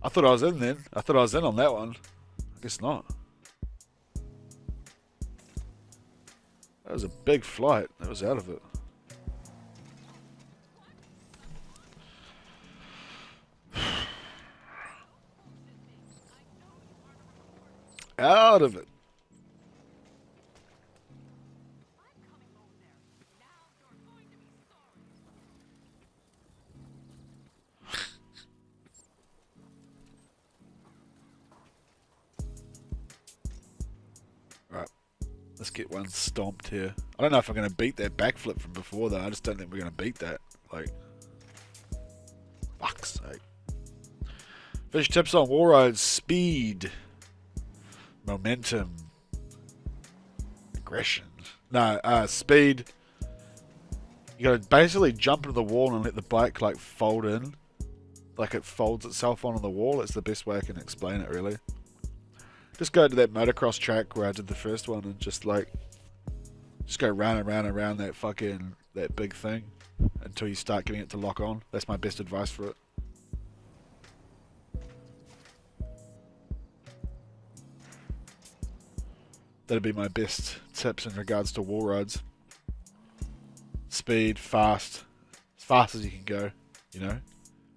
Speaker 1: I thought I was in then. I thought I was in on that one. I guess not. That was a big flight. That was out of it. Out of it. Right. Let's get one stomped here. I don't know if I'm going to beat that backflip from before though. I just don't think we're going to beat that. Like, fuck's sake. Fish tips on wall rides: speed, momentum, aggression. No, speed. You gotta basically jump into the wall and let the bike like fold in. Like it folds itself onto the wall. It's the best way I can explain it, really. Just go to that motocross track where I did the first one and just go round and round and round that big thing until you start getting it to lock on. That's my best advice for it. That'd be my best tips in regards to wall rides. Speed, fast. As fast as you can go, you know,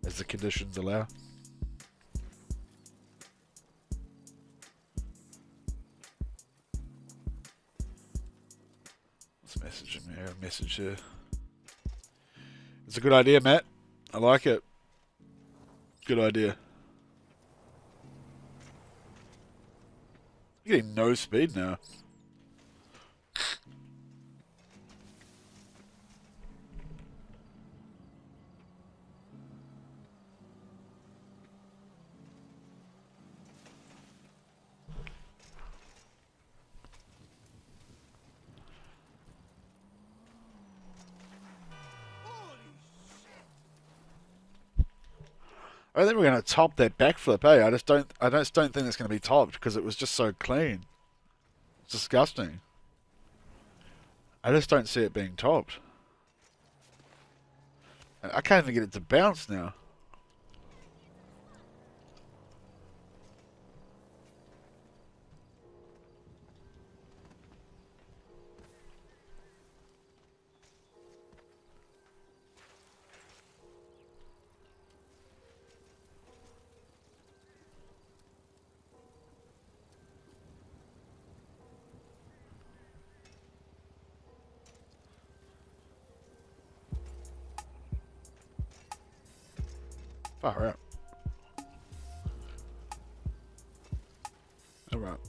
Speaker 1: as the conditions allow. What's a message in here? A message here. It's a good idea, Matt. I like it. Good idea. You're getting no speed now. I think we're going to top that backflip, eh? I just don't think it's going to be topped because it was just so clean. It's disgusting. I just don't see it being topped. I can't even get it to bounce now. Far out. Alright.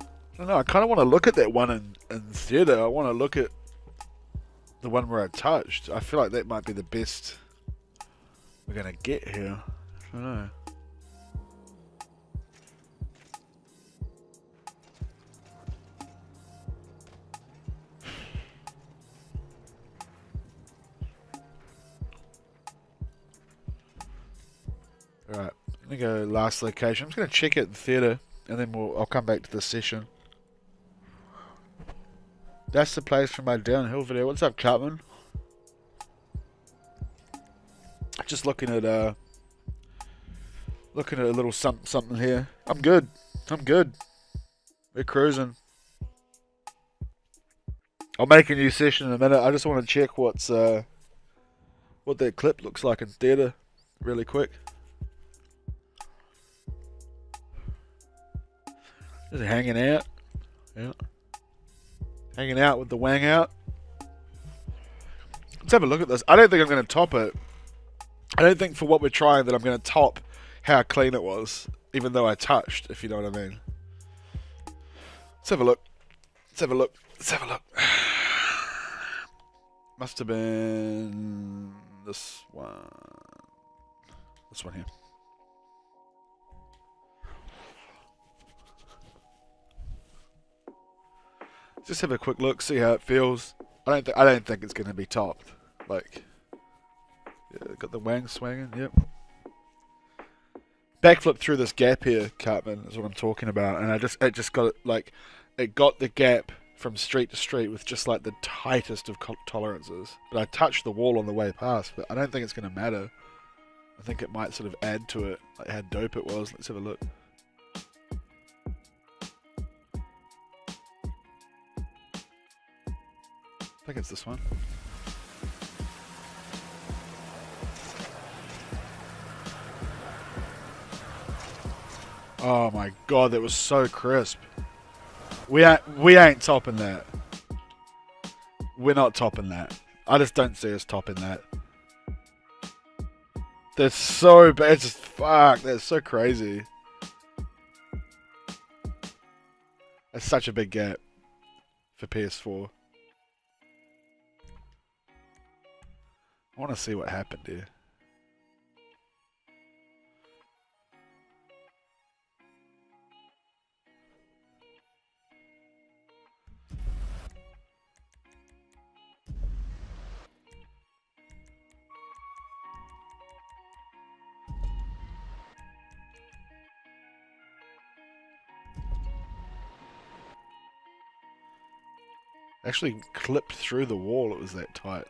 Speaker 1: I don't know, I kind of want to look at that one in theatre. I want to look at the one where I touched. I feel like that might be the best we're going to get here. I don't know. Alright, I'm going to go last location. I'm just going to check it in theatre. and then I'll come back to this session. That's the place for my downhill video. What's up, Cartman? Just looking at a little something here. I'm good. We're cruising. I'll make a new session in a minute. I just want to check what that clip looks like in theatre really quick. Just hanging out. Yeah. Hanging out with the wang out. Let's have a look at this. I don't think I'm going to top it. I don't think for what we're trying that I'm going to top how clean it was, even though I touched, if you know what I mean. Let's have a look. Must have been this one. This one here. Just have a quick look, see how it feels. I don't think it's going to be topped. Like, yeah, got the wang swinging. Yep. Backflip through this gap here, Cartman, is what I'm talking about, and it just got it got the gap from street to street with just like the tightest of tolerances. But I touched the wall on the way past, but I don't think it's going to matter. I think it might sort of add to it, like how dope it was. Let's have a look. I think it's this one. Oh my god, that was so crisp. We ain't topping that. We're not topping that. I just don't see us topping that. That's so bad. Just fuck. That's so crazy. That's such a big gap for PS4. I want to see what happened here. Actually clipped through the wall, it was that tight.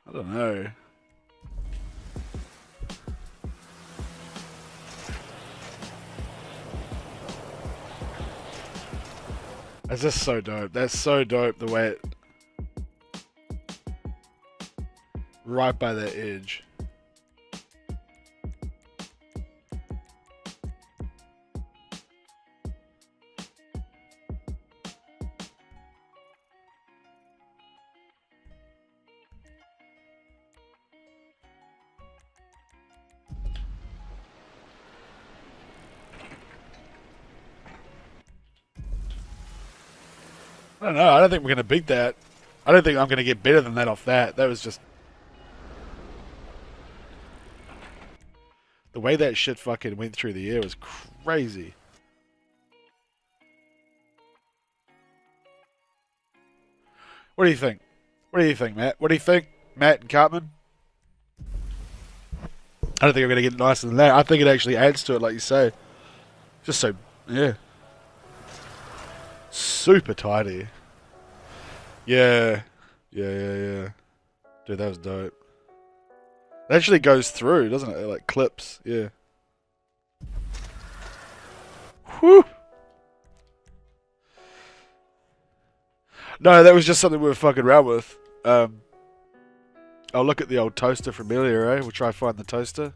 Speaker 1: I don't know. That's just so dope. That's so dope the way it... Right by that edge. I don't know. I don't think we're going to beat that. I don't think I'm going to get better than that off that. That was just... The way that shit fucking went through the air was crazy. What do you think? What do you think, Matt? What do you think, Matt and Cartman? I don't think I'm going to get nicer than that. I think it actually adds to it, like you say. Just so... Yeah. Super tidy. Yeah. Yeah. Dude, that was dope. It actually goes through, doesn't it? It like clips. Yeah. Whew. No, that was just something we were fucking around with. I'll look at the old toaster from earlier, eh? We'll try and find the toaster.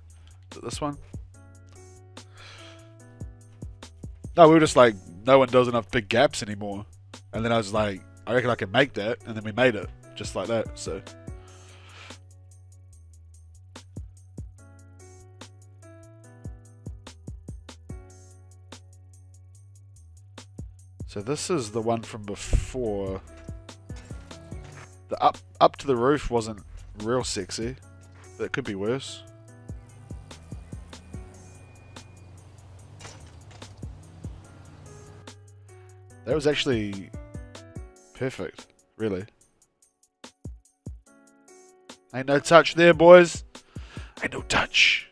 Speaker 1: Is it this one? No, we were just like, no one does enough big gaps anymore. And then I was like, I reckon I can make that. And then we made it. Just like that, so. So this is the one from before. The up to the roof wasn't real sexy. That could be worse. That was actually perfect, really. Ain't no touch there, boys. Ain't no touch.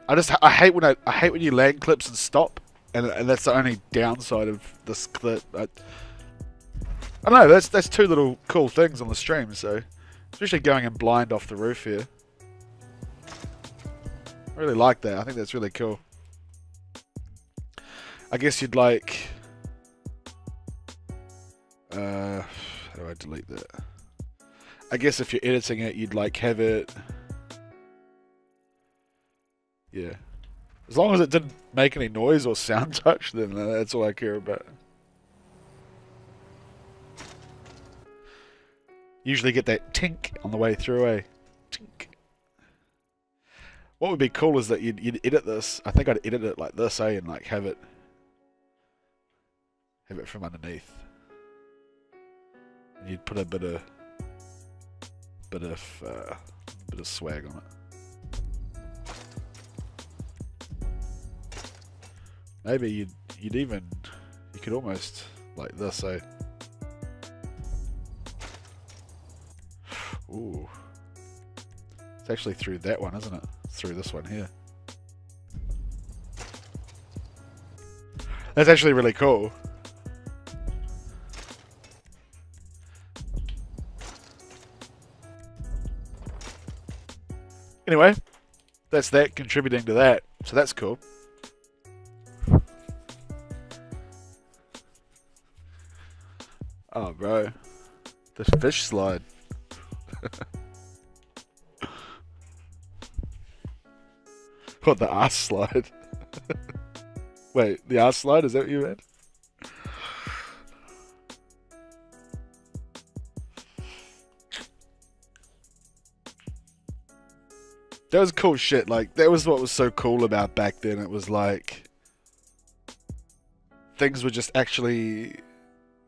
Speaker 1: I hate when you land clips and stop, and that's the only downside of this clip. I don't know. That's two little cool things on the stream. So, especially going in blind off the roof here. I really like that. I think that's really cool. I guess you'd like. How do I delete that? I guess if you're editing it, you'd like have it. Yeah. As long as it didn't make any noise or sound touch, then that's all I care about. Usually get that tink on the way through, eh? Tink. What would be cool is that you'd edit this. I think I'd edit it like this, eh? And like have it from underneath. And you'd put a bit of swag on it. Maybe you could almost like this, eh? Ooh. It's actually through that one, isn't it? It's through this one here. That's actually really cool. Anyway, that's that contributing to that. So that's cool. Oh, bro. The fish slide. What, the ass slide? Wait, the ass slide? Is that what you meant? That was cool shit. Like, that was what was so cool about back then. It was like things were just actually,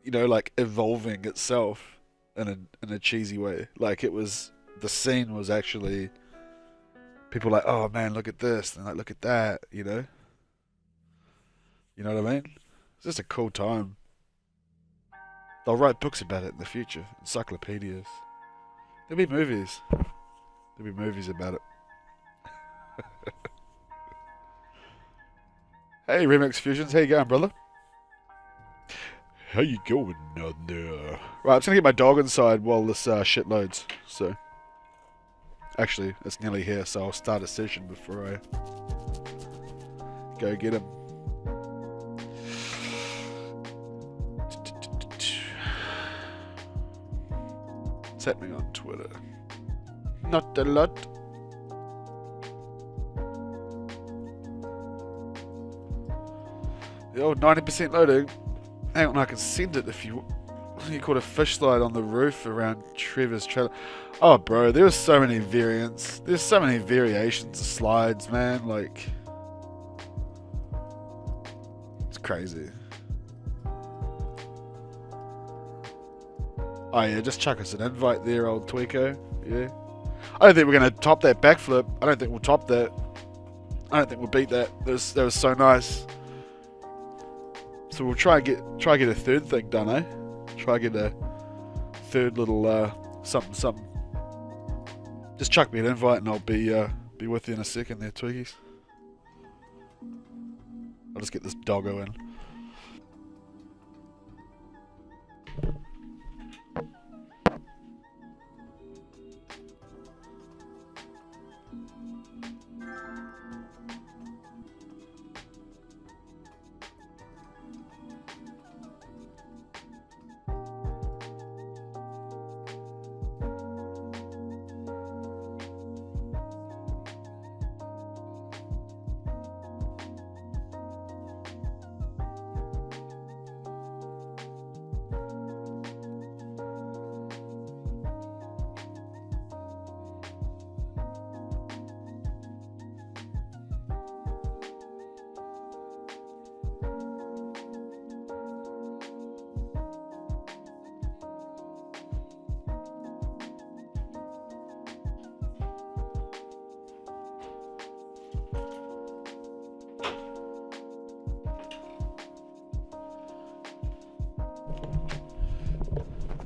Speaker 1: you know, like evolving itself in a cheesy way. Like, it was, the scene was actually, people were like, oh man, look at this, and like, look at that, you know? You know what I mean? It's just a cool time. They'll write books about it in the future, encyclopedias. There'll be movies. There'll be movies about it. Hey, Remix Fusions, how you going, brother? How you going on there? Right, I'm just gonna get my dog inside while this shit loads. So, actually, it's nearly here, so I'll start a session before I go get him. What's happening on Twitter? Not a lot. The old 90% loading. Hang on, I can send it if you caught a fish slide on the roof around Trevor's trailer. Oh, bro, there was so many variants. There's so many variations of slides, man. Like, it's crazy. Oh yeah, just chuck us an invite there, old Tweako. Yeah. I don't think we're gonna top that backflip. I don't think we'll top that. I don't think we'll beat that. That was so nice. So we'll try get a third thing done, eh? Try get a third little something. Just chuck me an invite and I'll be with you in a second there, Twiggies. I'll just get this doggo in.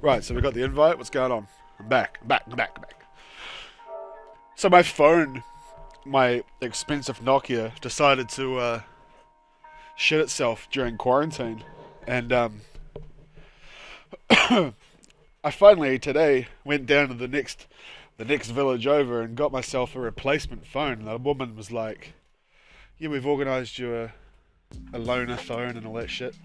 Speaker 1: Right, so we got the invite. What's going on? I'm back. Back. So my phone, my expensive Nokia, decided to shit itself during quarantine, and I finally today went down to the next village over and got myself a replacement phone. The woman was like, "Yeah, we've organised you a loaner phone and all that shit."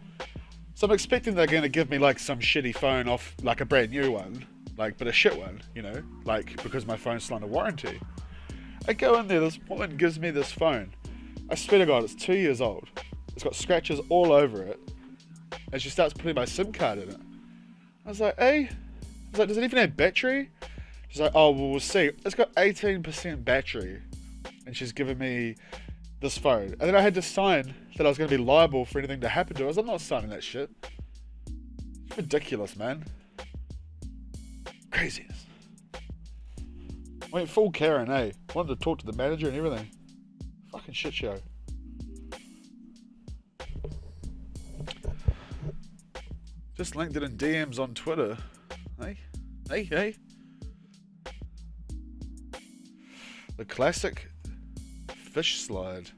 Speaker 1: So I'm expecting they're going to give me like some shitty phone off, like a brand new one, like, but a shit one, you know, like, because my phone's still under warranty. I go in there, this woman gives me this phone. I swear to God, it's 2 years old. It's got scratches all over it, and she starts putting my SIM card in it. I was like, hey? I was like, does it even have battery? She's like, oh, well, we'll see. It's got 18% battery, and she's giving me this phone. And then I had to sign that I was going to be liable for anything to happen to us. I'm not signing that shit. It's ridiculous, man. Craziness. I went full Karen, eh? Wanted to talk to the manager and everything. Fucking shit show. Just linked it in DMs on Twitter. Hey. The classic fish slide.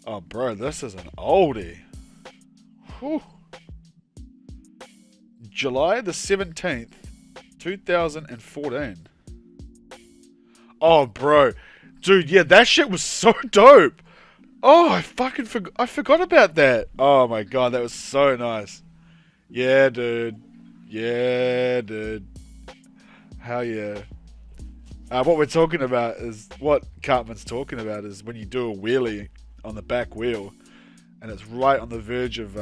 Speaker 1: Oh, bro, this is an oldie. Whew. July the 17th, 2014. Oh, bro. Dude, yeah, that shit was so dope. Oh, I forgot about that. Oh, my God, that was so nice. Yeah, dude. Hell yeah. What we're talking about is, what Cartman's talking about is when you do a wheelie on the back wheel and it's right on the verge of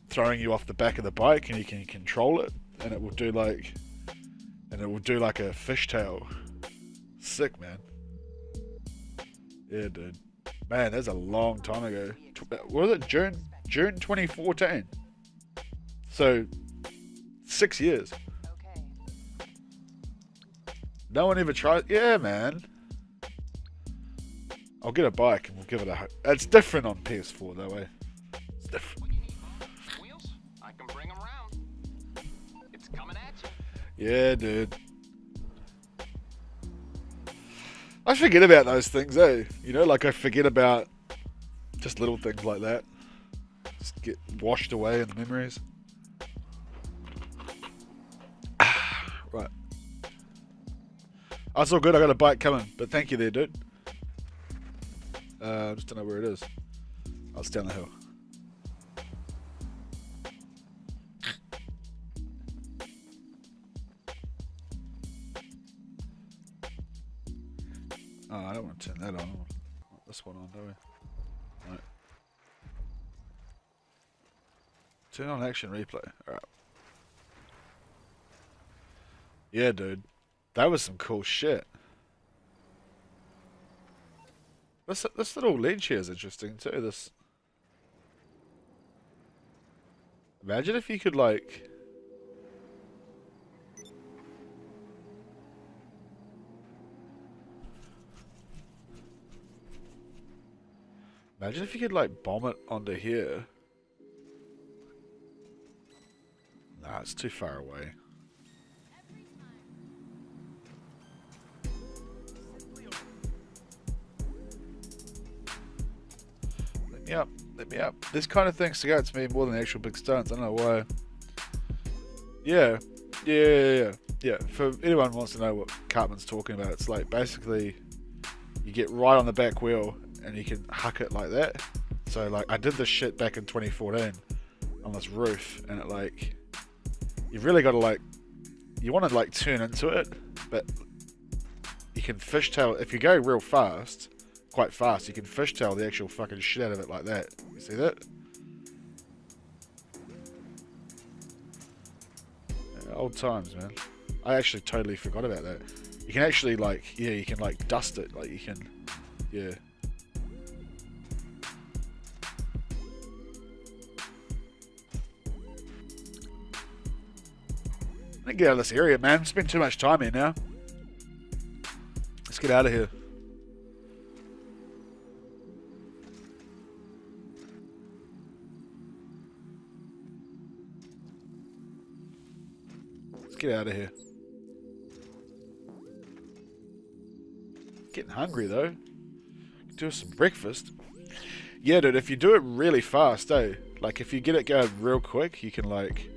Speaker 1: throwing you off the back of the bike, and you can control it, and it will do like a fishtail. Sick, man. Yeah, dude. Man, that's a long time ago. What was it? June 2014. So 6 years. No one ever tried. Yeah, man. I'll get a bike and we'll give it a. It's different on PS4 though, eh? It's different.
Speaker 2: Wheels? I can bring them around. It's coming at you.
Speaker 1: Yeah, dude. I forget about those things, eh? You know, like I forget about just little things like that. Just get washed away in the memories. Right. Oh, it's all good. I got a bike coming, but thank you there, dude. I just don't know where it is. Oh, it's down the hill. Oh, I don't want to turn that on. I want this one on, do we? Right. Turn on action replay. Alright. Yeah, dude. That was some cool shit. This little ledge here is interesting too. This. Imagine if you could like. Imagine if you could like bomb it onto here. Nah, it's too far away. Let me up. This kind of thing scares me more than the actual big stunts. I don't know why. Yeah. For anyone who wants to know what Cartman's talking about, it's like basically you get right on the back wheel and you can huck it like that. So like I did this shit back in 2014 on this roof, and it like you've really got to like you want to like turn into it, but you can fishtail if you go real fast. Quite fast, you can fishtail the actual fucking shit out of it like that. You see that? Yeah, old times, man. I actually totally forgot about that. You can actually like, yeah, you can like dust it, like you can, yeah. I think get out of this area, man. Spend too much time here now. Let's get out of here. get out of here. Getting hungry though. Do some breakfast. Yeah, dude, if you do it really fast, like if you get it going real quick, you can like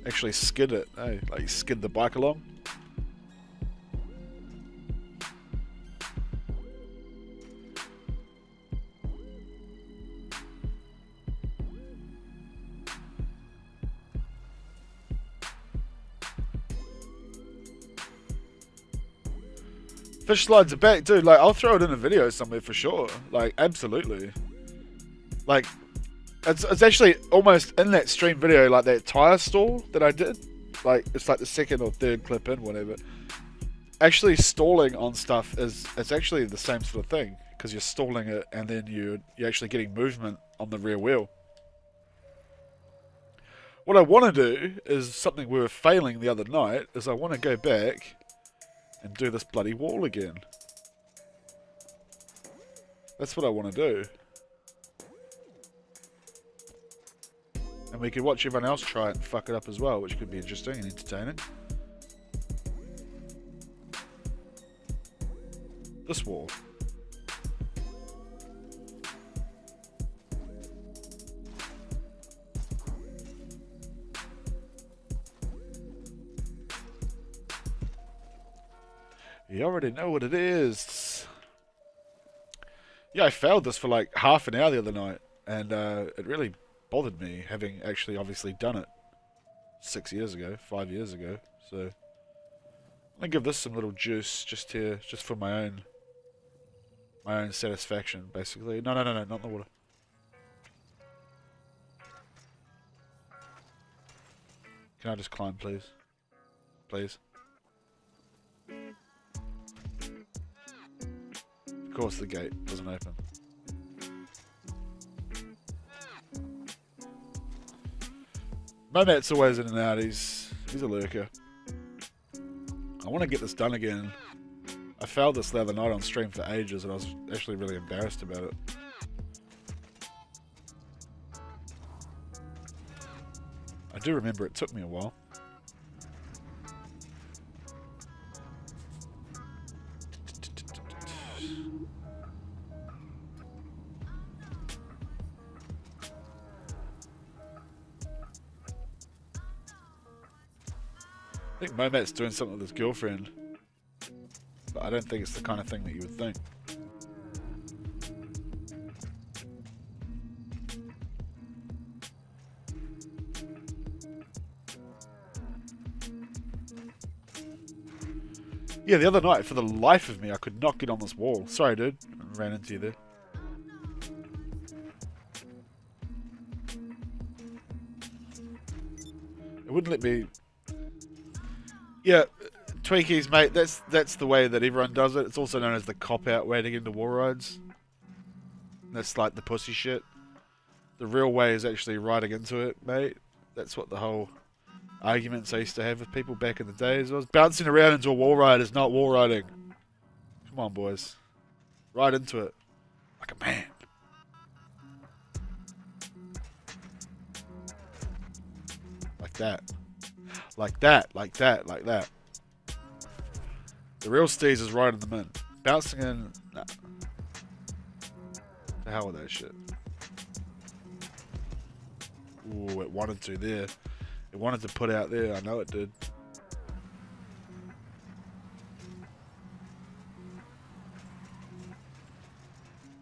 Speaker 1: actually skid it, like skid the bike along. Fish slides are back, dude. Like, I'll throw it in a video somewhere for sure. Like, absolutely. Like, it's actually almost in that stream video, like that tire stall that I did. Like, it's like the second or third clip in, whatever. Actually, stalling on stuff it's actually the same sort of thing because you're stalling it and then you're actually getting movement on the rear wheel. What I want to do is something we were failing the other night. Is I want to go back and do this bloody wall again. That's what I want to do. And we could watch everyone else try it and fuck it up as well, which could be interesting and entertaining. This wall. You already know what it is. Yeah, I failed this for like half an hour the other night, and it really bothered me, having actually obviously done it 6 years ago, 5 years ago. So I'm gonna give this some little juice just here, just for my own satisfaction, basically. No, not in the water. Can I just climb, please? Please. Of course the gate doesn't open. Momat's always in and out, he's a lurker. I want to get this done again. I failed this the other night on stream for ages and I was actually really embarrassed about it. I do remember it took me a while. I think Momat's doing something with his girlfriend, but I don't think it's the kind of thing that you would think. Yeah, the other night, for the life of me, I could not get on this wall. Sorry, dude. I ran into you there. It wouldn't let me... Yeah, Tweakies, mate, that's the way that everyone does it. It's also known as the cop-out way to get into wall rides. That's like the pussy shit. The real way is actually riding into it, mate. That's what the whole arguments I used to have with people back in the days was. Bouncing around into a wall ride is not wall riding. Come on, boys. Ride into it. Like a man. Like that. Like that, like that, like that. The real steez is riding them in. Bouncing in, nah. The hell with that shit. Ooh, it wanted to there. It wanted to put out there, I know it did.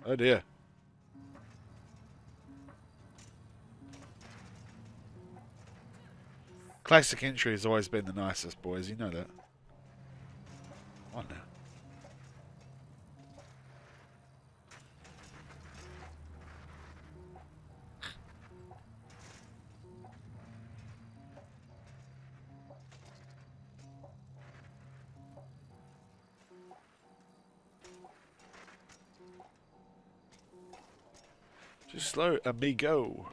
Speaker 1: Oh dear. Classic entry has always been the nicest, boys. You know that. What now? Too slow, amigo.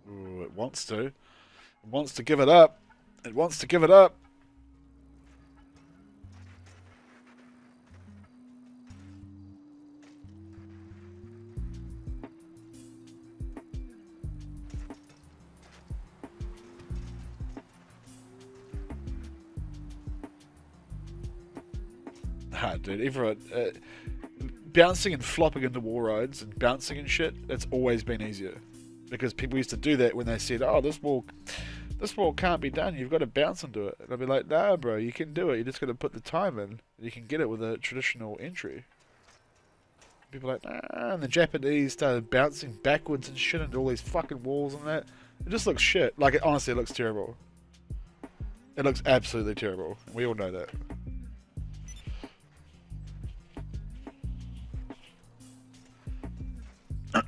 Speaker 1: Ooh, it wants to. It wants to give it up. It wants to give it up. Ah, dude, everyone... bouncing and flopping into wall rides and bouncing and shit, it's always been easier. Because people used to do that when they said, oh, this wall can't be done, you've got to bounce into it. And I'd be like, nah, bro, you can do it, you just got to put the time in. You can get it with a traditional entry. People are like, nah, and the Japanese started bouncing backwards and shit into all these fucking walls and that. It just looks shit. Like, honestly, it looks terrible. It looks absolutely terrible. We all know that. You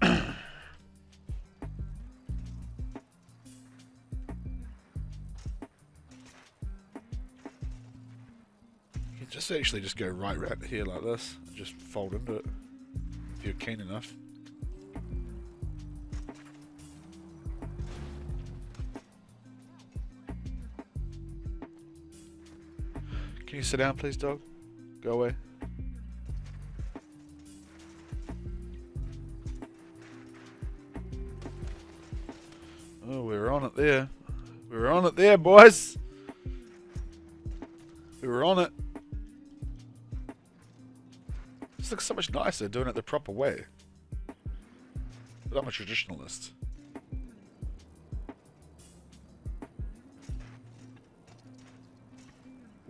Speaker 1: can just actually just go right around here like this and just fold into it if you're keen enough. Can you sit down, please, dog? Go away. Oh, we were on it there. We were on it there, boys. We were on it. This looks so much nicer doing it the proper way. But I'm a traditionalist.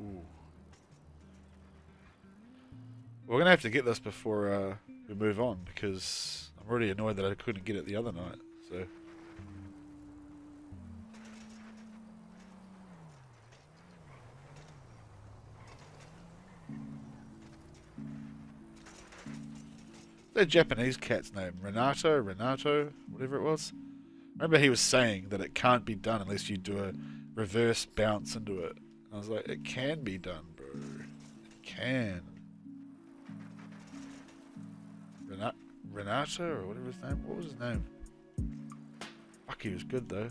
Speaker 1: Ooh. We're going to have to get this before we move on, because I'm already annoyed that I couldn't get it the other night. So... the Japanese cat's name, Renato, whatever it was. Remember he was saying that it can't be done unless you do a reverse bounce into it. And I was like, it can be done, bro. It can. Renato, or whatever his name. What was his name? Fuck, he was good though.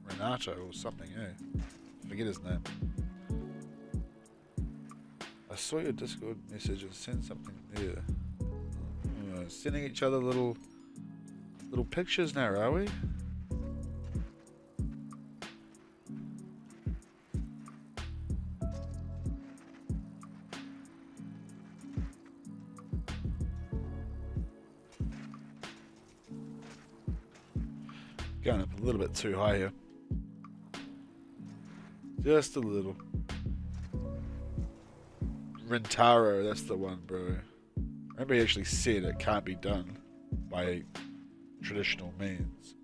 Speaker 1: Renato or something, eh? Forget his name. I saw your Discord message and sent something there. Sending each other little pictures now, are we? Going up a little bit too high here. Just a little. Rentaro, that's the one, bro. Remember he actually said it can't be done by traditional means.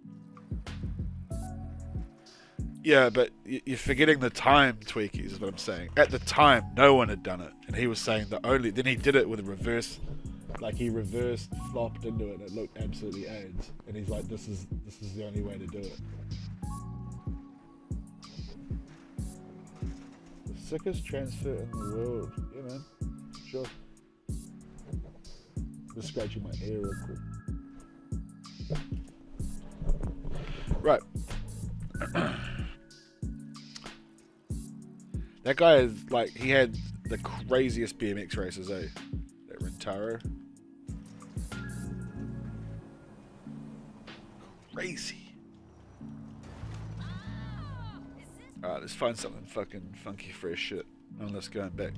Speaker 1: Yeah, but you're forgetting the time, Tweakies, is what I'm saying. At the time, no one had done it. And he was saying then he did it with a reverse, like he reversed, flopped into it, and it looked absolutely AIDS. And he's like, this is the only way to do it. The sickest transfer in the world. Yeah, man. Sure. Just scratching my ear real quick. Right. That guy is like, he had the craziest BMX races, eh? That Rentaro. Crazy. Alright, let's find something fucking funky fresh shit. Unless going back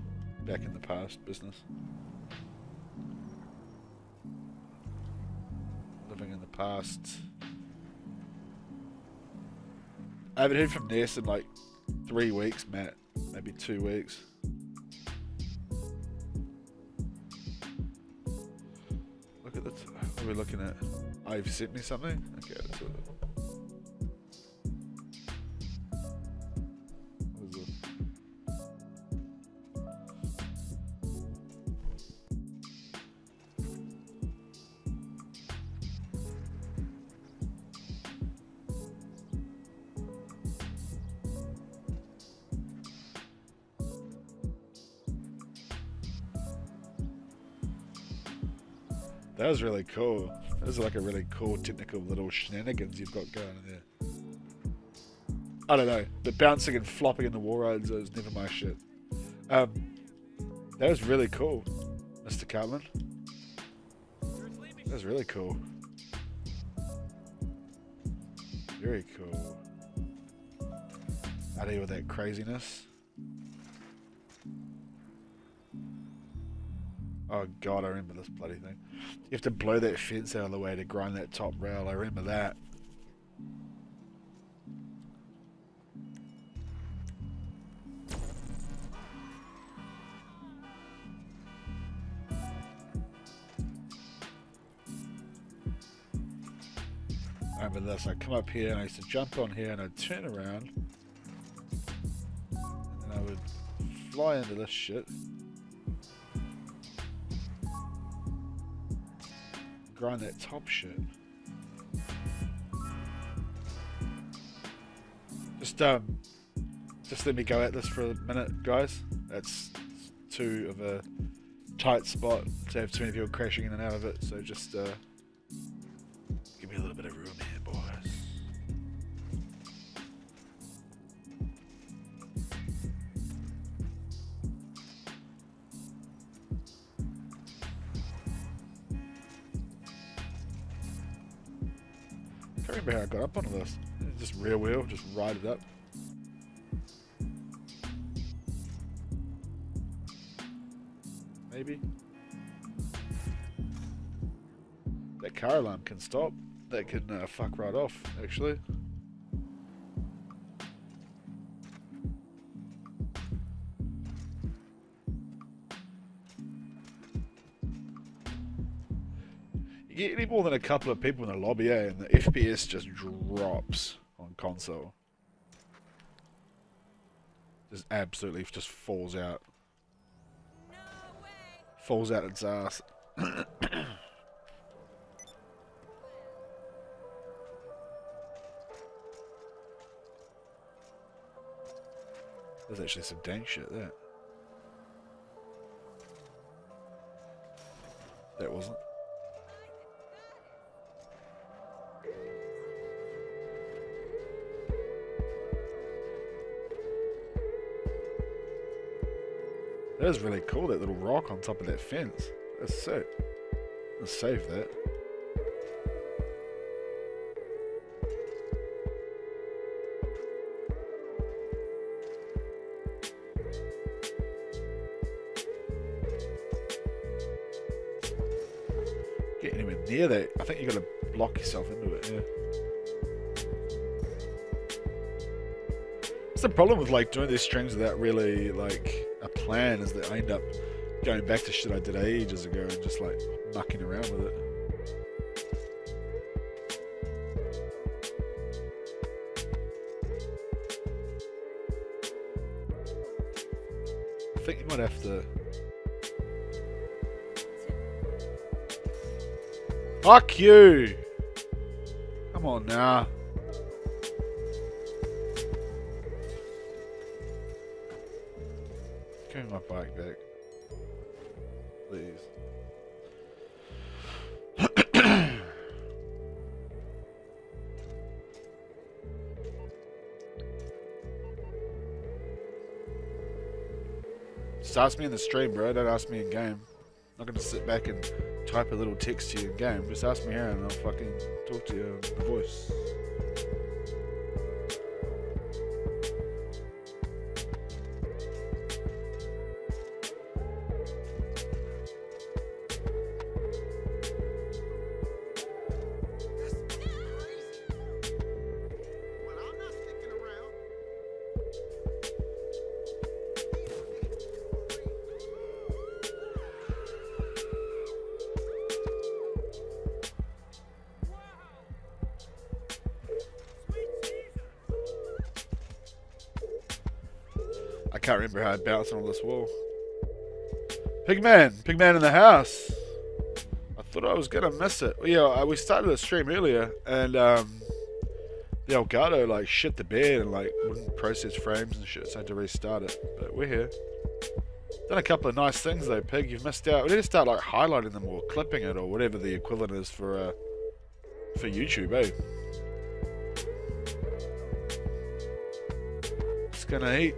Speaker 1: in the past business. Living in the past. I haven't heard from Ness in like 3 weeks, Matt. Maybe 2 weeks. Look at the... what are we looking at? Oh, you've sent me something? Okay, that's it. What is this? That was really cool. That was like a really cool technical little shenanigans you've got going there. I don't know, but bouncing and flopping in the wall rides is never my shit. That was really cool, Mr. Cartman. That was really cool. Very cool. Out of here with that craziness. Oh god, I remember this bloody thing. You have to blow that fence out of the way to grind that top rail. I remember that. I remember this. I come up here and I used to jump on here and I'd turn around and then I would fly into this shit. Grind that top shit. Just let me go at this for a minute, guys. That's too of a tight spot to have too many people crashing in and out of it, so just give me a little bit of room here, boys. I can't remember how I got up onto this. Just rear wheel, just ride it up. Maybe. That car alarm can stop. That can fuck right off, actually. You get any more than a couple of people in the lobby, and the FPS just drops on console. Just absolutely just falls out. Falls out its ass. There's actually some dang shit there. That wasn't. That is really cool, that little rock on top of that fence. That's sick. Let's save that. Get anywhere near that. I think you gotta block yourself into it, yeah. That's the problem with like doing these streams without really like a plan, is that I end up going back to shit I did ages ago and just like mucking around with it. I think you might have to. Fuck you! Come on now. Give me my bike back. Please. Just ask me in the stream, bro. Don't ask me in game. I'm not gonna sit back and type a little text to you in game. Just ask me here and I'll fucking talk to you in the voice. I can't remember how I bounced on this wall. Pigman in the house. I thought I was gonna miss it. Well, yeah, we started the stream earlier, and the Elgato like shit the bed and like wouldn't process frames and shit, so I had to restart it. But we're here. Done a couple of nice things though, Pig. You've missed out. We need to start like highlighting them or clipping it or whatever the equivalent is for YouTube, eh? Just gonna eat.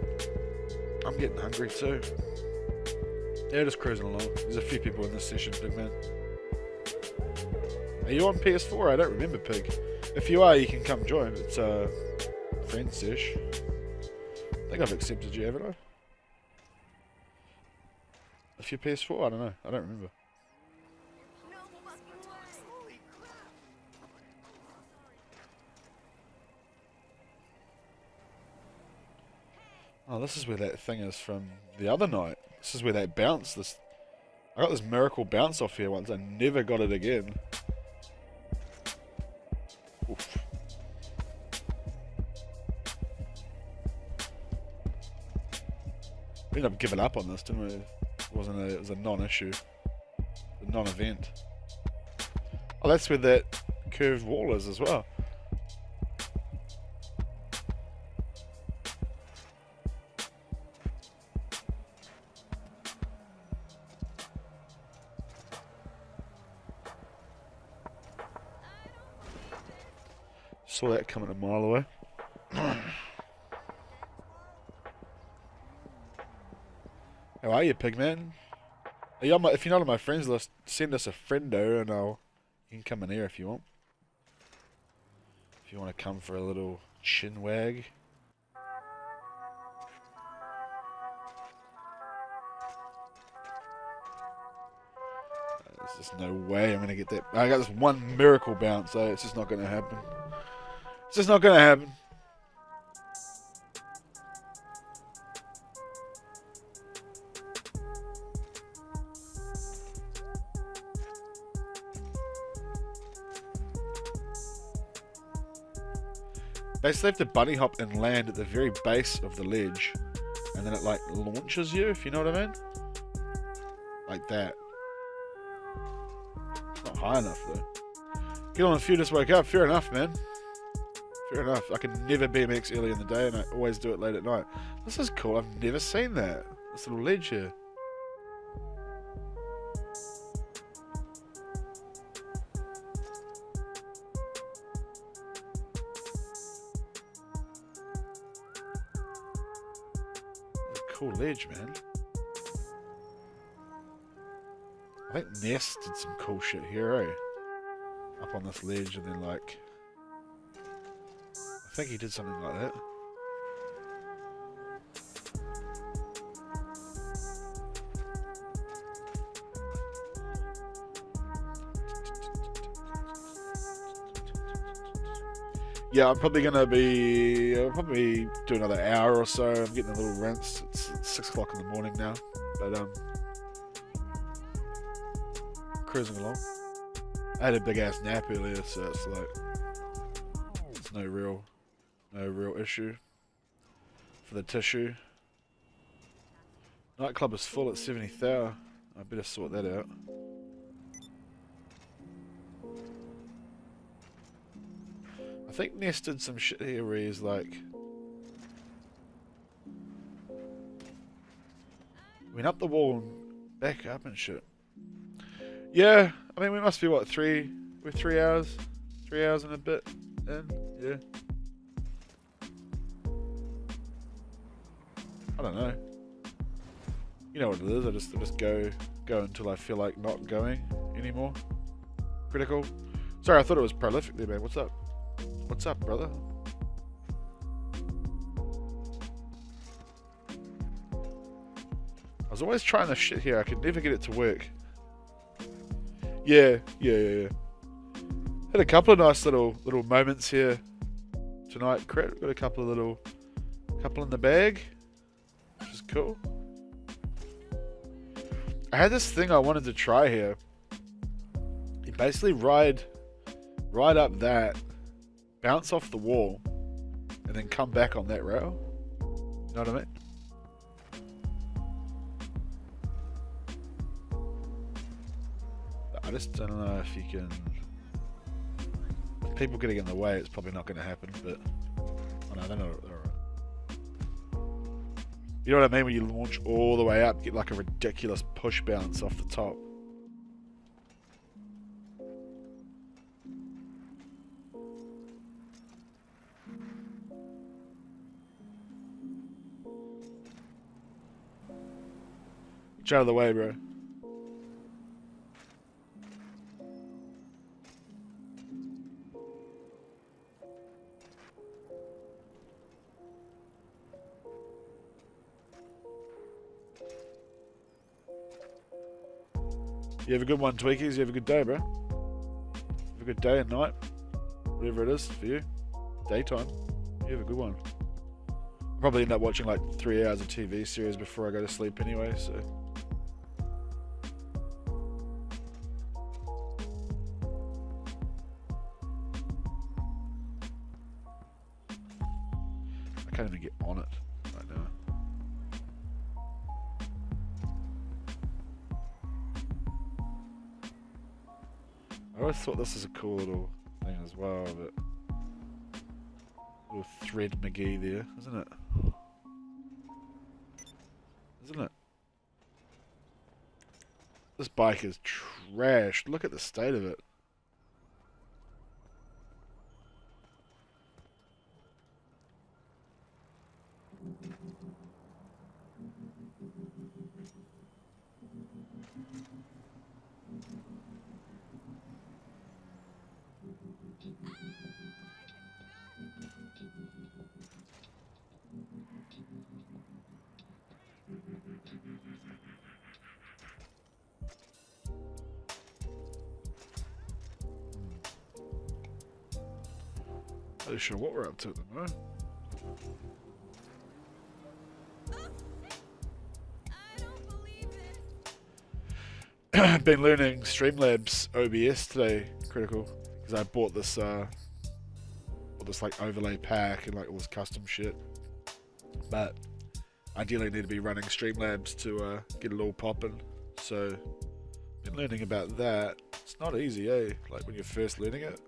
Speaker 1: I'm getting hungry too. Yeah, just cruising along. There's a few people in this session, Big Man. Are you on PS4? I don't remember, Pig. If you are, you can come join. It's a friend sesh. I think I've accepted you, haven't I? If you're PS4, I don't know. I don't remember. Oh, this is where that thing is from the other night. This is where that bounce. I got this miracle bounce off here once. I never got it again. Oof. We ended up giving up on this, didn't we? It was a non-issue, a non-event. Oh, that's where that curved wall is as well. Saw that coming a mile away. How are you, Pigman? If you're not on my friends list, send us a friendo and you can come in here if you want. If you want to come for a little chin wag. There's just no way I'm going to get that. I got this one miracle bounce, so it's just not going to happen. It's just not going to happen. Basically, you have to bunny hop and land at the very base of the ledge, and then it like launches you, if you know what I mean. Like that. It's not high enough though. Get on, if you just woke up. Fair enough, man. Fair enough. I can never BMX early in the day, and I always do it late at night. This is cool. I've never seen that. This little ledge here. Cool ledge, man. I think Nest did some cool shit here, eh? Up on this ledge, and then like, I think he did something like that. Yeah, I'll probably do another hour or so. I'm getting a little rinse. It's 6 o'clock in the morning now, but cruising along. I had a big ass nap earlier, so it's like it's no real issue for the tissue. Nightclub is full at 70,000. I better sort that out. I think Nest did some shit here where he's like, went up the wall and back up and shit. Yeah, I mean we must be what, we're 3 hours and a bit in, yeah. I don't know. You know what it is, I just go until I feel like not going anymore. Critical. Sorry, I thought it was prolific there, man. What's up? What's up, brother? I was always trying this shit here. I could never get it to work. Yeah. Had a couple of nice little moments here tonight, Crit. Got a couple in the bag, which is cool. I had this thing I wanted to try here. You basically ride up that, bounce off the wall, and then come back on that rail. You know what I mean? I just don't know if you can. With people getting in the way, it's probably not going to happen, but I know they're not. You know what I mean? When you launch all the way up, get like a ridiculous push bounce off the top. Get out of the way, bro. You have a good one, Tweakies. You have a good day, bro. Have a good day and night. Whatever it is for you. Daytime. You have a good one. I'll probably end up watching like 3 hours of TV series before I go to sleep anyway, so. I can't even get on it right now. I always thought this was a cool little thing as well, but little thread McGee there, isn't it? Isn't it? This bike is trashed. Look at the state of it. Not really sure what we're up to at the moment. Been learning Streamlabs OBS today, Critical, because I bought this like overlay pack and like all this custom shit. But ideally, I need to be running Streamlabs to get it all popping. So, been learning about that. It's not easy, eh? Like when you're first learning it.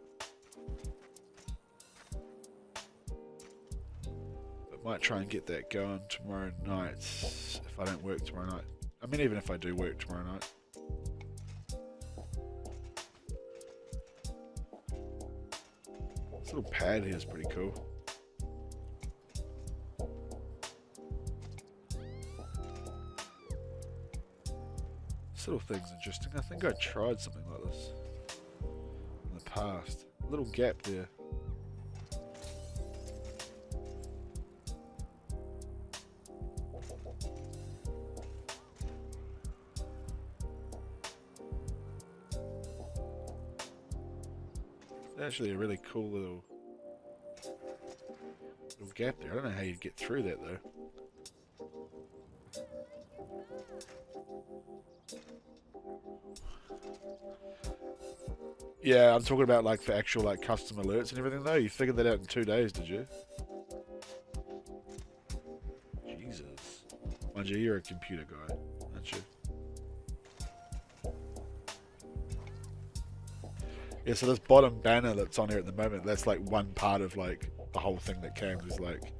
Speaker 1: Might try and get that going tomorrow night if I don't work tomorrow night. I mean, even if I do work tomorrow night. This little pad here is pretty cool. This little thing's interesting. I think I tried something like this in the past. A little gap there. Actually a really cool little gap there. I don't know how you'd get through that though. Yeah, I'm talking about like for actual like custom alerts and everything though. You figured that out in 2 days, did you? Jesus. Mind you, you're a computer guy, aren't you? Yeah, so this bottom banner that's on here at the moment, that's like one part of like the whole thing that came with like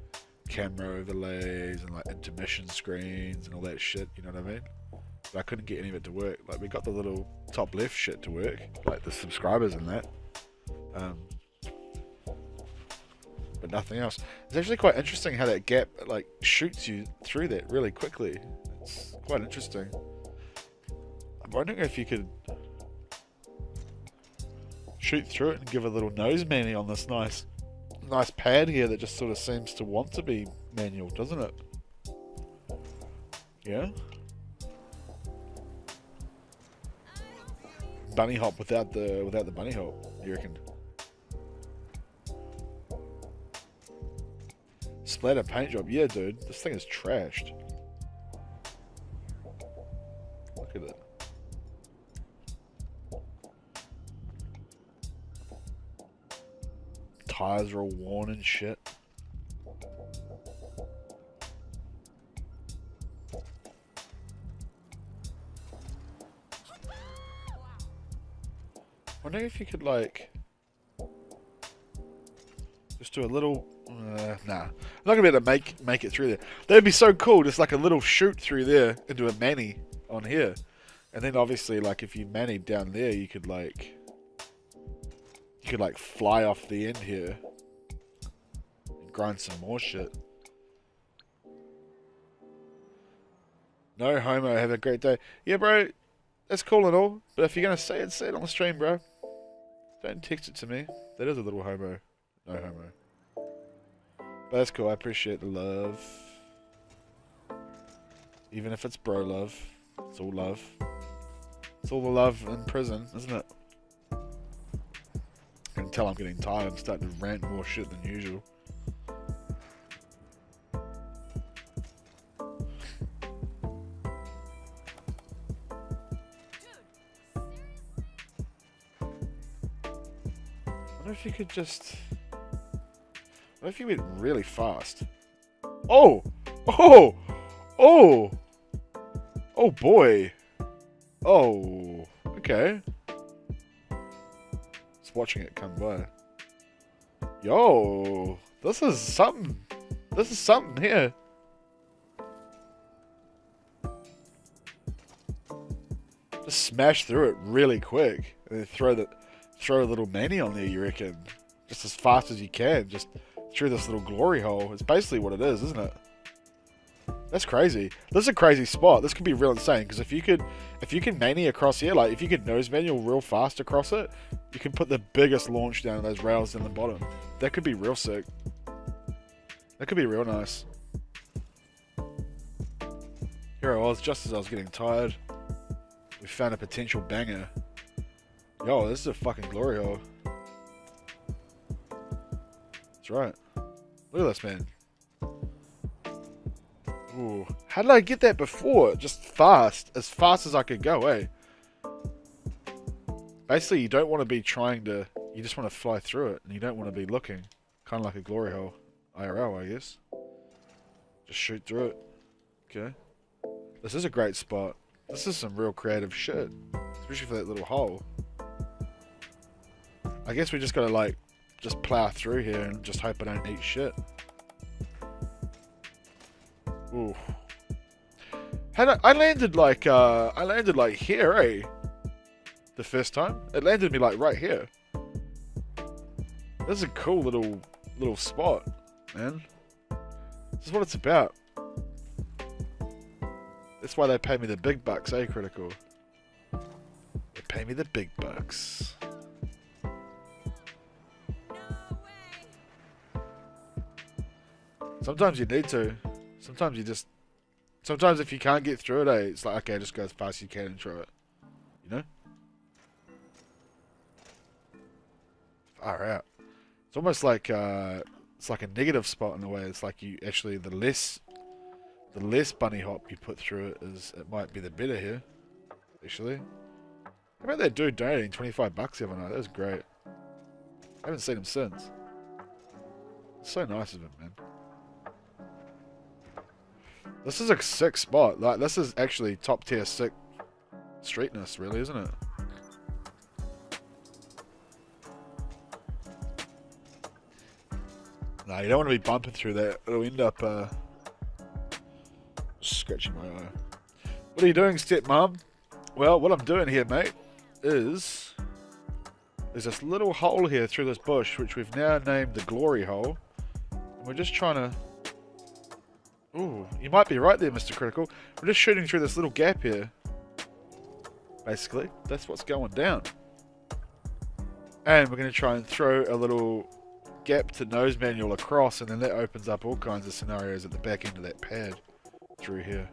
Speaker 1: camera overlays and like intermission screens and all that shit, you know what I mean? But I couldn't get any of it to work. Like we got the little top left shit to work, like the subscribers and that. But nothing else. It's actually quite interesting how that gap like shoots you through that really quickly. It's quite interesting. I'm wondering if you could shoot through it and give a little nose mani on this nice pad here that just sort of seems to want to be manual, doesn't it? Yeah? Bunny hop without the bunny hop, you reckon? Splatter paint job, yeah dude, this thing is trashed. Look at it. Tires are all worn and shit. Wonder if you could like just do a little, nah, not gonna be able to make it through there. That'd be so cool, just like a little chute through there into a mani on here. And then obviously, like, if you manied down there, you could like fly off the end here and grind some more shit. No homo, have a great day. Yeah, bro, that's cool and all, but if you're gonna say it on the stream, bro. Don't text it to me. That is a little homo. No homo. But that's cool, I appreciate the love. Even if it's bro love. It's all love. It's all the love in prison, isn't it? I can tell I'm getting tired. I'm starting to rant more shit than usual. I wonder if you could just... What if you went really fast? Oh! Oh! Oh! Oh boy! Oh, okay. Just watching it come by. Yo, this is something. This is something here. Just smash through it really quick, and then throw a little mani on there. You reckon? Just as fast as you can, just through this little glory hole. It's basically what it is, isn't it? That's crazy. This is a crazy spot. This could be real insane, because if you can mani across here, like if you could nose manual real fast across it, you can put the biggest launch down those rails in the bottom. That could be real sick. That could be real nice. Here I was, just as I was getting tired. We found a potential banger. Yo, this is a fucking glory hole. That's right. Look at this, man. Ooh. How did I get that before? Just fast. As fast as I could go, eh? Basically, you don't want to be trying to... You just want to fly through it, and you don't want to be looking. Kind of like a glory hole. IRL, I guess. Just shoot through it. Okay. This is a great spot. This is some real creative shit. Especially for that little hole. I guess we just gotta, like, just plow through here and just hope I don't eat shit. Ooh. I landed like here, eh? The first time. It landed me like right here. This is a cool little spot, man. This is what it's about. That's why they pay me the big bucks, eh, Critical? They pay me the big bucks. Sometimes you need to. Sometimes if you can't get through it, eh, it's like, okay, just go as fast as you can and try it. You know? Far out. It's almost like, it's like a negative spot in a way. It's like you actually, the less bunny hop you put through it, it might be the better here. Actually. How about that dude donating 25 bucks the other night? That was great. I haven't seen him since. It's so nice of him, man. This is a sick spot. Like, this is actually top tier sick streetness, really, isn't it? No, you don't want to be bumping through that. It'll end up scratching my eye. What are you doing, stepmom? Well, what I'm doing here, mate, is there's this little hole here through this bush, which we've now named the glory hole. And we're just trying to... Ooh, you might be right there, Mr. Critical. We're just shooting through this little gap here. Basically, that's what's going down. And we're going to try and throw a little gap to nose manual across, and then that opens up all kinds of scenarios at the back end of that pad through here.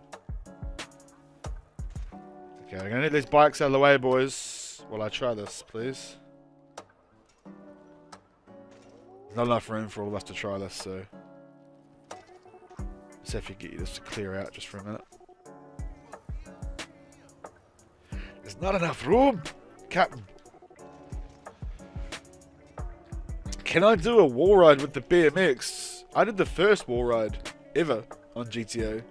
Speaker 1: Okay, I'm going to need these bikes out of the way, boys, while I try this, please. There's not enough room for all of us to try this, so... Let's see if you can get this to clear out just for a minute. There's not enough room, Captain. Can I do a wall ride with the BMX? I did the first wall ride ever on GTA.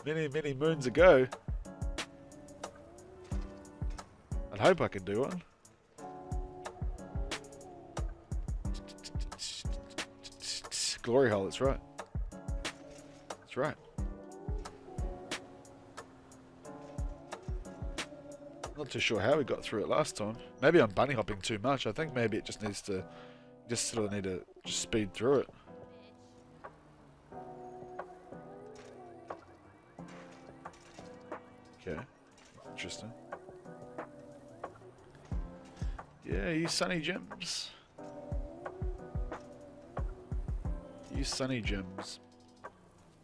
Speaker 1: many moons ago. I'd hope I could do one. glory hole, that's right. That's right. Not too sure how we got through it last time. Maybe I'm bunny hopping too much. I think maybe it just needs to, just sort of need to just speed through it. Okay, interesting. Yeah, you sunny gems. You sunny gems.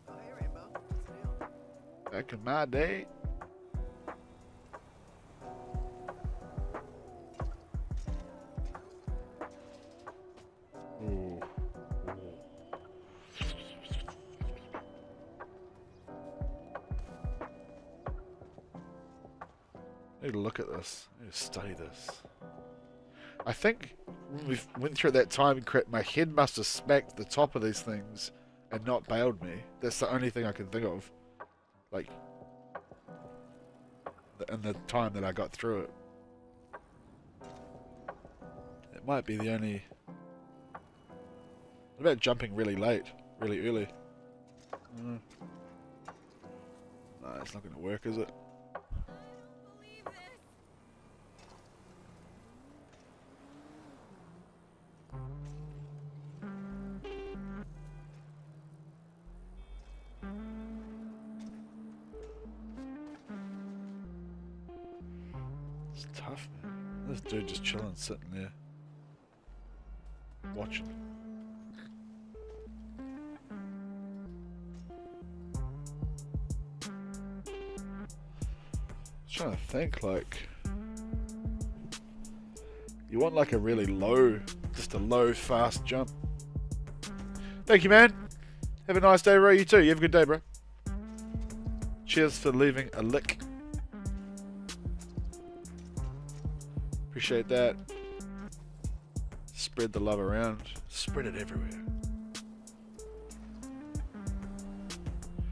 Speaker 3: Oh, hey, Rainbow. What's the deal?
Speaker 1: Back in my day. Ooh. I need to look at this. I need to study this. I think when we went through that time, my head must have smacked the top of these things and not bailed me. That's the only thing I can think of. Like, in the time that I got through it. It might be the only... What about jumping really late? Really early? No, it's not going to work, is it? It's tough, man. This dude just chilling, sitting there. Watching. Trying to think, like, you want like a really low, just a low fast jump. Thank you, man. Have a nice day, bro. You too. You have a good day, bro. Cheers for leaving a lick. Appreciate that. Spread the love around. Spread it everywhere.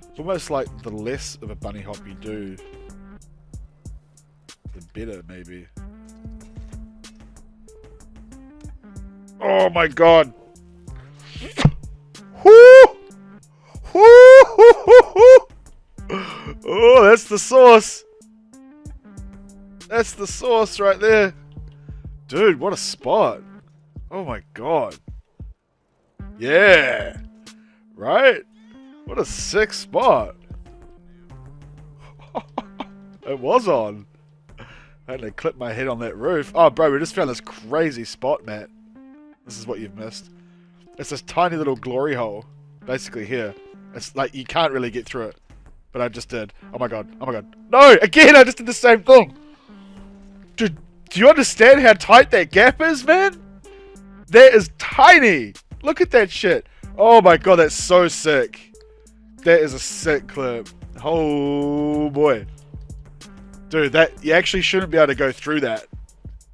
Speaker 1: It's almost like the less of a bunny hop you do, the better, maybe. Oh my god! Woo! Woo! Oh, that's the sauce! That's the sauce right there! Dude, what a spot! Oh my god! Yeah! Right? What a sick spot! It was on! I had to clip my head on that roof. Oh, bro, we just found this crazy spot, Matt. This is what you've missed. It's this tiny little glory hole, basically here. It's like, you can't really get through it. But I just did. Oh my god. Oh my god. No! Again, I just did the same thing! Dude, do you understand how tight that gap is, man? That is tiny! Look at that shit. Oh my god, that's so sick. That is a sick clip. Oh boy. Dude, that you actually shouldn't be able to go through that.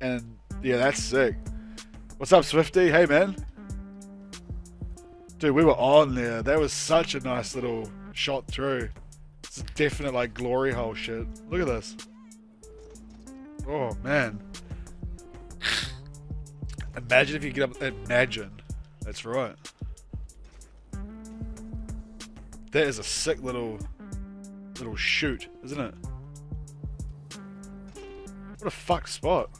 Speaker 1: And yeah, that's sick. What's up, Swifty? Hey, man. Dude, we were on there. That was such a nice little shot through. It's a definite, like, glory hole shit. Look at this. Oh, man. Imagine if you get up... Imagine. That's right. That is a sick little shoot, isn't it? What a fuck spot.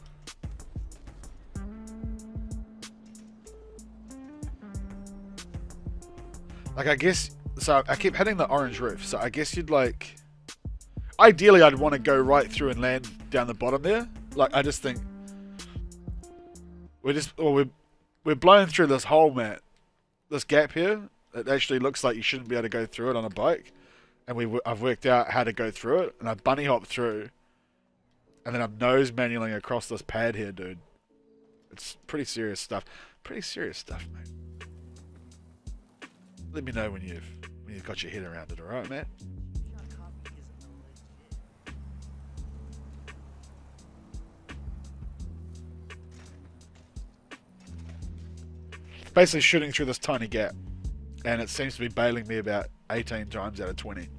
Speaker 1: Like, I guess... So, I keep hitting the orange roof. So, I guess you'd, like... Ideally, I'd want to go right through and land down the bottom there. Like, I just think... We're blowing through this hole, Matt. This gap here. It actually looks like you shouldn't be able to go through it on a bike. And I've worked out how to go through it. And I bunny hop through. And then I'm nose manualing across this pad here, dude. It's pretty serious stuff. Pretty serious stuff, mate. Let me know when you've got your head around it, alright, Matt? Basically shooting through this tiny gap. And it seems to be bailing me about 18 times out of 20.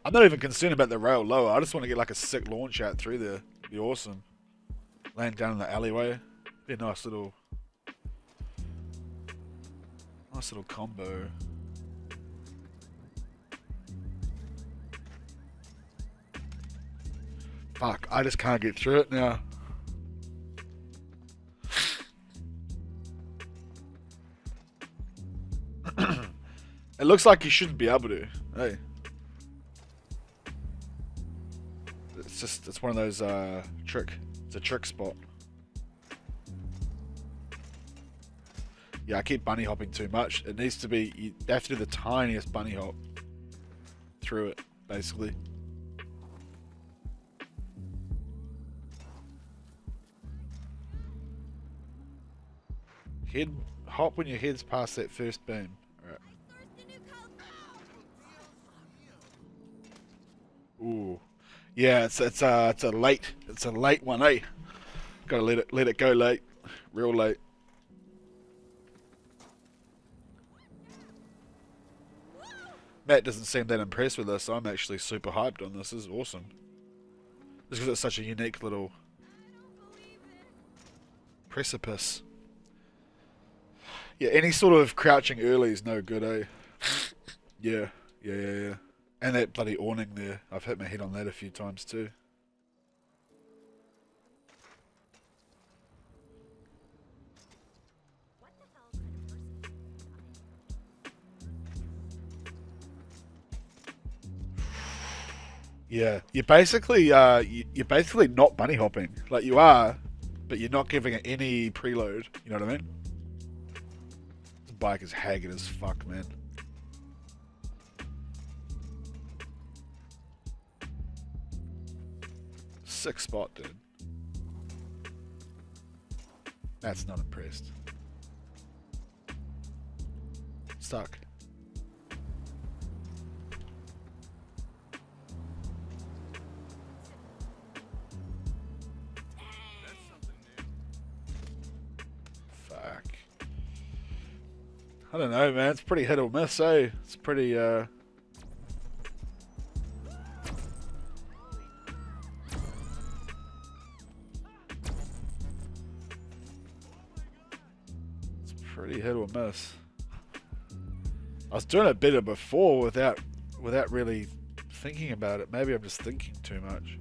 Speaker 1: I'm not even concerned about the rail lower. I just want to get like a sick launch out through there. It'd be awesome. Land down in the alleyway. Be a nice little combo. Fuck, I just can't get through it now. It looks like you shouldn't be able to. Hey. It's one of those it's a trick spot. Yeah, I keep bunny hopping too much. It needs to be, you have to do the tiniest bunny hop through it, basically. Head hop when your head's past that first beam. Alright. Ooh. Yeah, it's a late one, eh? Gotta let it go late. Real late. Matt doesn't seem that impressed with this. I'm actually super hyped on this. This is awesome. Just because it's such a unique little precipice. Yeah, any sort of crouching early is no good, eh? Yeah. And that bloody awning there. I've hit my head on that a few times too. Yeah, you're basically not bunny hopping. Like you are, but you're not giving it any preload. You know what I mean? This bike is haggard as fuck, man. Sick spot, dude. That's not impressed. Stuck. Fuck. I don't know, man. It's pretty hit or miss, eh? It's pretty, pretty hit or miss. I was doing it better before without really thinking about it. Maybe I'm just thinking too much.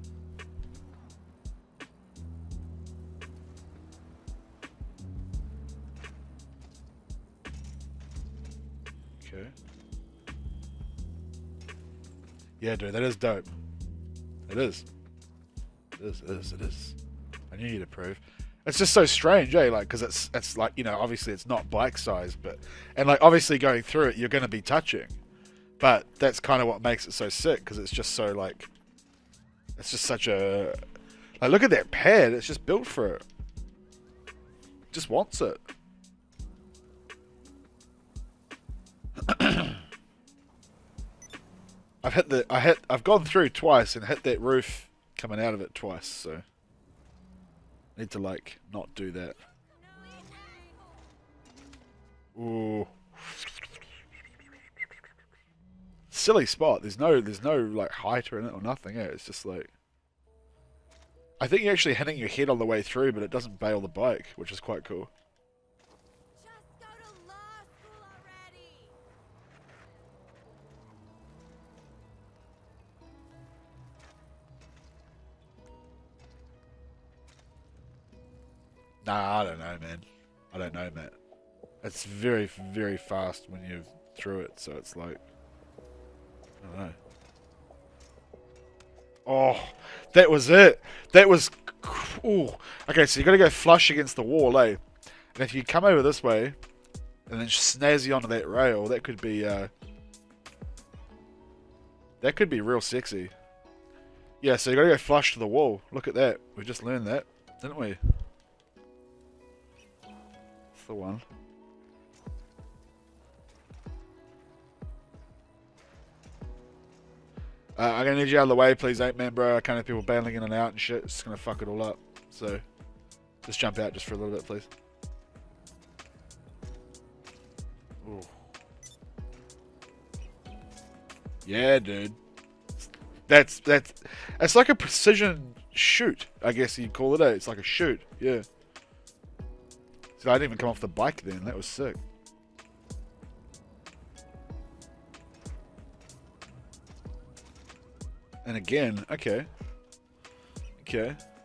Speaker 1: Okay. Yeah, dude, that is dope. It is. It is. I knew you'd approve. It's just so strange, eh? Like, because it's like, you know, obviously it's not bike size, but, and like obviously going through it, you're going to be touching, but that's kind of what makes it so sick, because it's just so like, it's just such a, like, look at that pad. It's just built for it. Just wants it. I've gone through twice and hit that roof coming out of it twice, so. Need to like not do that. Ooh. Silly spot. There's no like height in it or nothing. Yeah, it's just like, I think you're actually hitting your head all the way through, but it doesn't bail the bike, which is quite cool.
Speaker 4: Just go to law school already.
Speaker 1: Nah, I don't know, man. I don't know, Matt. It's very, very fast when you're through it, so it's like, I don't know. Oh, that was it. That was, ooh. Okay, so you got to go flush against the wall, eh? And if you come over this way, and then snazzy onto that rail, that could be real sexy. Yeah, so you got to go flush to the wall. Look at that. We just learned that, didn't we? The one. I'm gonna need you out of the way, please, 8-man, bro. I can't have people bailing in and out and shit. It's gonna fuck it all up. So, just jump out just for a little bit, please. Ooh. Yeah, dude. That's it's like a precision shoot, I guess you'd call it. It's like a shoot, yeah. So I didn't even come off the bike then. That was sick. And again, okay,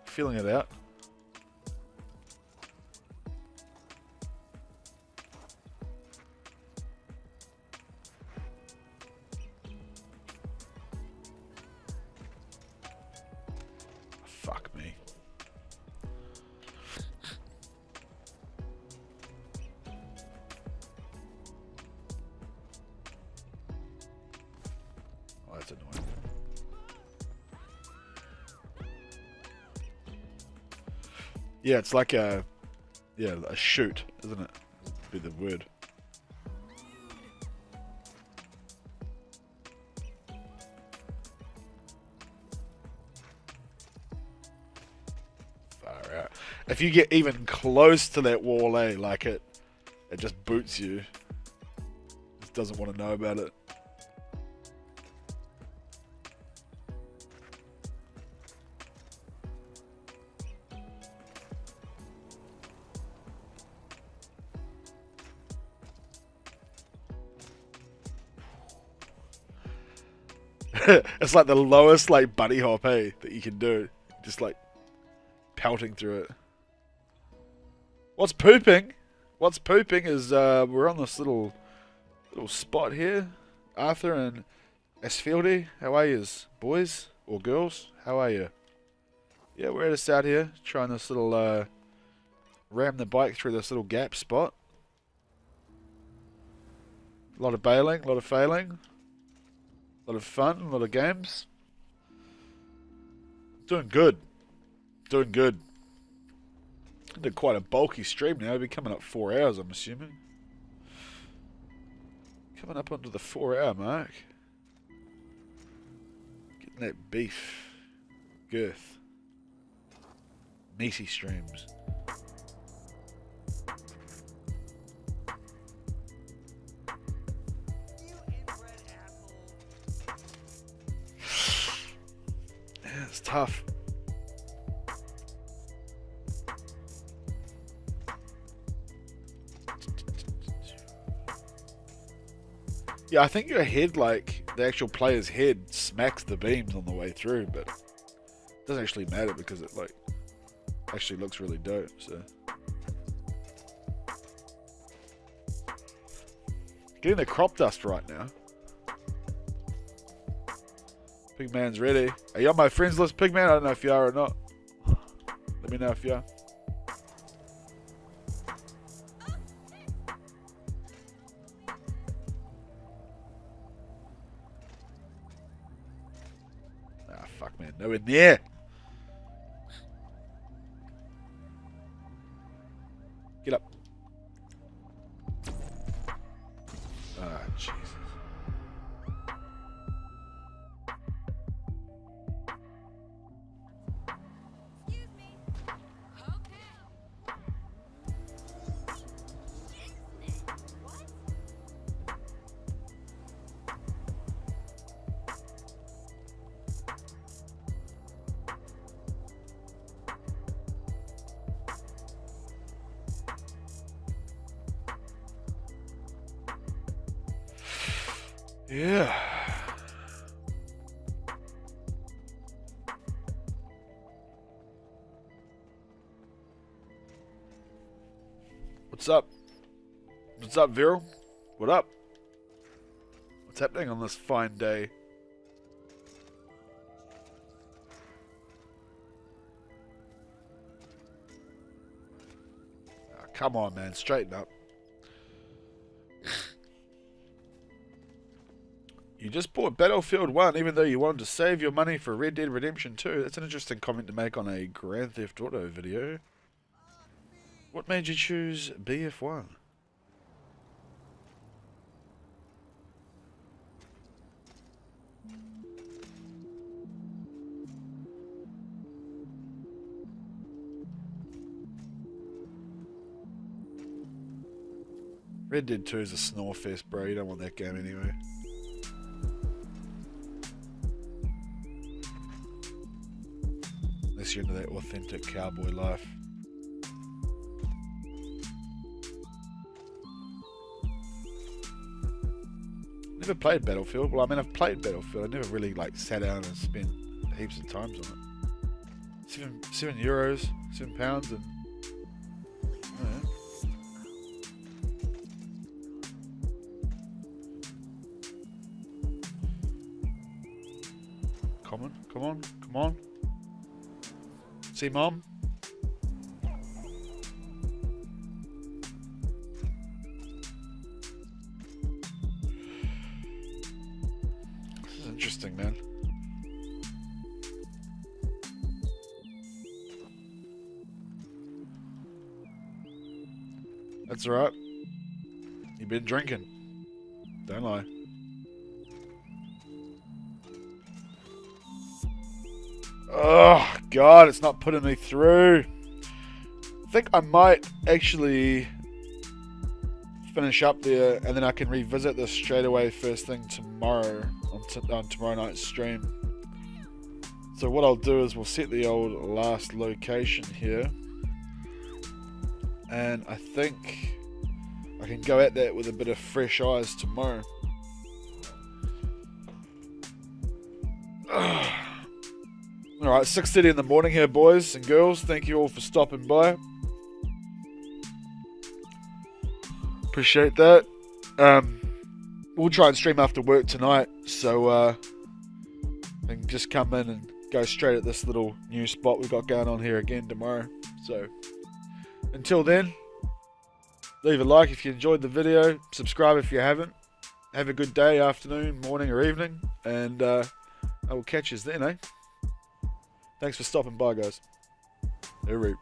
Speaker 1: feeling it out. Fuck me. Oh, that's annoying. Yeah, it's like a shoot, isn't it? Would be the word. Far out. If you get even close to that wall, like it just boots you. Just doesn't want to know about it. It's like the lowest like buddy hop, that you can do. Just like pelting through it. What's pooping? What's pooping is we're on this little spot here. Arthur and Asfieldy, how are yous, boys or girls? How are you? Yeah, we're just out here trying this little ram the bike through this little gap spot. A lot of bailing, a lot of failing. A lot of fun, a lot of games. Doing good. Doing good. Did quite a bulky stream now. We'll be coming up 4 hours, I'm assuming. Coming up onto the 4-hour mark. Getting that beef girth. Meaty streams. It's tough. Yeah, I think your head, like, the actual player's head smacks the beams on the way through, but it doesn't actually matter because it, like, actually looks really dope, so. Getting the crop dust right now. Pigman's ready. Are you on my friends list, Pigman? I don't know if you are or not. Let me know if you are. Ah, fuck, man. Nowhere near. Get up. Ah, Jesus.
Speaker 4: Excuse me. Okay. What?
Speaker 1: Yeah. What's up? What's up, Viral? What up? What's happening on this fine day? Ah, come on, man. Straighten up. You just bought Battlefield 1 even though you wanted to save your money for Red Dead Redemption 2. That's an interesting comment to make on a Grand Theft Auto video. What made you choose BF1? Red Dead 2 is a snore fest, bro. You don't want that game anyway. gets you into that authentic cowboy life. Never played Battlefield. Well, I mean, I've played Battlefield. I never really like sat down and spent heaps of times on it. €7, £7, and yeah. Come on. See, Mom? This is interesting, man. That's alright. You've been drinking. Don't lie. Oh, God, it's not putting me through. I think I might actually finish up there, and then I can revisit this straight away first thing tomorrow on tomorrow night's stream. So what I'll do is we'll set the old last location here, and I think I can go at that with a bit of fresh eyes tomorrow. Alright, 6:30 in the morning here, boys and girls. Thank you all for stopping by. Appreciate that. We'll try and stream after work tonight, so I can just come in and go straight at this little new spot we've got going on here again tomorrow. So, until then, leave a like if you enjoyed the video. Subscribe if you haven't. Have a good day, afternoon, morning, or evening. And I will catch you then, eh? Thanks for stopping by, guys. All right.